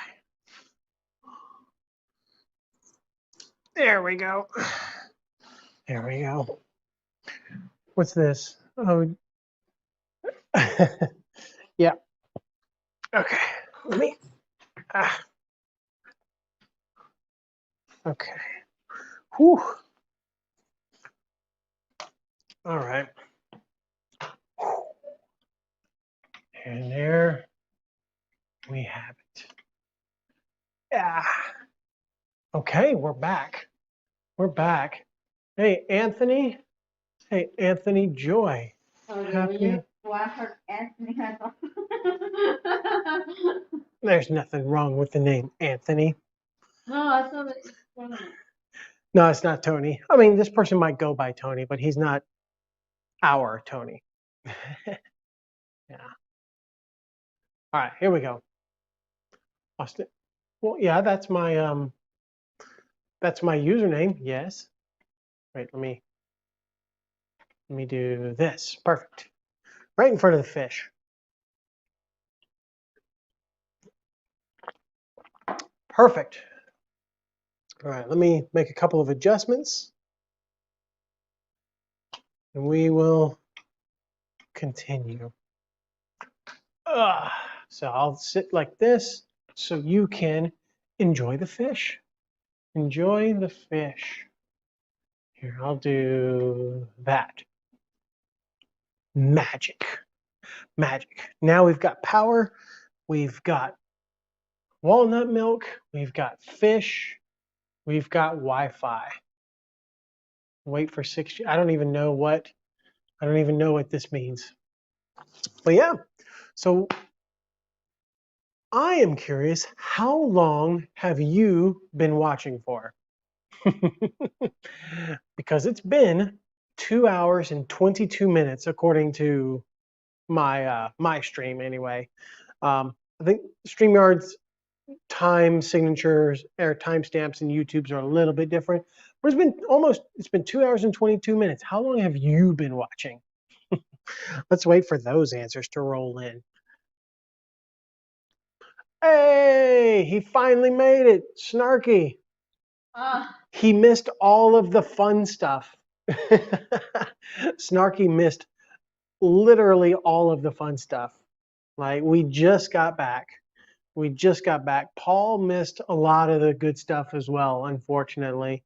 There we go. There we go. What's this? Oh, yeah. Okay. Let me. Ah, okay. Whew. All right. And there we have it. Ah. Okay, we're back. We're back. Hey, Anthony. Hey, Anthony Joy. Oh, Happy. why her Anthony has a There's nothing wrong with the name Anthony. No, I thought it's funny. No, it's not Tony. I mean, this person might go by Tony, but he's not our Tony. Yeah. All right, here we go. Austin. Well, yeah, that's my username. Yes. Wait, let me do this. Perfect. Right in front of the fish. Perfect. All right, let me make a couple of adjustments and we will continue. So I'll sit like this so you can enjoy the fish. Enjoy the fish. Here, I'll do that. Magic. Magic. Now we've got power. We've got walnut milk. We've got fish. We've got Wi-Fi. Wait for 6G. I don't even know what this means. But yeah. So I am curious, how long have you been watching for? Because it's been 2 hours and 22 minutes according to my stream anyway. I think StreamYard's time signatures or timestamps and YouTube's are a little bit different. But it's been 2 hours and 22 minutes. How long have you been watching? Let's wait for those answers to roll in. Hey, he finally made it. Snarky. He missed all of the fun stuff. Snarky missed literally all of the fun stuff. Like, we just got back. Paul missed a lot of the good stuff as well, unfortunately.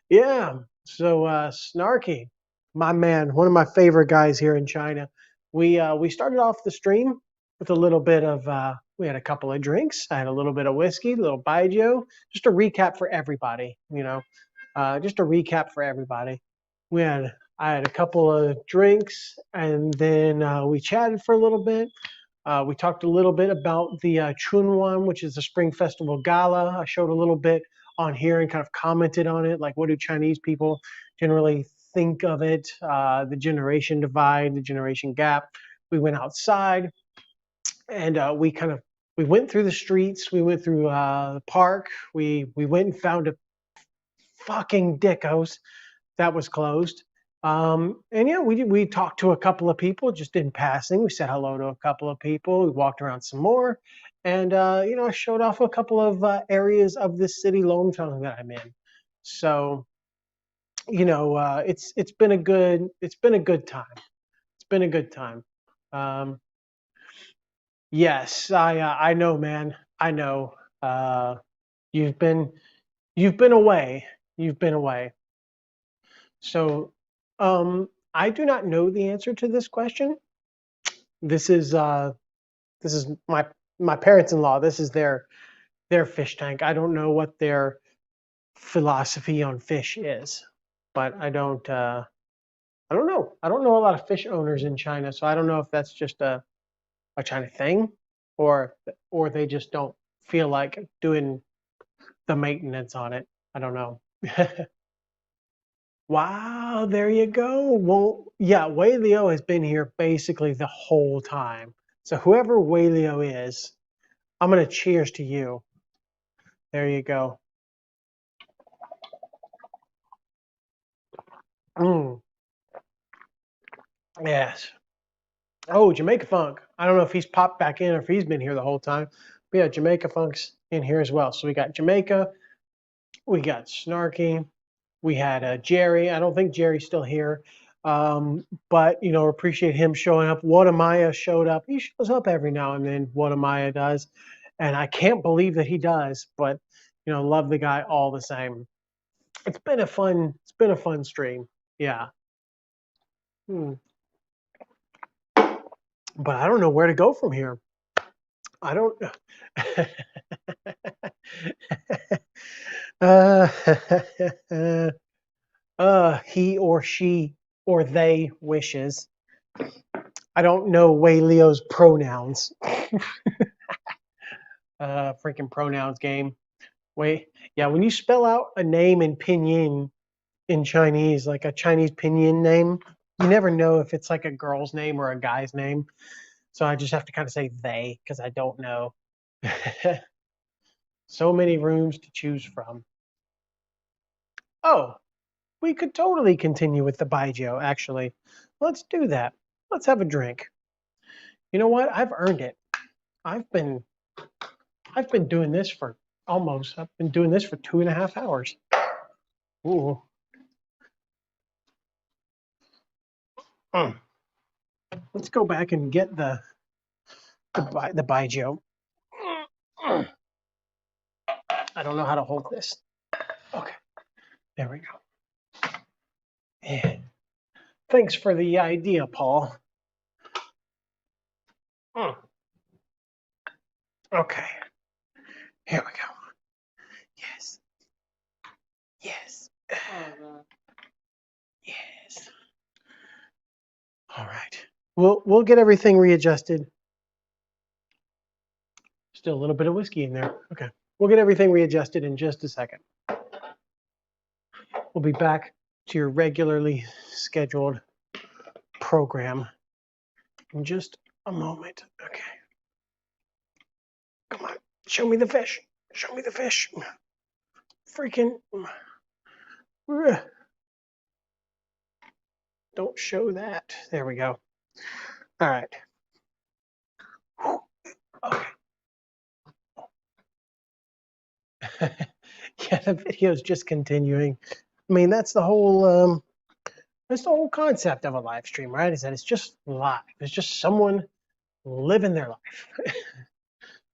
Yeah. So Snarky, my man, one of my favorite guys here in China. We started off the stream with a little bit of we had a couple of drinks. I had a little bit of whiskey, a little baijiu, just a recap for everybody, just a recap for everybody. I had a couple of drinks and then we chatted for a little bit. We talked a little bit about the Chunwan, which is the Spring Festival Gala. I showed a little bit on here and kind of commented on it, like what do Chinese people generally think of it, the generation divide, the generation gap. We went outside and we went through the streets, we went through the park, we went and found a fucking Dicos that was closed. And yeah, we talked to a couple of people just in passing. We said hello to a couple of people. We walked around some more, and I showed off a couple of areas of this city, Longchang, that I'm in. So it's been a good time. It's been a good time. Yes, I know, man. I know. You've been away. You've been away. So, I do not know the answer to this question. This is my parents-in-law. This is their fish tank. I don't know what their philosophy on fish is, but I don't know. I don't know a lot of fish owners in China, so I don't know if that's just a China thing, or they just don't feel like doing the maintenance on it. I don't know. Wow, there you go. Well, yeah, Wei Liu has been here basically the whole time. So whoever Waylio is, I'm going to cheers to you. There you go. Yes. Oh, Jamaica Funk. I don't know if he's popped back in or if he's been here the whole time. But yeah, Jamaica Funk's in here as well. So we got Jamaica, we got Snarky, we had Jerry. I don't think Jerry's still here. But, appreciate him showing up. Whatamaya showed up. He shows up every now and then, Whatamaya does. And I can't believe that he does, but, love the guy all the same. It's been a fun stream. Yeah. But I don't know where to go from here. I don't. He or she or they wishes. I don't know Leo's pronouns. Freaking pronouns game. Wait, yeah, when you spell out a name in pinyin in Chinese, like a Chinese pinyin name, you never know if it's like a girl's name or a guy's name. So I just have to kind of say they because I don't know. So many rooms to choose from. Oh, we could totally continue with the Baijiu, actually. Let's do that. Let's have a drink. You know what? I've earned it. I've been doing this for I've been doing this for 2.5 hours. Ooh. Let's go back and get the Baijiu. I don't know how to hold this. Okay. There we go. Yeah. Thanks for the idea, Paul. Okay. Here we go. Yes. Yes. Yes. All right. We'll get everything readjusted. Still a little bit of whiskey in there. Okay. We'll get everything readjusted in just a second. We'll be back to your regularly scheduled program in just a moment. Okay. Come on. Show me the fish. Show me the fish. Freaking. Don't show that. There we go. All right. Okay. Yeah, the video is just continuing. I mean, that's the whole concept of a live stream, right? Is that it's just live. It's just someone living their life.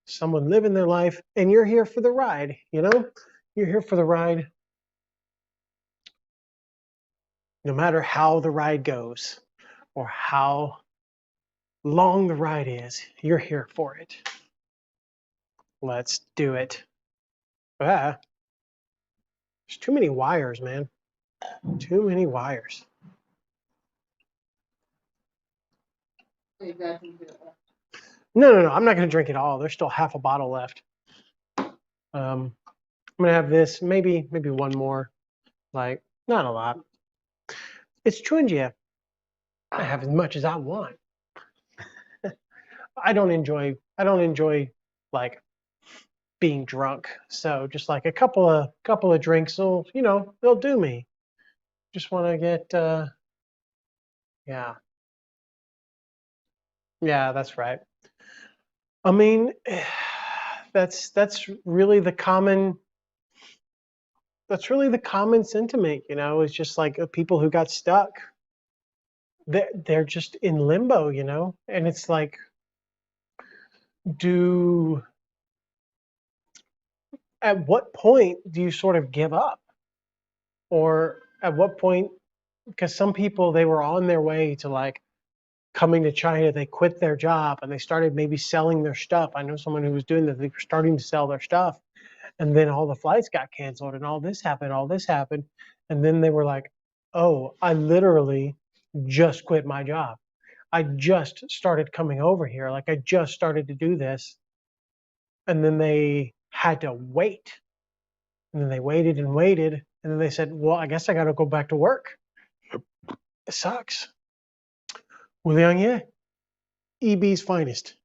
Someone living their life, and you're here for the ride, You're here for the ride no matter how the ride goes or how long the ride is, you're here for it. Let's do it. There's too many wires, man. Too many wires. No. I'm not going to drink it all. There's still half a bottle left. I'm going to have this, maybe one more. Like, not a lot. It's Chunjie. I have as much as I want. I don't enjoy like being drunk. So just like a couple of drinks will, they'll do me. Just want to get yeah. Yeah, that's right. I mean, that's really the common sentiment, it's just like people who got stuck. They're just in limbo, and it's like, at what point do you sort of give up? Or at what point, because some people, they were on their way to like coming to China, they quit their job and they started maybe selling their stuff. I know someone who was doing that. They were starting to sell their stuff, and then all the flights got canceled and all this happened. And then they were like, oh, I literally just quit my job. I just started coming over here. Like, I just started to do this. And then they had to wait. And then they waited and waited. And then they said, well, I guess I got to go back to work. It sucks. Wuliang Ye, EB's finest.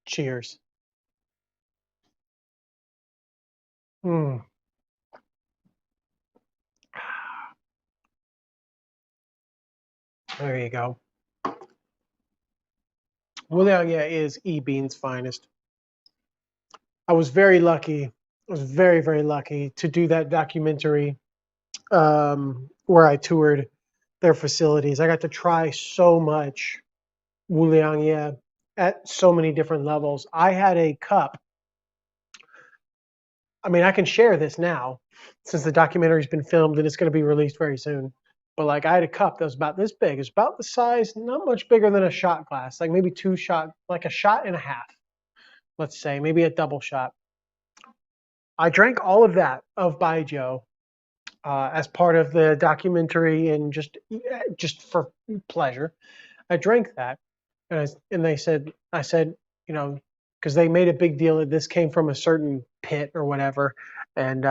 Cheers. Mm. There you go. Wuliangye is E-Bean's finest. I was very lucky. I was very, very lucky to do that documentary where I toured their facilities. I got to try so much Wuliangye at so many different levels. I had a cup. I mean, I can share this now since the documentary's been filmed and it's going to be released very soon. But like, I had a cup that was about this big. It's about the size, not much bigger than a shot glass, like maybe two shot, like a shot and a half, let's say, maybe a double shot. I drank all of that of Baijiu as part of the documentary and just for pleasure. I drank that, and they said, I said, you know, because they made a big deal that this came from a certain pit or whatever, and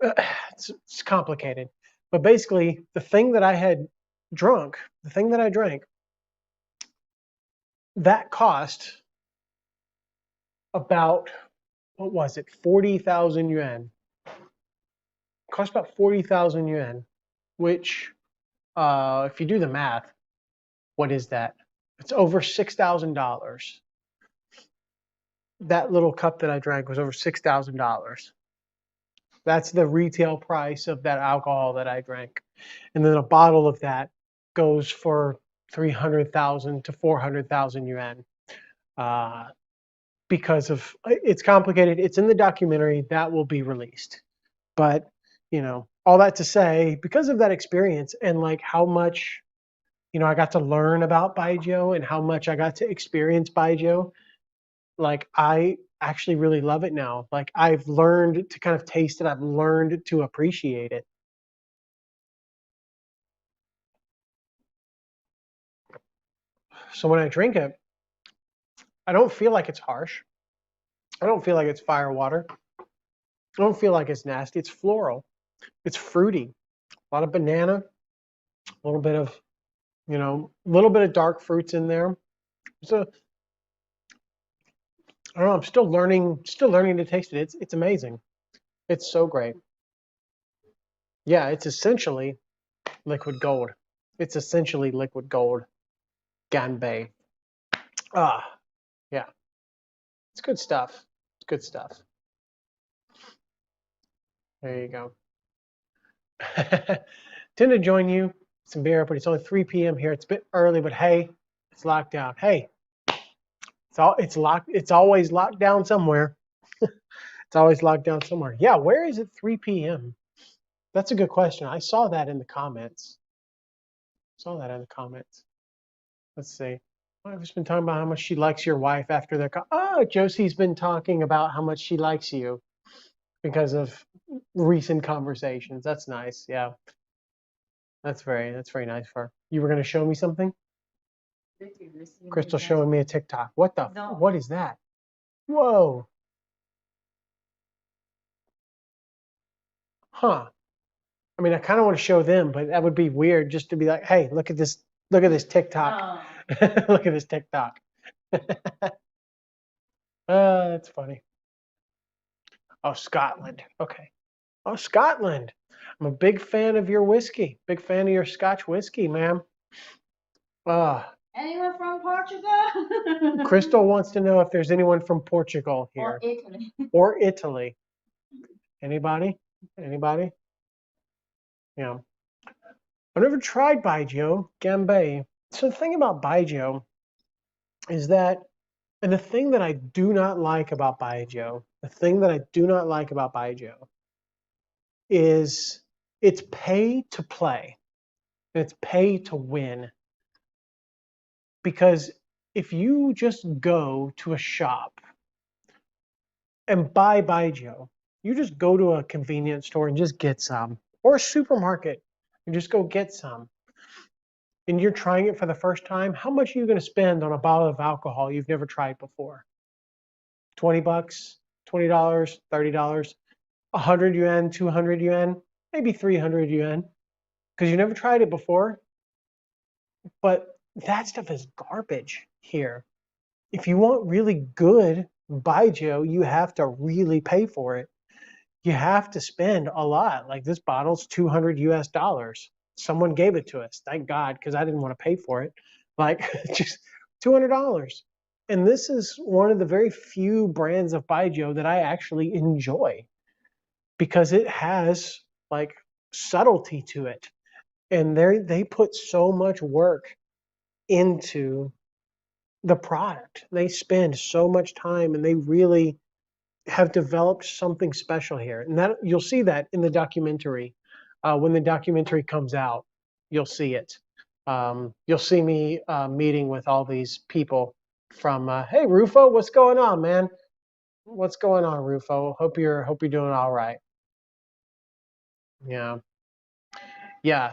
it's complicated. But basically, the thing that I had drunk, the thing that I drank, that cost about, what was it, 40,000 yuan. Cost about 40,000 yuan, which, if you do the math, what is that? It's over $6,000. That little cup that I drank was over $6,000. That's the retail price of that alcohol that I drank. And then a bottle of that goes for 300,000 to 400,000 yuan. Because of, it's complicated. It's in the documentary that will be released. But, all that to say, because of that experience and like how much, I got to learn about Baijiu and how much I got to experience Baijiu, like I actually really love it now. Like I've learned to kind of taste it. I've learned to appreciate it. So when I drink it, I don't feel like it's harsh. I don't feel like it's fire water. I don't feel like it's nasty. It's floral. It's fruity. A lot of banana, a little bit of, a little bit of dark fruits in there. So I don't know. I'm still learning to taste it. It's amazing. It's so great. Yeah, it's essentially liquid gold. It's essentially liquid gold. Ganbei. Ah, yeah. It's good stuff. It's good stuff. There you go. Tend to join you some beer, but it's only 3 p.m. here. It's a bit early, but hey, it's locked down. Hey, it's locked. It's always locked down somewhere. It's always locked down somewhere. Yeah, where is it 3 p.m.? That's a good question. I saw that in the comments. Saw that in the comments. Let's see. I've just been talking about how much she likes your wife after their. Oh, Josie's been talking about how much she likes you because of recent conversations. That's nice. Yeah, that's very nice for her. You were going to show me something? Crystal showing me a TikTok. What the? No. What is that? Whoa. Huh. I mean, I kind of want to show them, but that would be weird just to be like, hey, look at this. Look at this TikTok. Oh. Look at this TikTok. That's funny. Oh, Scotland. Okay. Oh, Scotland. I'm a big fan of your whiskey. Big fan of your Scotch whiskey, ma'am. Anyone from Portugal? Crystal wants to know if there's anyone from Portugal here. Or Italy. Or Italy. Anybody? Anybody? Yeah. I've never tried Baijiu, Gambay. So the thing about Baijiu is that, and the thing that I do not like about Baijiu, is it's pay to play. And it's pay to win. Because if you just go to a shop and buy Baijiu, you just go to a convenience store and just get some, or a supermarket and just go get some, and you're trying it for the first time, how much are you going to spend on a bottle of alcohol you've never tried before? 20 bucks, $20, $30, 100 yuan, 200 yuan, maybe 300 yuan, because you never tried it before. But that stuff is garbage here. if you want really good baijiu, you have to really pay for it. You have to spend a lot. Like this bottle's 200 US dollars. Someone gave it to us. Thank God, because I didn't want to pay for it. Like just $200. And this is one of the very few brands of baijiu that I actually enjoy because it has like subtlety to it. And they put so much work into the product. They spend so much time and they really have developed something special here. And that you'll see that in the documentary. When the documentary comes out, you'll see it. You'll see me meeting with all these people from hey Rufo, what's going on, man? What's going on, Rufo? Hope you're doing all right. Yeah. Yeah.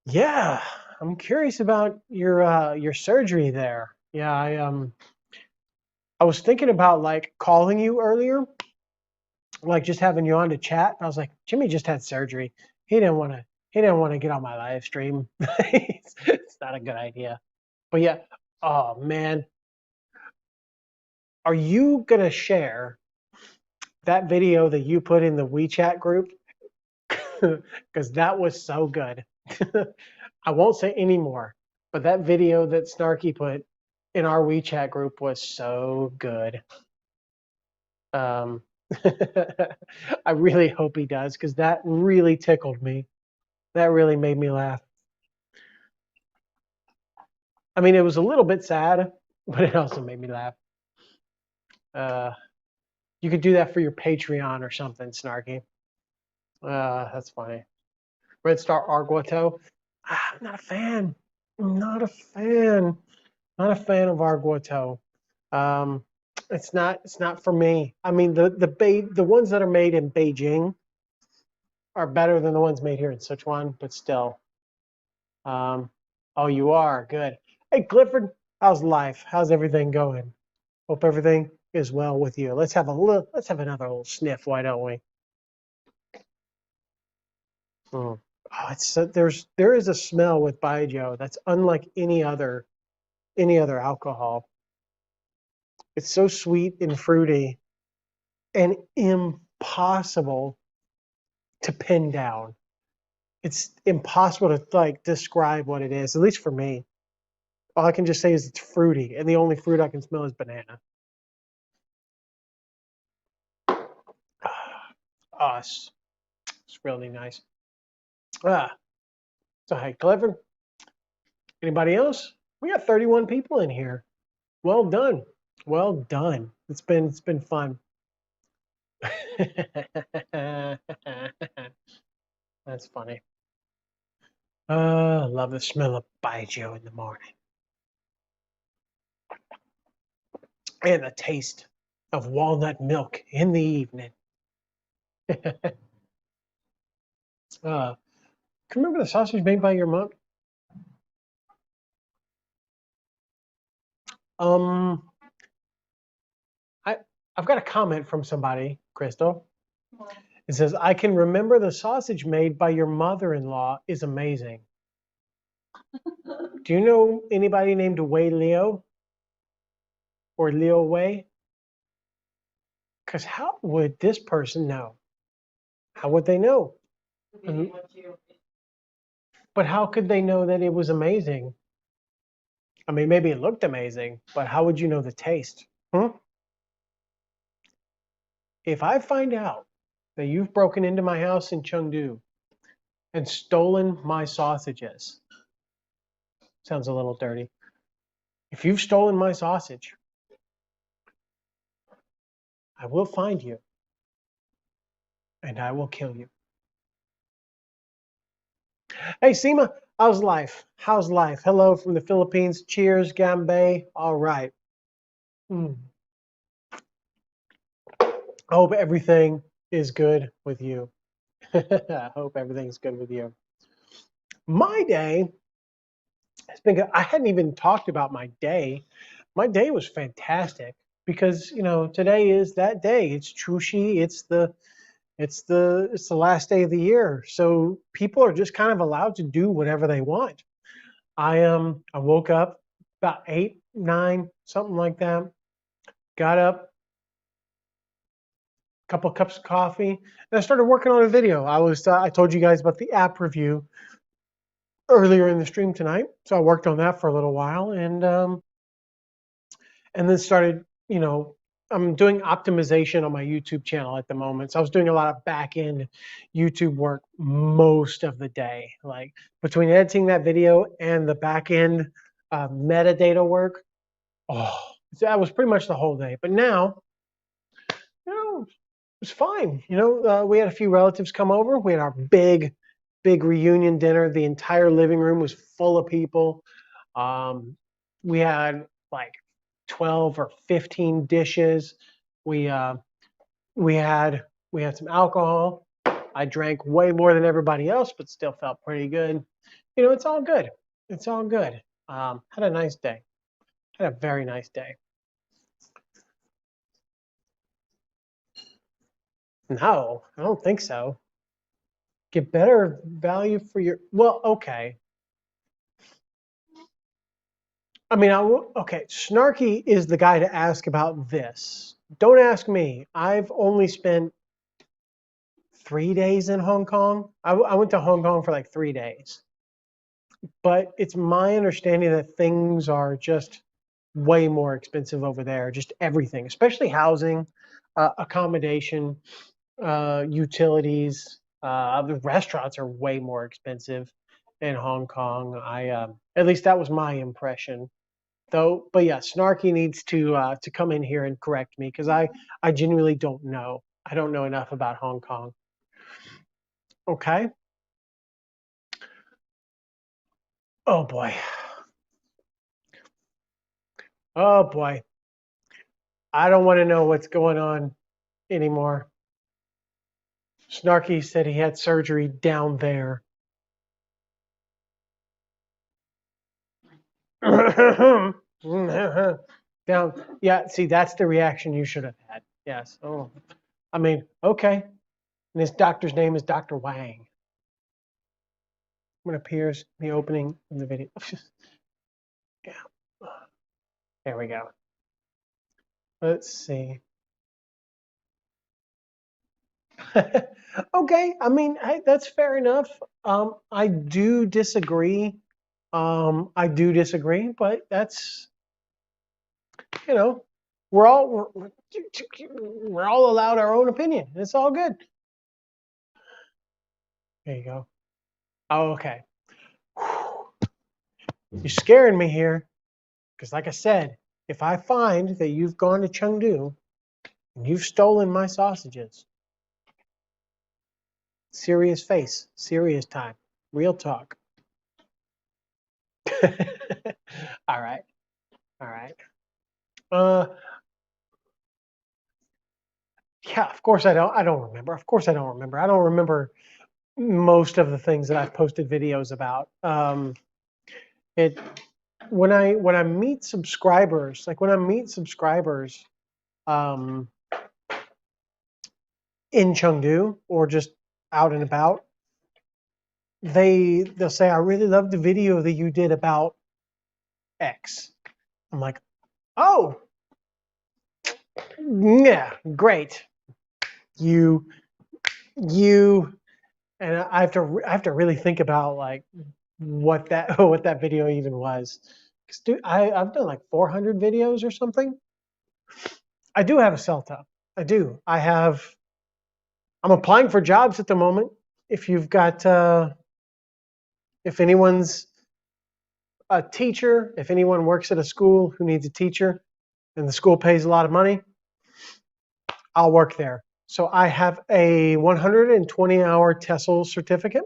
Yeah. I'm curious about your surgery there. Yeah, I was thinking about like calling you earlier, like just having you on to chat. I was like, Jimmy just had surgery. He didn't want to get on my live stream. It's not a good idea. But yeah, oh man, are you gonna share that video that you put in the WeChat group? Because that was so good. I won't say any more, but that video that Snarky put in our WeChat group was so good. Um, I really hope he does because that really tickled me. That really made me laugh. I mean, it was a little bit sad, but it also made me laugh. Uh, you could do that for your Patreon or something, Snarky. That's funny. Red Star Argueto. I'm not a fan. Not a fan. Not a fan of Argueto. Um, it's not for me. I mean, the ones that are made in Beijing are better than the ones made here in Sichuan, but still. Um, oh, you are good. Hey, Clifford, how's life? How's everything going? Hope everything is well with you. Let's have another little sniff. Why don't we? Mm. Oh, there is a smell with Baijiu that's unlike any other alcohol. It's so sweet and fruity and impossible to pin down. It's impossible to like describe what it is, at least for me. All I can just say is it's fruity, and the only fruit I can smell is banana. Us. It's really nice. Ah, so hey, Clifford. Anybody else? We got 31 people in here. Well done. Well done. It's been fun. That's funny. Love the smell of baijiu in the morning and the taste of walnut milk in the evening. Can you remember the sausage made by your mom? Um, I I've got a comment from somebody, Crystal. It says, "I can remember the sausage made by your mother-in-law is amazing." Do you know anybody named Wei Leo or Leo Wei? Because how would this person know? How would they know? Mhm. But how could they know that it was amazing? I mean, maybe it looked amazing, but how would you know the taste? Hmm? If I find out that you've broken into my house in Chengdu and stolen my sausages, sounds a little dirty. If you've stolen my sausage, I will find you and I will kill you. Hey, Seema, how's life? How's life? Hello from the Philippines. Cheers, Gambay. All right. Mm. I hope everything is good with you. I hope everything's good with you. My day has been good. I hadn't even talked about my day. My day was fantastic because, today is that day. It's Chuxi. It's the last day of the year. So people are just kind of allowed to do whatever they want. I woke up about 8 9, something like that. Got up, a couple cups of coffee, and I started working on a video. I told you guys about the app review earlier in the stream tonight, so I worked on that for a little while, and then started, I'm doing optimization on my YouTube channel at the moment. So I was doing a lot of back end YouTube work most of the day, like between editing that video and the back end metadata work. Oh, that was pretty much the whole day. But now, it was fine. We had a few relatives come over. We had our big reunion dinner. The entire living room was full of people. We had like 12 or 15 dishes. We uh, we had some alcohol. I drank way more than everybody else, but still felt pretty good. It's all good. It's all good. Had a nice day. Had a very nice day. No, I don't think so. Get better value for your. Well, okay. I mean, okay. Snarky is the guy to ask about this. Don't ask me. I've only spent 3 days in Hong Kong. I went to Hong Kong for like 3 days. But it's my understanding that things are just way more expensive over there, just everything, especially housing, accommodation, utilities. The restaurants are way more expensive in Hong Kong. At least that was my impression. Though, but yeah, Snarky needs to come in here and correct me because I genuinely don't know. I don't know enough about Hong Kong. Okay. Oh boy. Oh boy. I don't want to know what's going on anymore. Snarky said he had surgery down there. Down. Yeah, see, that's the reaction you should have had. Yes. Oh, I mean, okay. And his doctor's name is Dr. Wang. What appears in the opening of the video. Yeah. There we go. Let's see. Okay. I mean, hey, that's fair enough. I do disagree. But that's, you know, we're all allowed our own opinion. It's all good. There you go. Oh, okay. You're scaring me here. Because like I said, if I find that you've gone to Chengdu and you've stolen my sausages, serious face, serious time, real talk. All right. All right. Uh, yeah, of course I don't remember. Of course I don't remember. I don't remember most of the things that I've posted videos about. It when I meet subscribers, like when I meet subscribers um, in Chengdu or just out and about, they'll say, I really loved the video that you did about X. I'm like, oh, yeah, great. You, and I have to really think about like what that video even was. 'Cause dude, I've done like 400 videos or something. I do have a CELTA. I do. I'm applying for jobs at the moment. If you've got, if anyone's a teacher, if anyone works at a school who needs a teacher and the school pays a lot of money, I'll work there. So I have a 120-hour TESOL certificate.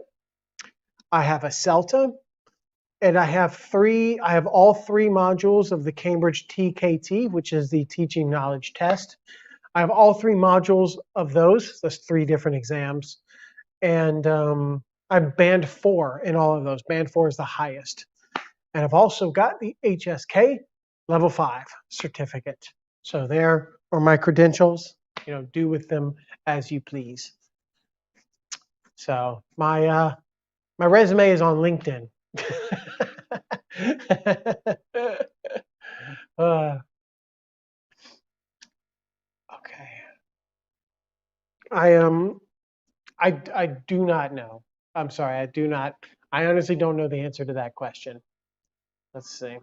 I have a CELTA, and I have all three modules of the Cambridge TKT, which is the Teaching Knowledge Test. I have all three modules of those. That's 3 different exams. And I'm band 4 in all of those. Band 4 is the highest. And I've also got the HSK level 5 certificate. So there are my credentials. Do with them as you please. So my resume is on LinkedIn. I do not know. I'm sorry, I do not. I honestly don't know the answer to that question. Let's see.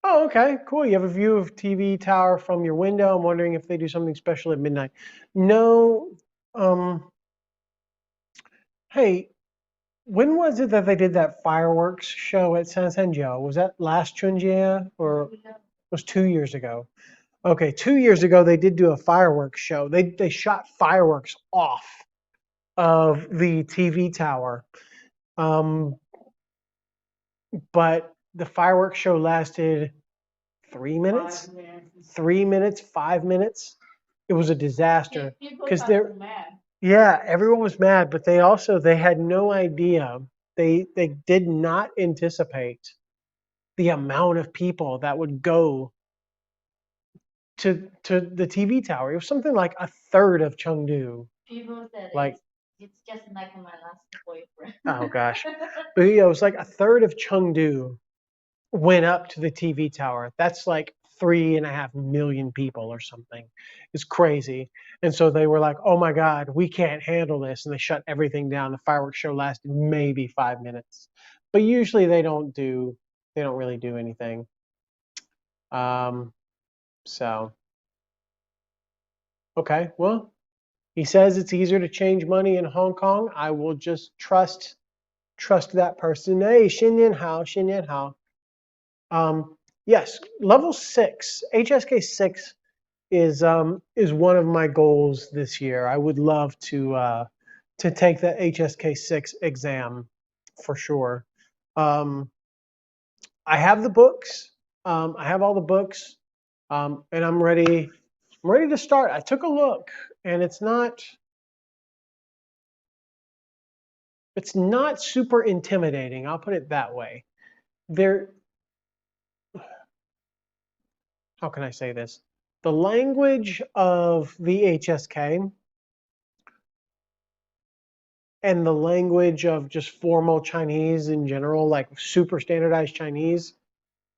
Oh, okay, cool. You have a view of TV tower from your window. I'm wondering if they do something special at midnight. No. Hey, when was it that they did that fireworks show at San Sanjiao? Was that last Chunjie or was 2 years ago? Okay, 2 years ago they did do a fireworks show. They shot fireworks off of the TV tower. Um, but the fireworks show lasted 3 minutes, 3 minutes, 5 minutes. It was a disaster because they're yeah, everyone was mad, but they had no idea. They did not anticipate the amount of people that would go to the TV tower. It was something like a third of Chengdu. People said Like, it's just like my last boyfriend. oh gosh, but yeah, it was like a third of Chengdu went up to the TV tower. That's like 3.5 million people or something. It's crazy. And so they were like, oh my God, we can't handle this. And they shut everything down. The fireworks show lasted maybe 5 minutes. But usually they don't really do anything. Um, so, okay, well, he says it's easier to change money in Hong Kong. I will just trust that person. Hey, Xinyan Hao, Xinyan Hao. Yes, level 6, HSK 6 is one of my goals this year. I would love to take the HSK 6 exam for sure. I have the books. I have all the books, and I'm ready. I'm ready to start. I took a look, and it's not super intimidating. I'll put it that way. There, how can I say this? The language of the HSK and the language of just formal Chinese in general, like super standardized Chinese,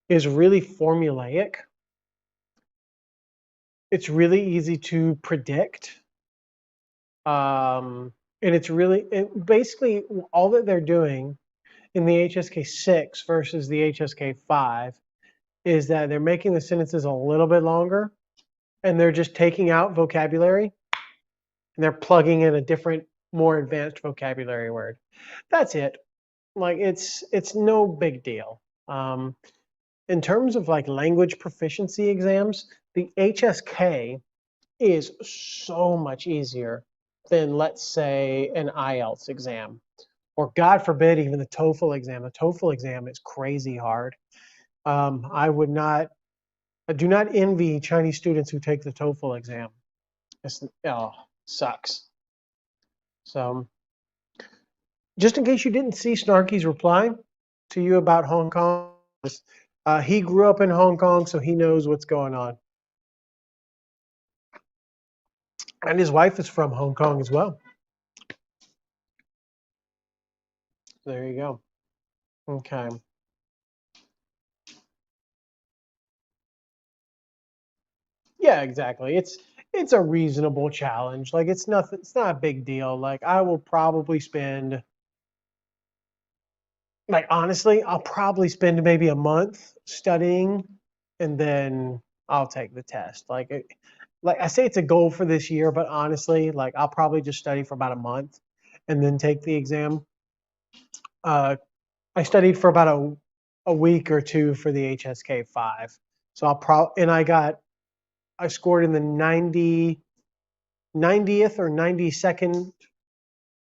is really formulaic. It's really easy to predict. And basically all that they're doing in the HSK 6 versus the HSK 5 is that they're making the sentences a little bit longer and they're just taking out vocabulary and they're plugging in a different, more advanced vocabulary word. That's it. Like it's no big deal. In terms of like language proficiency exams, the HSK is so much easier than, let's say, an IELTS exam, or God forbid, even the TOEFL exam. The TOEFL exam is crazy hard. I do not envy Chinese students who take the TOEFL exam. Sucks. So, just in case you didn't see Snarky's reply to you about Hong Kong, he grew up in Hong Kong, so he knows what's going on. And his wife is from Hong Kong as well. There you go. Okay. Yeah, exactly. It's a reasonable challenge. Like it's nothing. It's not a big deal. Like I will probably spend, like honestly, I'll probably spend maybe a month studying, and then I'll take the test. Like I say, it's a goal for this year, but honestly, like I'll probably just study for about a month, and then take the exam. Uh, I studied for about a week or two for the HSK 5, so I scored in the 90th or 92nd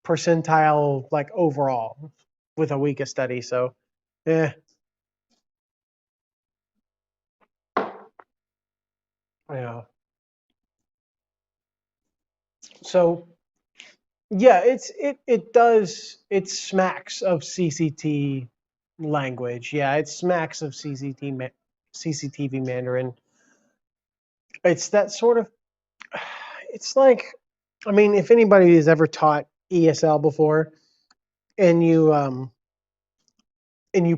percentile, like overall, with a week of study. So, yeah, yeah. So, yeah, it smacks of CCT language. Yeah, it smacks of CCTV Mandarin. It's that sort of. It's like, I mean, if anybody has ever taught ESL before, and you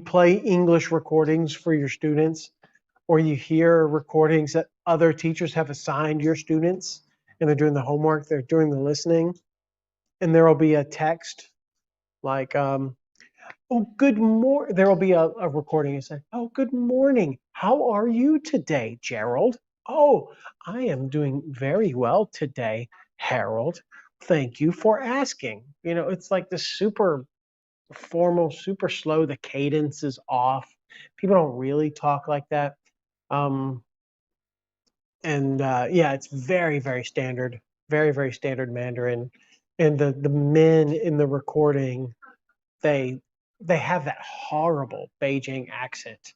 play English recordings for your students, or you hear recordings that other teachers have assigned your students and they're doing the homework, they're doing the listening, and there will be a text like, oh, good morning. There will be a recording and say, oh, good morning. How are you today, Gerald? Oh, I am doing very well today, Harold. Thank you for asking. It's like this super formal, super slow. The cadence is off. People don't really talk like that. Um, and yeah, it's very, very, very standard Mandarin. And the men in the recording, they they have that horrible Beijing accent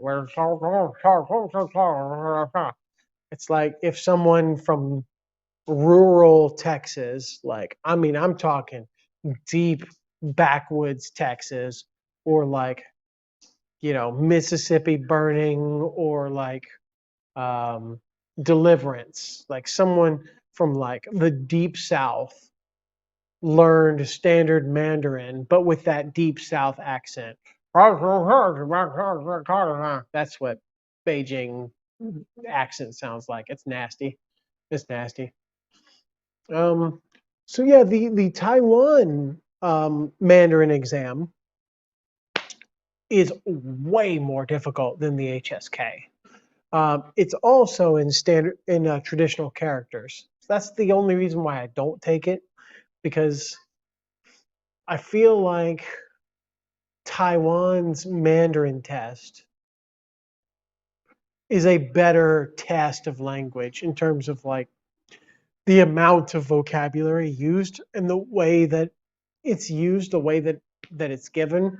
where it's like if someone from rural Texas, like I mean, I'm talking deep backwoods Texas, or like Mississippi burning, or like um, Deliverance, like someone from like the deep South learned standard Mandarin, but with that deep South accent. That's what Beijing accent sounds like. It's nasty. It's nasty. Um, so yeah, the Taiwan Mandarin exam is way more difficult than the HSK. It's also in traditional characters. So that's the only reason why I don't take it, because I feel like Taiwan's Mandarin test is a better test of language in terms of like the amount of vocabulary used and the way that it's used, the way that it's given.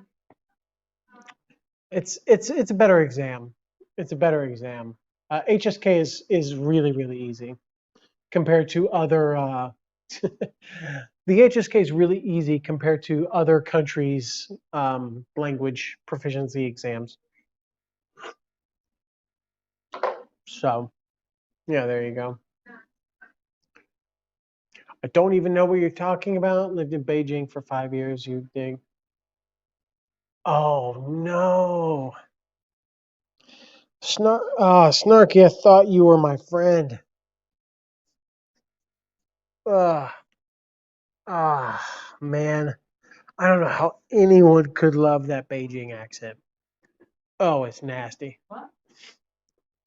It's a better exam. It's a better exam. HSK is really, really easy compared to other. The HSK is really easy compared to other countries' language proficiency exams. So yeah, there you go. I don't even know what you're talking about. Lived in Beijing for 5 years. You dig? Oh no, Snarky! I thought you were my friend. Ah, man. I don't know how anyone could love that Beijing accent. Oh, it's nasty.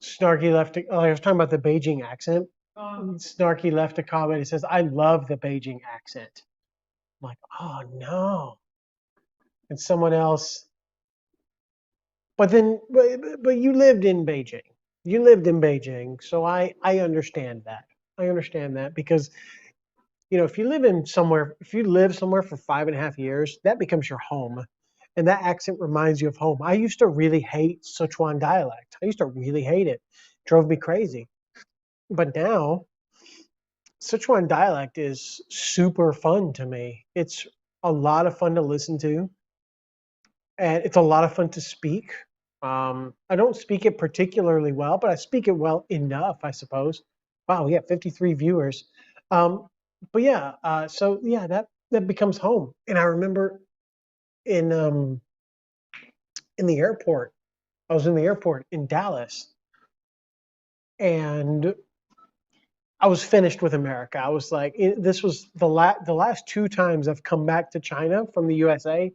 Snarky left. I was talking about the Beijing accent. Snarky left a comment. He says, "I love the Beijing accent." I'm like, oh no. And someone else. But you lived in Beijing. You lived in Beijing, so I understand that. I understand that because if you live somewhere for 5.5 years, that becomes your home, and that accent reminds you of home. I used to really hate Sichuan dialect. I used to really hate it. It drove me crazy. But now Sichuan dialect is super fun to me. It's a lot of fun to listen to, and it's a lot of fun to speak. I don't speak it particularly well, but I speak it well enough, I suppose. Wow, we got 53 viewers. Um, but yeah, so yeah, that becomes home. And I remember in um, in the airport, I was in the airport in Dallas, and I was finished with America. I was like, this was the last two times I've come back to China from the USA.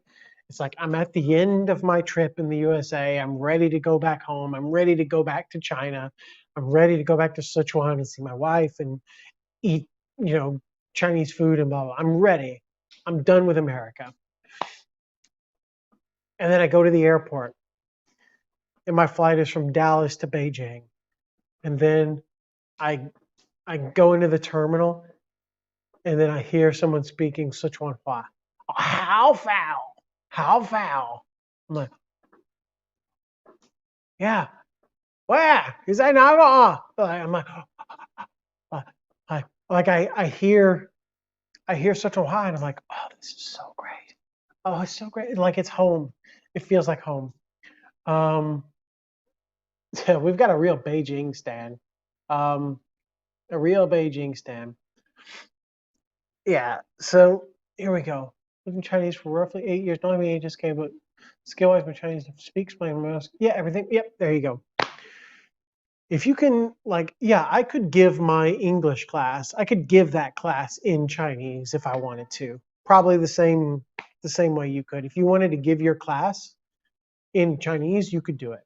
It's like I'm at the end of my trip in the USA. I'm ready to go back home. I'm ready to go back to China. I'm ready to go back to Sichuan and see my wife and eat, you know, Chinese food and blah blah. I'm ready. I'm done with America. And then I go to the airport, and my flight is from Dallas to Beijing. And then I I go into the terminal, and then I hear someone speaking Sichuan Hua. How foul? How foul? I'm like, yeah, where? Is that not? I'm like, uh, I hear Sichuan Hua, and I'm like, oh, this is so great. Oh, it's so great. Like it's home. It feels like home. Um, yeah, we've got a real Beijing stand. Um, a real Beijing stand. Yeah. So here we go. Living Chinese for roughly 8 years. Not only HSK, but skill-wise, my Chinese speak, explain, yeah, everything. Yep, there you go. if you can, like, yeah, I could give my English class, I could give that class in Chinese if I wanted to. Probably the same way you could. If you wanted to give your class in Chinese, you could do it.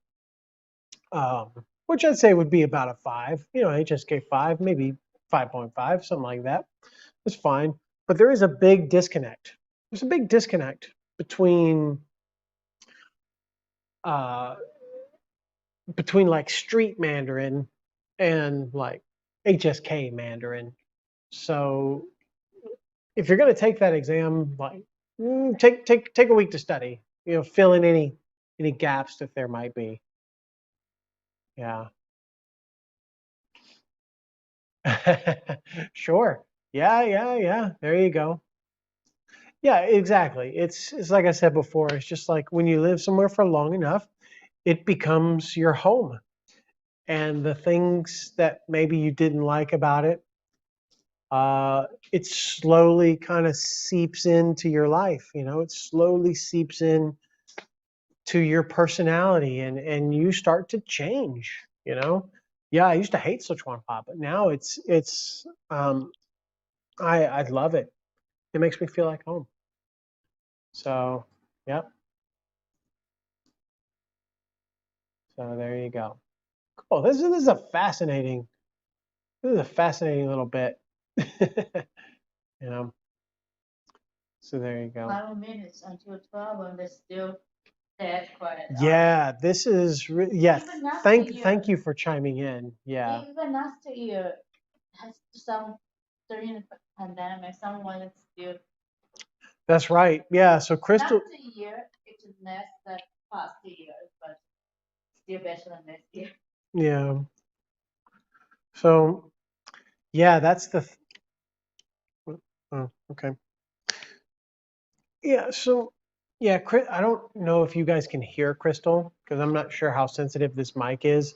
Which I'd say would be about a 5, HSK 5, maybe 5.5, something like that. It's fine. But there is a big disconnect. There's a big disconnect uh, between like street Mandarin and like HSK Mandarin. So if you're going to take that exam, like take a week to study. Fill in any gaps that there might be. Yeah. Sure. Yeah. There you go. Yeah, exactly. It's like I said before, it's just like when you live somewhere for long enough, it becomes your home. And the things that maybe you didn't like about it, it slowly kind of seeps into your life. It slowly seeps in to your personality, and you start to change. Yeah, I used to hate Sichuan pop, but now I love it. It makes me feel like home. So, yep. So there you go. Cool. This is a fascinating little bit. you know. So there you go. 5 minutes until 12, and they're still dead quiet. Yeah, this is yes. Even last Thank year. you for chiming in. Yeah. Even last year, has some during the pandemic, someone is still. That's right. Yeah. So Crystal. Last year, it's less than past year, but still better than this year. Yeah. So yeah, that's oh, okay. Yeah. So yeah, I don't know if you guys can hear Crystal because I'm not sure how sensitive this mic is.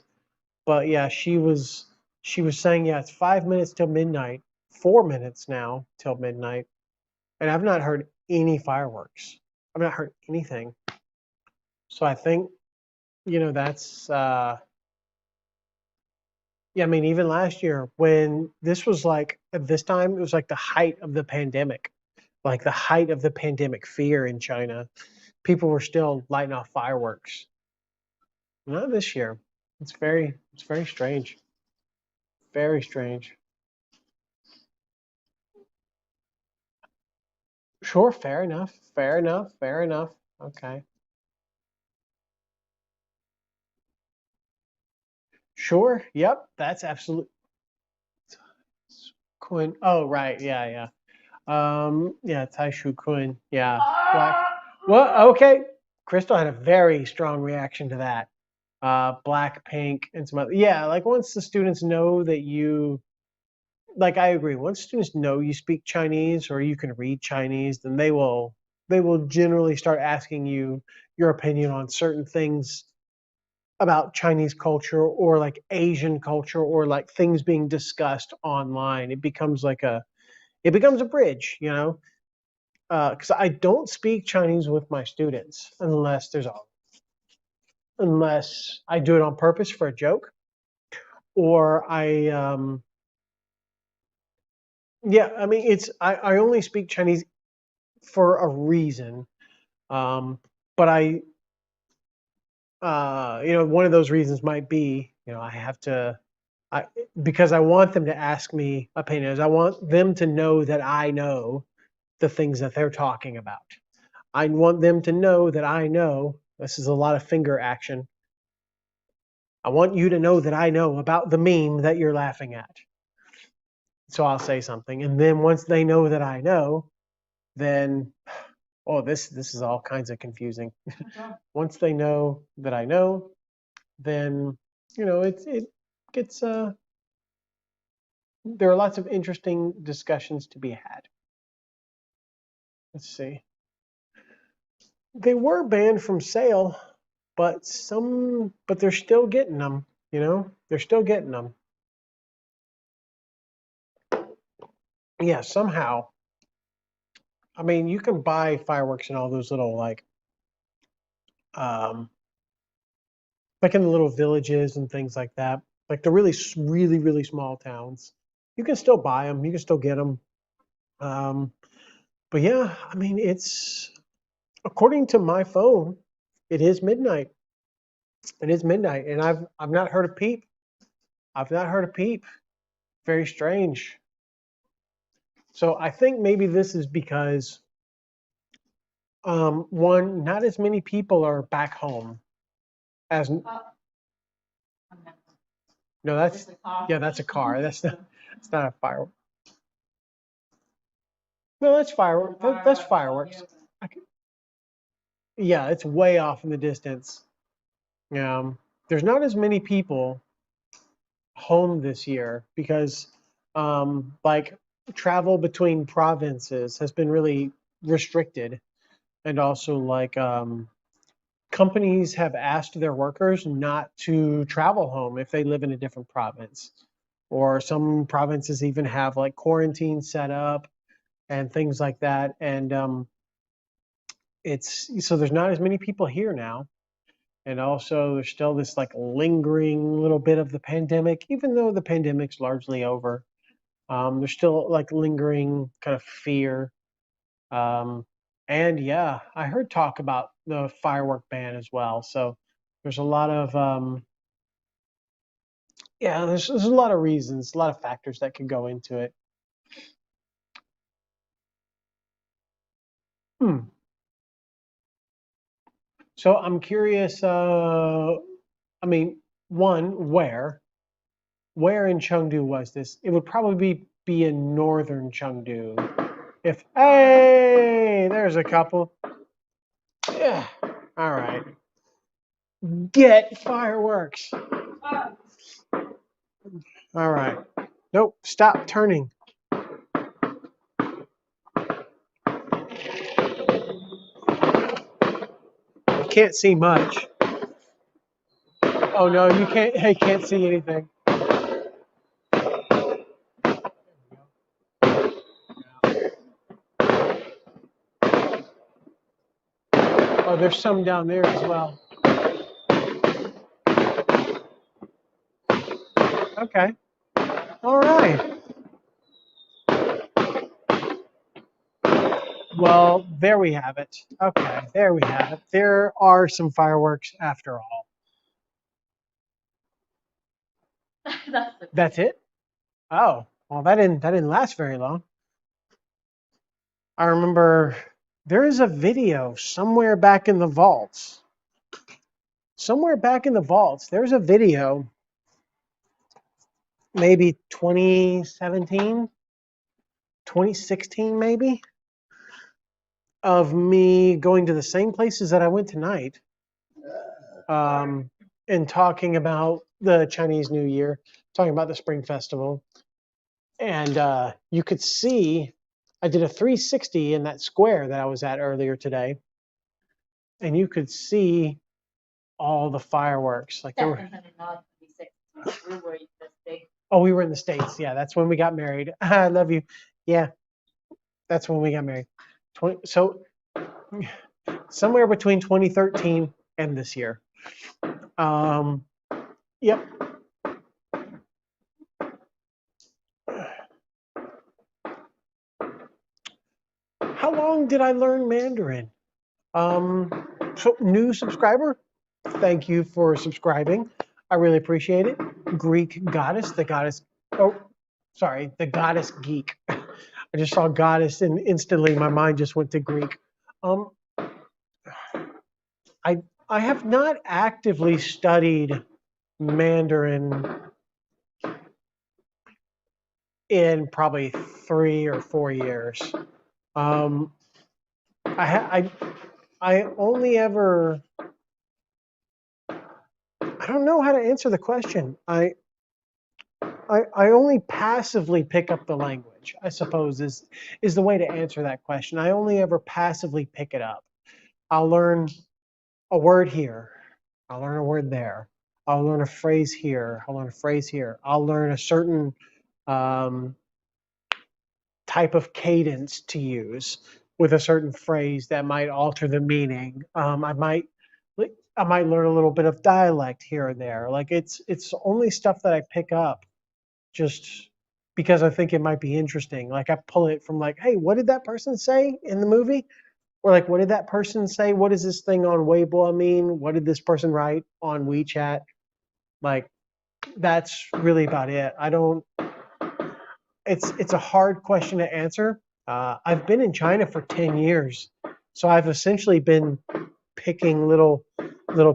But yeah, she was saying, yeah, it's 5 minutes till midnight, 4 minutes now till midnight, and I've not heard any fireworks. I've not heard anything. So I think that's yeah. I mean, even last year when this was like at this time, it was like the height of the pandemic, like the height of the pandemic fear in China. People were still lighting off fireworks. Not this year. It's very strange. Very strange. Sure, fair enough. Fair enough. Fair enough. Okay. Sure. Yep. That's absolute. Quinn. Oh, right. Yeah. Yeah. Taishu Quinn. Yeah. Black. Well, okay. Crystal had a very strong reaction to that. Black, pink, and some other. Yeah. Like once the students know that like I agree. Once students know you speak Chinese or you can read Chinese, then they will generally start asking you your opinion on certain things about Chinese culture or like Asian culture or like things being discussed online. It becomes a bridge. Because I don't speak Chinese with my students unless I do it on purpose for a joke, or yeah. I mean, I only speak Chinese for a reason, but one of those reasons might be, I have to, I because I want them to ask me opinions. I want them to know that I know the things that they're talking about. I want them to know that I know. This is a lot of finger action. I want you to know that I know about the meme that you're laughing at. So I'll say something, and then once they know that I know, then this is all kinds of confusing. Once they know that I know, then it gets there are lots of interesting discussions to be had. Let's see. They were banned from sale, but they're still getting them. They're still getting them. Yeah, somehow. I mean, you can buy fireworks in all those little um, like in the little villages and things like that. like the really small towns. You can still buy them. You can still get them. But yeah, I mean, it's according to my phone, it is midnight. It is midnight, and I've not heard a peep. I've not heard a peep. Very strange. So I think maybe this is because one, not as many people are back home as no, that's yeah, that's a car. That's not a firework. No, that's fireworks. That's fireworks. Yeah, it's way off in the distance. There's not as many people home this year because like travel between provinces has been really restricted, and also like companies have asked their workers not to travel home if they live in a different province, or some provinces even have like quarantine set up and things like that. And it's so there's not as many people here now. And also there's still this like lingering little bit of the pandemic, even though the pandemic's largely over. There's still like lingering kind of fear. Um, and yeah, I heard talk about the firework ban as well. So there's a lot of yeah, there's a lot of reasons, a lot of factors that could go into it. Hmm. So I'm curious. I mean, one, where in Chengdu was this? It would probably be in northern Chengdu. If hey, there's a couple. Yeah. All right. Get fireworks. All right. Nope. Stop turning. You can't see much. Oh no, you can't. Hey, can't see anything. Oh, there's some down there as well. Okay. All right. Well, there we have it. Okay, there we have it. There are some fireworks after all. That's it? Oh, well, that didn't last very long. I remember there is a video somewhere back in the vaults. Somewhere back in the vaults, there's a video, maybe 2017, 2016 maybe, of me going to the same places that I went tonight, and talking about the Chinese New Year, talking about the Spring Festival. And you could see I did a 360 in that square that I was at earlier today, and you could see all the fireworks. Like there were. Oh, we were in the States. Yeah, that's when we got married. I love you. Yeah, that's when we got married. So somewhere between 2013 and this year. Yep. How long did I learn Mandarin? So new subscriber, thank you for subscribing. I really appreciate it. Greek goddess, the goddess. Oh, sorry, the goddess geek. I just saw goddess and instantly my mind just went to Greek. I I have not actively studied Mandarin in probably 3 or 4 years. I only ever. I don't know how to answer the question. I only passively pick up the language, I suppose, is the way to answer that question. I only ever passively pick it up. I'll learn a word here. I'll learn a word there. I'll learn a phrase here. I'll learn a phrase here. I'll learn a certain um, type of cadence to use with a certain phrase that might alter the meaning. I might like, I might learn a little bit of dialect here or there. Like it's only stuff that I pick up just because I think it might be interesting. Like I pull it from like, hey, what did that person say in the movie? Or like, what did that person say? What does this thing on Weibo mean? What did this person write on WeChat? Like that's really about it. I don't. It's a hard question to answer. I've been in China for 10 years, so I've essentially been picking little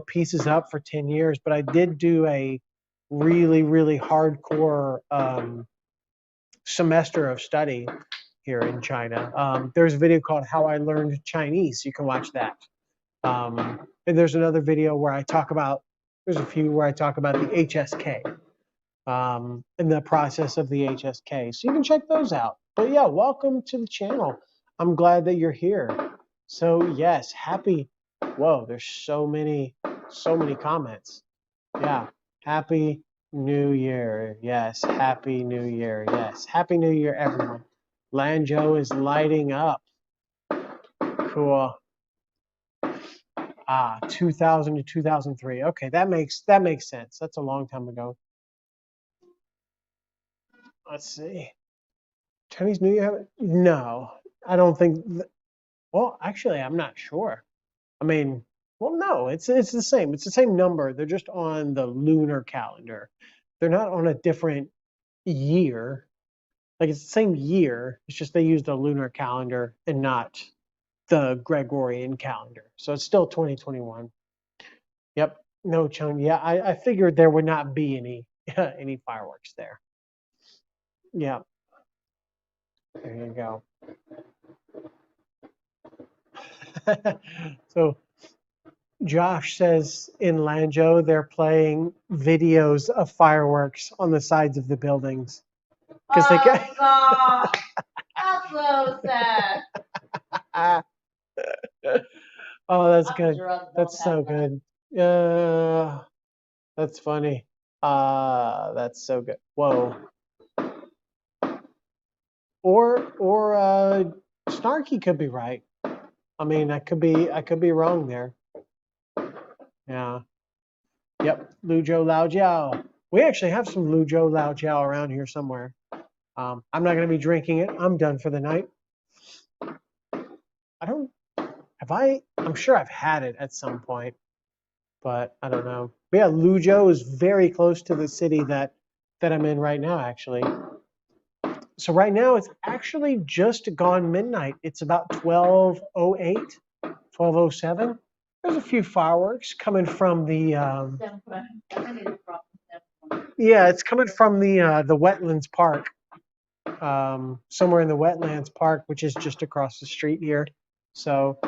pieces up for 10 years. But I did do a really hardcore semester of study here in China. There's a video called "How I Learned Chinese." You can watch that. And there's another video where I talk about. There's a few where I talk about the HSK in the process of the HSK. So you can check those out. But yeah, welcome to the channel. I'm glad that you're here. So yes, happy. Whoa, there's so many comments. Yeah, happy New Year. Yes, happy New Year. Yes, happy New Year, everyone. Lanzhou is lighting up. Cool. 2000 to 2003. Okay, that makes sense. That's a long time ago. Let's see. Chinese New Year? No, I don't think. Well, actually, I'm not sure. I mean, well, no, it's the same. It's the same number. They're just on the lunar calendar. They're not on a different year. Like it's the same year. It's just they used a lunar calendar and not the Gregorian calendar. So it's still 2021. Yep. No, Chung. Yeah, I figured there would not be any any fireworks there. Yeah. There you go. So Josh says in Lanzhou they're playing videos of fireworks on the sides of the buildings because they can. God, that's so sad. Oh, that's good. That's so good. That's funny. That's so good. Whoa. Or Snarky could be right. I mean, I could be wrong there. Yeah. Yep. Luzhou Lao Jiao. We actually have some Luzhou Lao Jiao around here somewhere. I'm not going to be drinking it. I'm done for the night. I don't. Have I? I'm sure I've had it at some point, but I don't know. But yeah, Luzhou is very close to the city that I'm in right now, actually. So right now it's actually just gone midnight. It's about 12:08, 12:07. There's a few fireworks coming from the. Yeah, it's coming from the Wetlands Park. Somewhere in the Wetlands Park, which is just across the street here. So,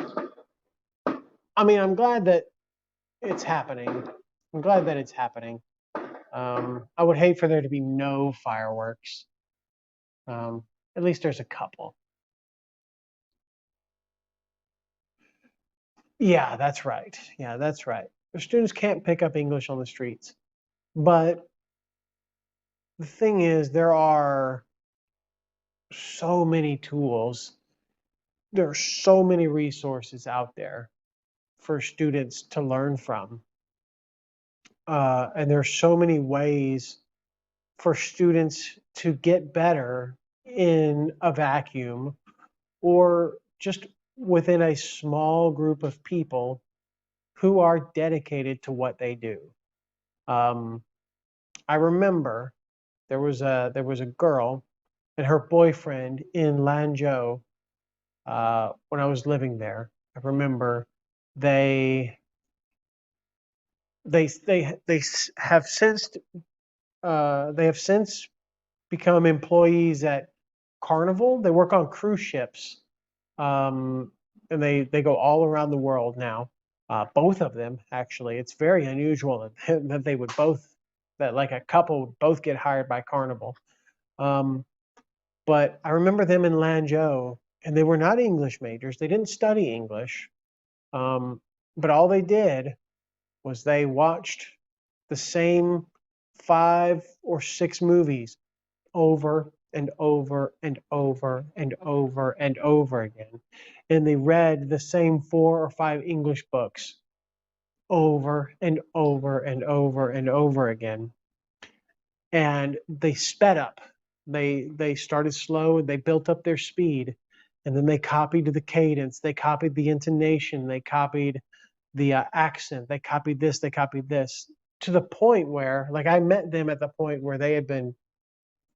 I mean, I'm glad that it's happening. I'm glad that it's happening. I would hate for there to be no fireworks. At least there's a couple. Yeah, that's right. Yeah, that's right. The students can't pick up English on the streets. But the thing is, there are so many tools. There are so many resources out there for students to learn from. And there's so many ways for students to get better in a vacuum or just within a small group of people who are dedicated to what they do. I remember there was a girl and her boyfriend in Lanzhou when I was living there. I remember they they they they have since become employees at Carnival. They work on cruise ships, and they go all around the world now. Both of them actually. It's very unusual that they would both that like a couple would both get hired by Carnival. But I remember them in Lanzhou, and they were not English majors. They didn't study English, but all they did was they watched the same 5 or 6 movies over and over and over and over and over again. And they read the same 4 or 5 English books over and over and over and over again. And they sped up. They started slow and they built up their speed. And then they copied the cadence, they copied the intonation, they copied the accent, they copied this, they copied this, to the point where, like, I met them at the point where they had been,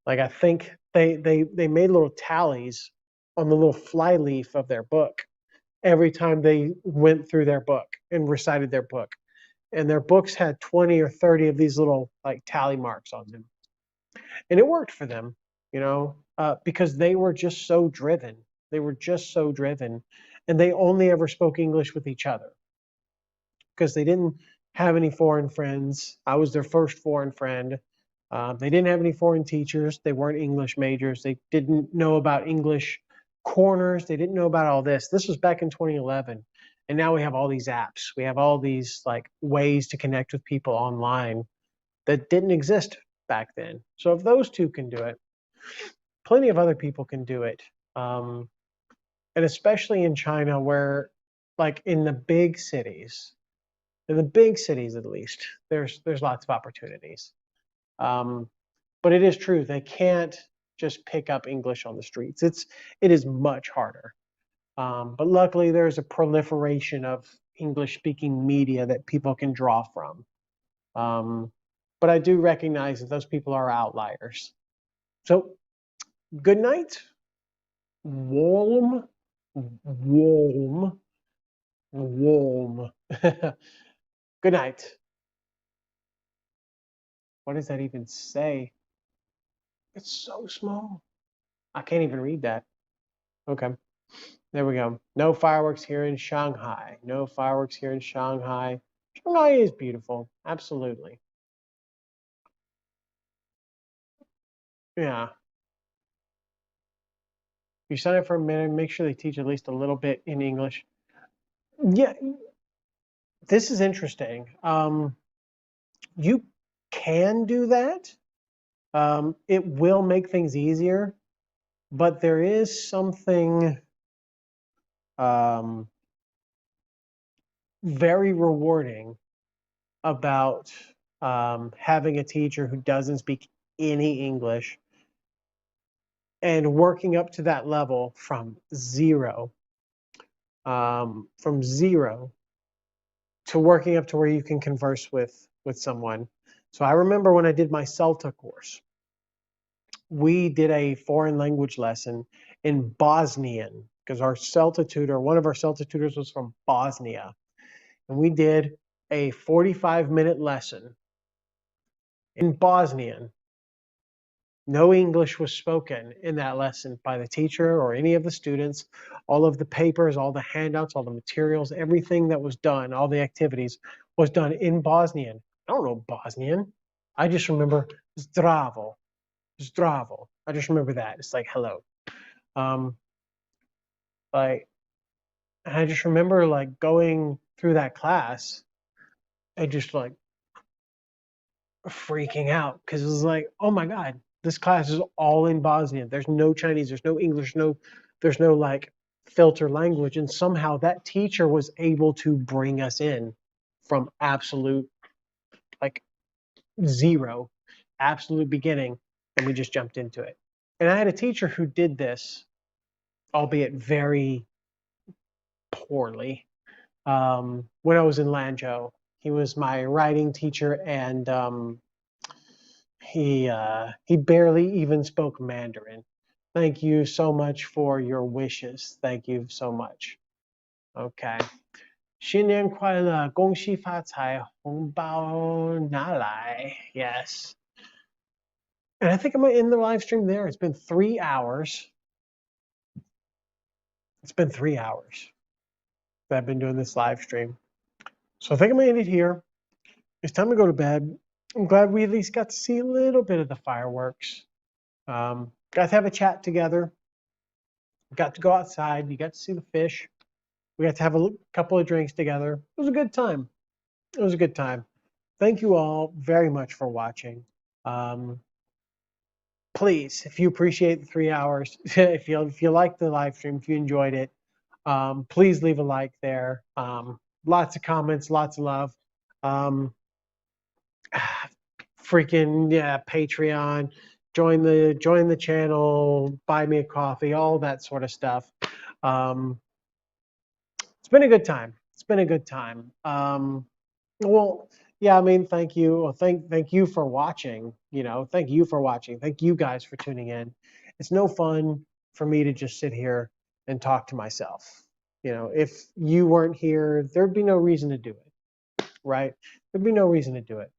like, I think they made little tallies on the little flyleaf of their book every time they went through their book and recited their book. And their books had 20 or 30 of these little, like, tally marks on them. And it worked for them, because they were just so driven. They were just so driven. And they only ever spoke English with each other because they didn't have any foreign friends. I was their first foreign friend. They didn't have any foreign teachers. They weren't English majors. They didn't know about English corners. They didn't know about all this. This was back in 2011. And now we have all these apps. We have all these, like, ways to connect with people online that didn't exist back then. So if those two can do it, plenty of other people can do it. And especially in China, where, like, in the big cities at least, there's lots of opportunities. But it is true, they can't just pick up English on the streets. It is much harder. But luckily, there's a proliferation of English-speaking media that people can draw from. But I do recognize that those people are outliers. So, good night. Warm. Warm. Warm. Good night. What does that even say? It's so small. I can't even read that. Okay. There we go. No fireworks here in Shanghai. No fireworks here in Shanghai. Shanghai is beautiful. Absolutely. Yeah. You sign up for a minute, make sure they teach at least a little bit in English. Yeah, this is interesting. You can do that. It will make things easier, but there is something very rewarding about having a teacher who doesn't speak any English and working up to that level from zero to working up to where you can converse with someone. So I remember when I did my Celta course, we did a foreign language lesson in Bosnian because one of our Celta tutors was from Bosnia. And we did a 45-minute lesson in Bosnian. No English was spoken in that lesson by the teacher or any of the students. All of the papers, all the handouts, all the materials, everything that was done, all the activities was done in Bosnian. I don't know Bosnian. I just remember zdravo. Zdravo. I just remember that. It's like hello. Like, and I just remember, like, going through that class and just, like, freaking out because it was like, oh my God, this class is all in Bosnian. There's no Chinese, there's no English, there's no, like, filter language. And somehow that teacher was able to bring us in from absolute, like, zero, absolute beginning, and we just jumped into it. And I had a teacher who did this, albeit very poorly, when I was in Lanzhou. He was my writing teacher, and he barely even spoke Mandarin. Thank you so much for your wishes. Thank you so much. Okay. 新年快乐，恭喜发财，红包拿来. Yes. And I think I'm going to end the live stream there. It's been 3 hours. It's been 3 hours that I've been doing this live stream. So I think I'm going to end it here. It's time to go to bed. I'm glad we at least got to see a little bit of the fireworks. Got to have a chat together. Got to go outside. You got to see the fish. We got to have a couple of drinks together. It was a good time. It was a good time. Thank you all very much for watching. Please, if you appreciate the 3 hours, if you like the live stream, if you enjoyed it, please leave a like there. Lots of comments, lots of love. Freaking yeah, Patreon, join the channel, buy me a coffee, all that sort of stuff. Um, it's been a good time. It's been a good time. Well, yeah, I mean, thank you. Well, thank you for watching. You know, thank you for watching. Thank you guys for tuning in. It's no fun for me to just sit here and talk to myself. You know, if you weren't here, there'd be no reason to do it, right? There'd be no reason to do it.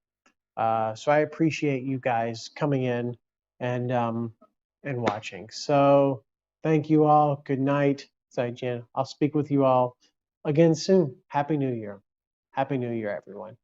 So I appreciate you guys coming in and watching. So thank you all. Good night. Zaijian. I'll speak with you all again soon. Happy New Year. Happy New Year, everyone.